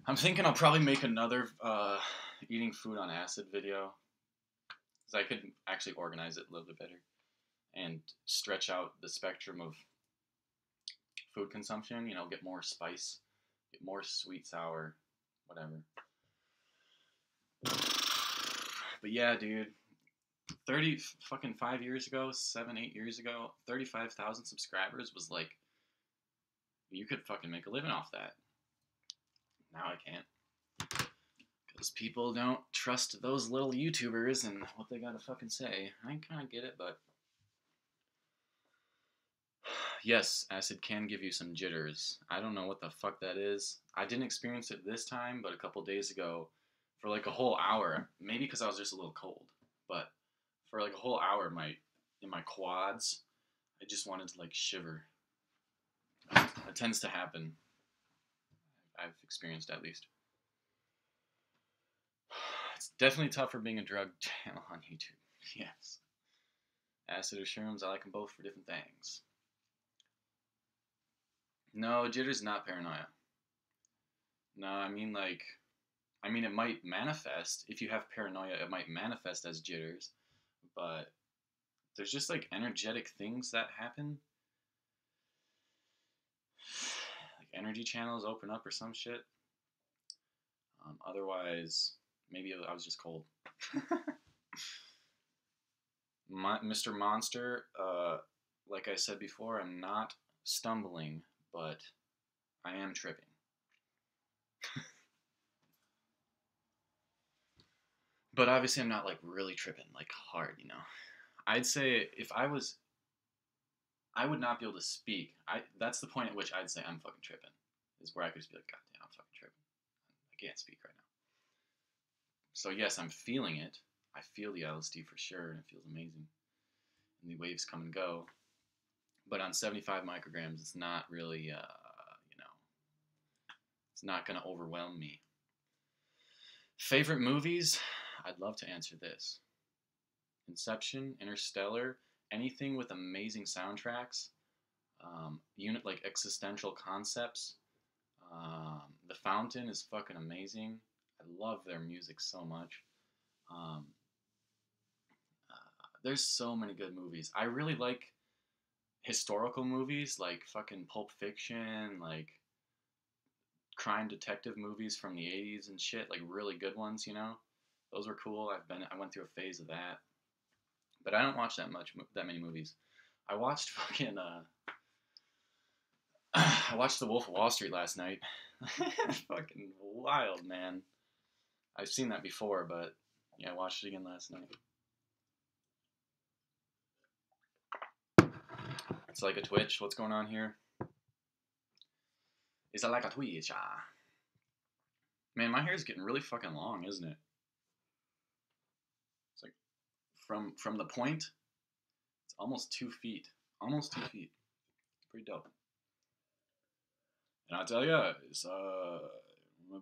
I'm thinking I'll probably make another eating food on acid video. Because I could actually organize it a little bit better. And stretch out the spectrum of food consumption. You know, get more spice. Get more sweet, sour, whatever. But yeah, dude. 5 years ago, 7, 8 years ago, 35,000 subscribers was like, you could fucking make a living off that. Now I can't. Because people don't trust those little YouTubers and what they gotta fucking say. I kinda get it, but... Yes, acid can give you some jitters. I don't know what the fuck that is. I didn't experience it this time, but a couple days ago, for like a whole hour, maybe because I was just a little cold, but for like a whole hour in my quads, I just wanted to like shiver. It tends to happen. I've experienced at least. It's definitely tougher being a drug channel on YouTube. Yes. Acid or shrooms, I like them both for different things. No, jitter's not paranoia. No, I mean it might manifest. If you have paranoia, it might manifest as jitters. But there's just like energetic things that happen. Like energy channels open up or some shit. Otherwise, maybe I was just cold. Mr. Monster, like I said before, I'm not stumbling, but I am tripping. But obviously I'm not like really tripping like hard, you know. I'd say if I was, I would not be able to speak. That's the point at which I'd say I'm fucking tripping. Is where I could just be like, God damn, I'm fucking tripping. I can't speak right now. So yes, I'm feeling it. I feel the LSD for sure, and it feels amazing. And the waves come and go. But on 75 micrograms, it's not really, you know, it's not going to overwhelm me. Favorite movies? I'd love to answer this. Inception, Interstellar, anything with amazing soundtracks, like existential concepts. The Fountain is fucking amazing. I love their music so much. There's so many good movies. I really like historical movies, like fucking Pulp Fiction, like crime detective movies from the 80s and shit, like really good ones, you know? Those were cool. I went through a phase of that. But I don't watch that many movies. I watched fucking I watched The Wolf of Wall Street last night. Fucking wild, man. I've seen that before, but yeah, I watched it again last night. It's like a Twitch. What's going on here? Is it like a Twitch? Man, my hair's getting really fucking long, isn't it? It's like from the point, it's almost 2 feet. Almost 2 feet. Pretty dope. And I tell ya, it's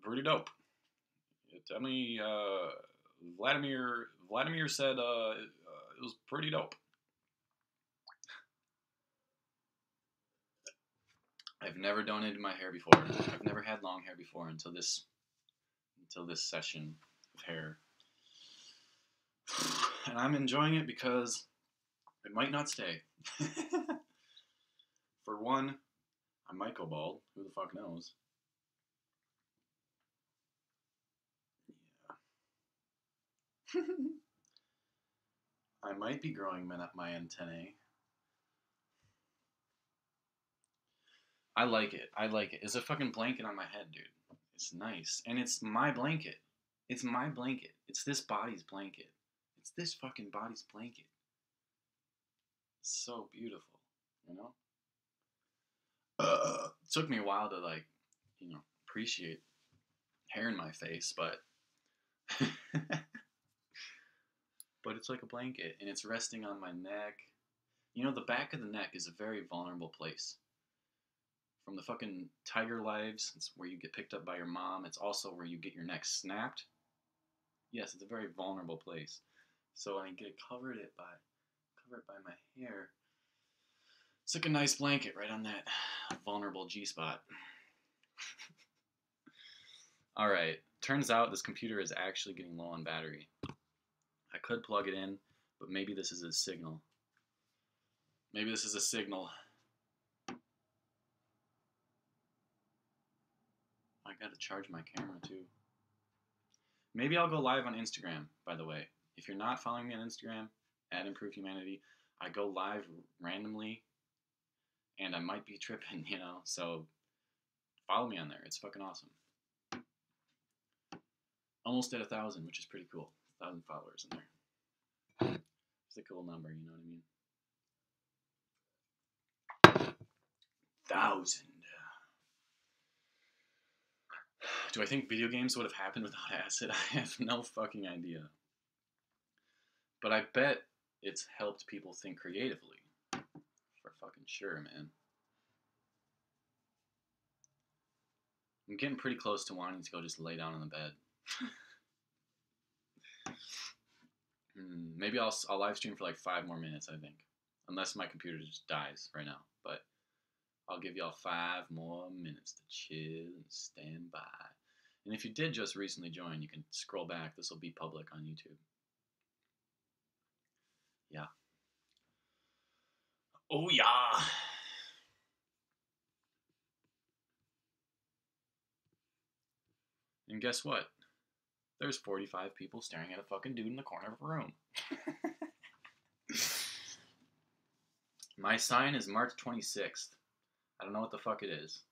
pretty dope. Tell me, Vladimir said it was pretty dope. I've never donated my hair before. I've never had long hair before until this session of hair. And I'm enjoying it because it might not stay. For one, I might go bald. Who the fuck knows? Yeah. I might be growing my antennae. I like it. I like it. It's a fucking blanket on my head, dude. It's nice. And it's my blanket. It's my blanket. It's this body's blanket. It's this fucking body's blanket. It's so beautiful, you know? It took me a while to, like, you know, appreciate hair in my face, but but it's like a blanket, and it's resting on my neck. You know, the back of the neck is a very vulnerable place. From the fucking tiger lives, it's where you get picked up by your mom. It's also where you get your neck snapped. Yes, it's a very vulnerable place. So I get covered by my hair. It's like a nice blanket right on that vulnerable G-spot. Alright, turns out this computer is actually getting low on battery. I could plug it in, but maybe this is a signal. Maybe this is a signal. I gotta charge my camera too. Maybe I'll go live on Instagram, by the way. If you're not following me on Instagram, @ImprovedHumanity, I go live randomly, and I might be tripping, you know, so follow me on there. It's fucking awesome. Almost at 1,000, which is pretty cool. 1,000 followers in there. It's a cool number, you know what I mean? 1,000. Do I think video games would have happened without acid? I have no fucking idea. But I bet it's helped people think creatively. For fucking sure, man. I'm getting pretty close to wanting to go just lay down on the bed. Maybe I'll live stream for like 5 more minutes, I think. Unless my computer just dies right now. But I'll give y'all 5 more minutes to chill and stand by. And if you did just recently join, you can scroll back. This will be public on YouTube. Yeah. Oh, yeah. And guess what? There's 45 people staring at a fucking dude in the corner of a room. My sign is March 26th. I don't know what the fuck it is.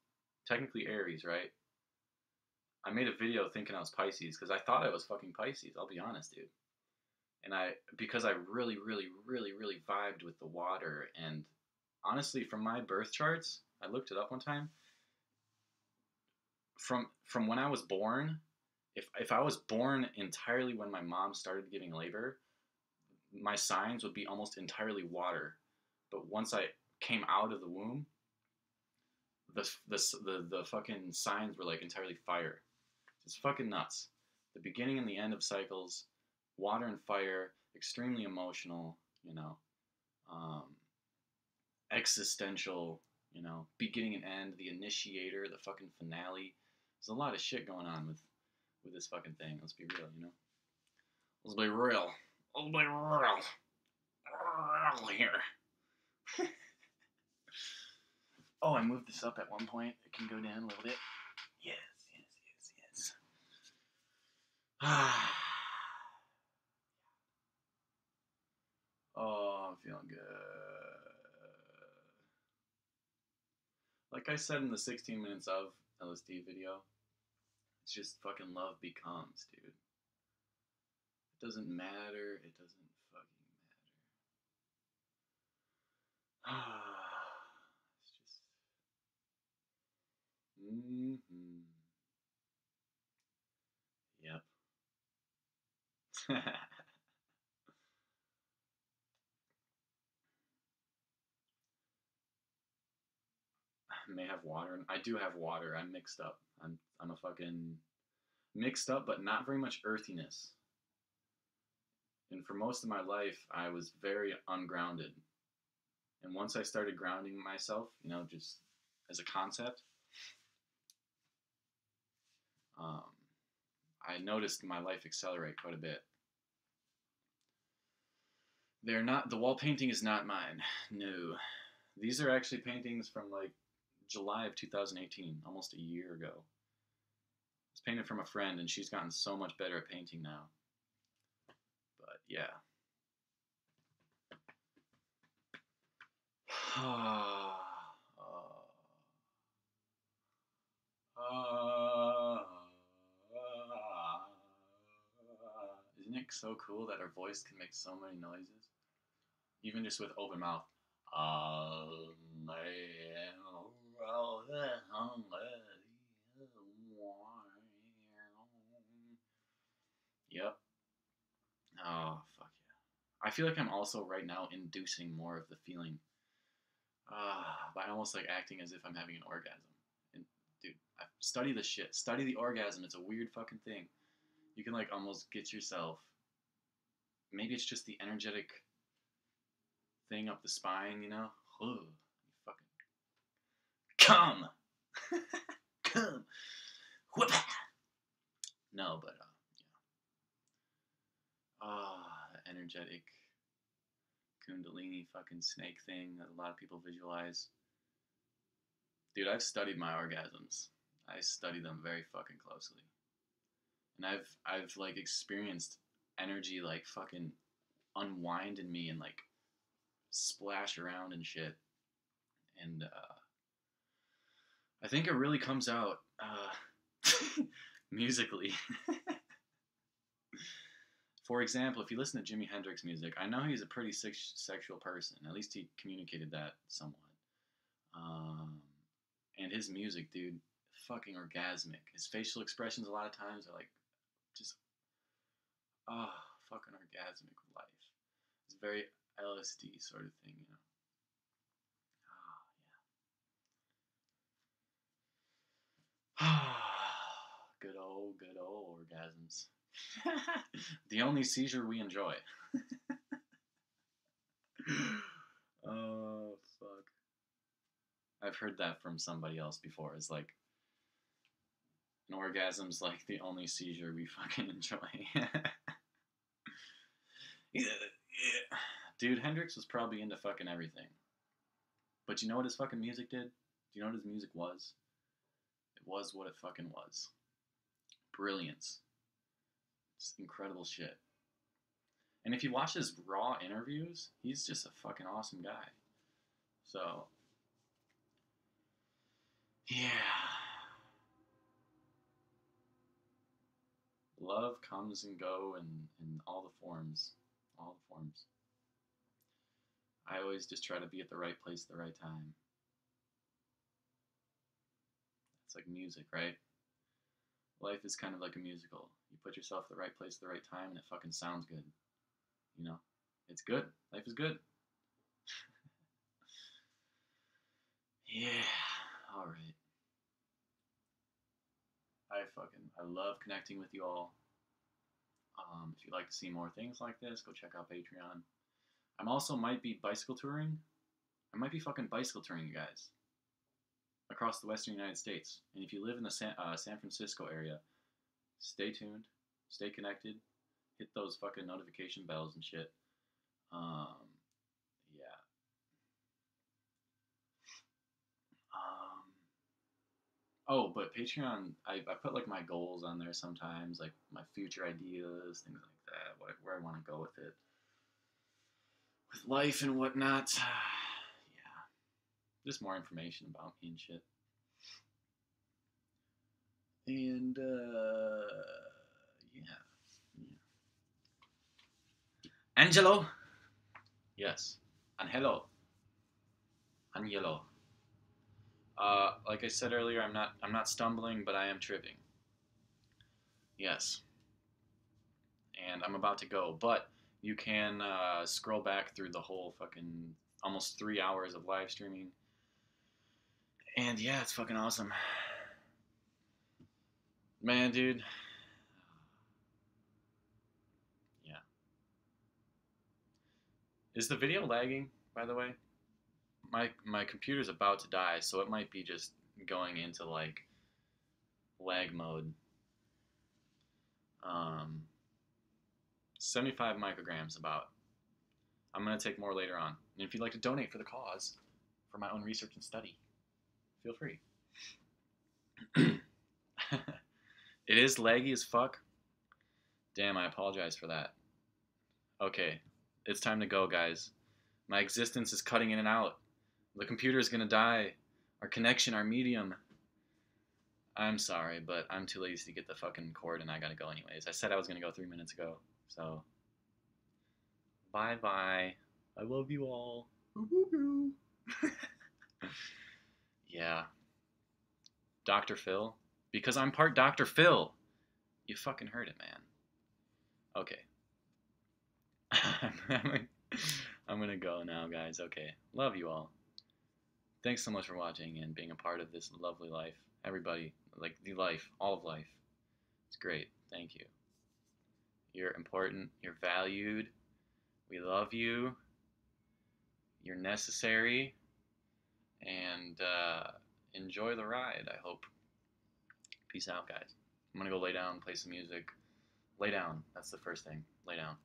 Technically Aries, right? I made a video thinking I was Pisces because I thought I was fucking Pisces. I'll be honest, dude. And because I really, really, really, really vibed with the water. And honestly, from my birth charts, I looked it up one time. From when I was born, if I was born entirely when my mom started giving labor, my signs would be almost entirely water. But once I came out of the womb, the fucking signs were like entirely fire. It's fucking nuts. The beginning and the end of cycles, water and fire, extremely emotional, you know, existential, you know, beginning and end, the initiator, the fucking finale. There's a lot of shit going on with this fucking thing. Let's be real, you know. Let's be real. Let's be real. Real here. Oh, I moved this up at one point. It can go down a little bit. Yes. Oh, I'm feeling good. Like I said in the 16 minutes of LSD video, it's just fucking love becomes, dude. It doesn't matter. It doesn't fucking matter. It's just... Yep. I may have water. I do have water. I'm mixed up. I'm a fucking mixed up, but not very much earthiness. And for most of my life, I was very ungrounded. And once I started grounding myself, you know, just as a concept, I noticed my life accelerate quite a bit. The wall painting is not mine. No. These are actually paintings from like July of 2018, almost a year ago. It's painted from a friend, and she's gotten so much better at painting now. But yeah. Isn't it so cool that our voice can make so many noises? Even just with open mouth. Yep. Oh, fuck yeah. I feel like I'm also right now inducing more of the feeling. By almost like acting as if I'm having an orgasm. And dude, study the shit. Study the orgasm. It's a weird fucking thing. You can like almost get yourself. Maybe it's just the energetic thing up the spine, you know? You fucking come, come, whoop. No, but the energetic Kundalini fucking snake thing that a lot of people visualize. Dude, I've studied my orgasms. I study them very fucking closely. And I've like experienced energy like fucking unwind in me and like splash around and shit. And I think it really comes out musically. For example, if you listen to Jimi Hendrix music, I know he's a pretty sexual person. At least he communicated that somewhat. And his music, dude, fucking orgasmic. His facial expressions a lot of times are like just fucking orgasmic with life. It's very LSD sort of thing, you know. Good old orgasms. The only seizure we enjoy. Oh, fuck. I've heard that from somebody else before. It's like, an orgasm's like the only seizure we fucking enjoy. Yeah. Dude, Hendrix was probably into fucking everything. But you know what his fucking music did? Do you know what his music was? It was what it fucking was. Brilliance. It's incredible shit. And if you watch his raw interviews, he's just a fucking awesome guy. So, yeah. love comes and go in all the forms. All the forms. I always just try to be at the right place at the right time. It's like music, right? Life is kind of like a musical. You put yourself at the right place at the right time and it fucking sounds good. You know? It's good. Life is good. Yeah. Alright. I love connecting with you all. If you'd like to see more things like this, go check out Patreon. I'm also might be bicycle touring. I might be fucking bicycle touring, you guys, across the western United States. And if you live in the San Francisco area, stay tuned, stay connected, hit those fucking notification bells and shit. Yeah. Oh, but Patreon, I put like my goals on there sometimes, like my future ideas, things like that, where I want to go with it, with life and whatnot. Yeah, just more information about me and shit. And yeah. Angelo. Yes. Angelo. Angelo. Like I said earlier, I'm not stumbling, but I am tripping. Yes. And I'm about to go, but you can scroll back through the whole fucking almost 3 hours of live streaming. And yeah, it's fucking awesome. Man, dude. Yeah. Is the video lagging, by the way? My computer's about to die, so it might be just going into like lag mode. 75 micrograms about. I'm going to take more later on. And if you'd like to donate for the cause, for my own research and study, feel free. It is laggy as fuck. Damn, I apologize for that. Okay, it's time to go, guys. My existence is cutting in and out. The computer is going to die. Our connection, our medium. I'm sorry, but I'm too lazy to get the fucking cord and I gotta go anyways. I said I was gonna go 3 minutes ago, so bye-bye. I love you all. Yeah. Dr. Phil? Because I'm part Dr. Phil. You fucking heard it, man. Okay. I'm gonna go now, guys. Okay. Love you all. Thanks so much for watching and being a part of this lovely life. Everybody, like the life, all of life. It's great. Thank you. You're important. You're valued. We love you. You're necessary. And enjoy the ride, I hope. Peace out, guys. I'm going to go lay down, play some music. Lay down. That's the first thing. Lay down.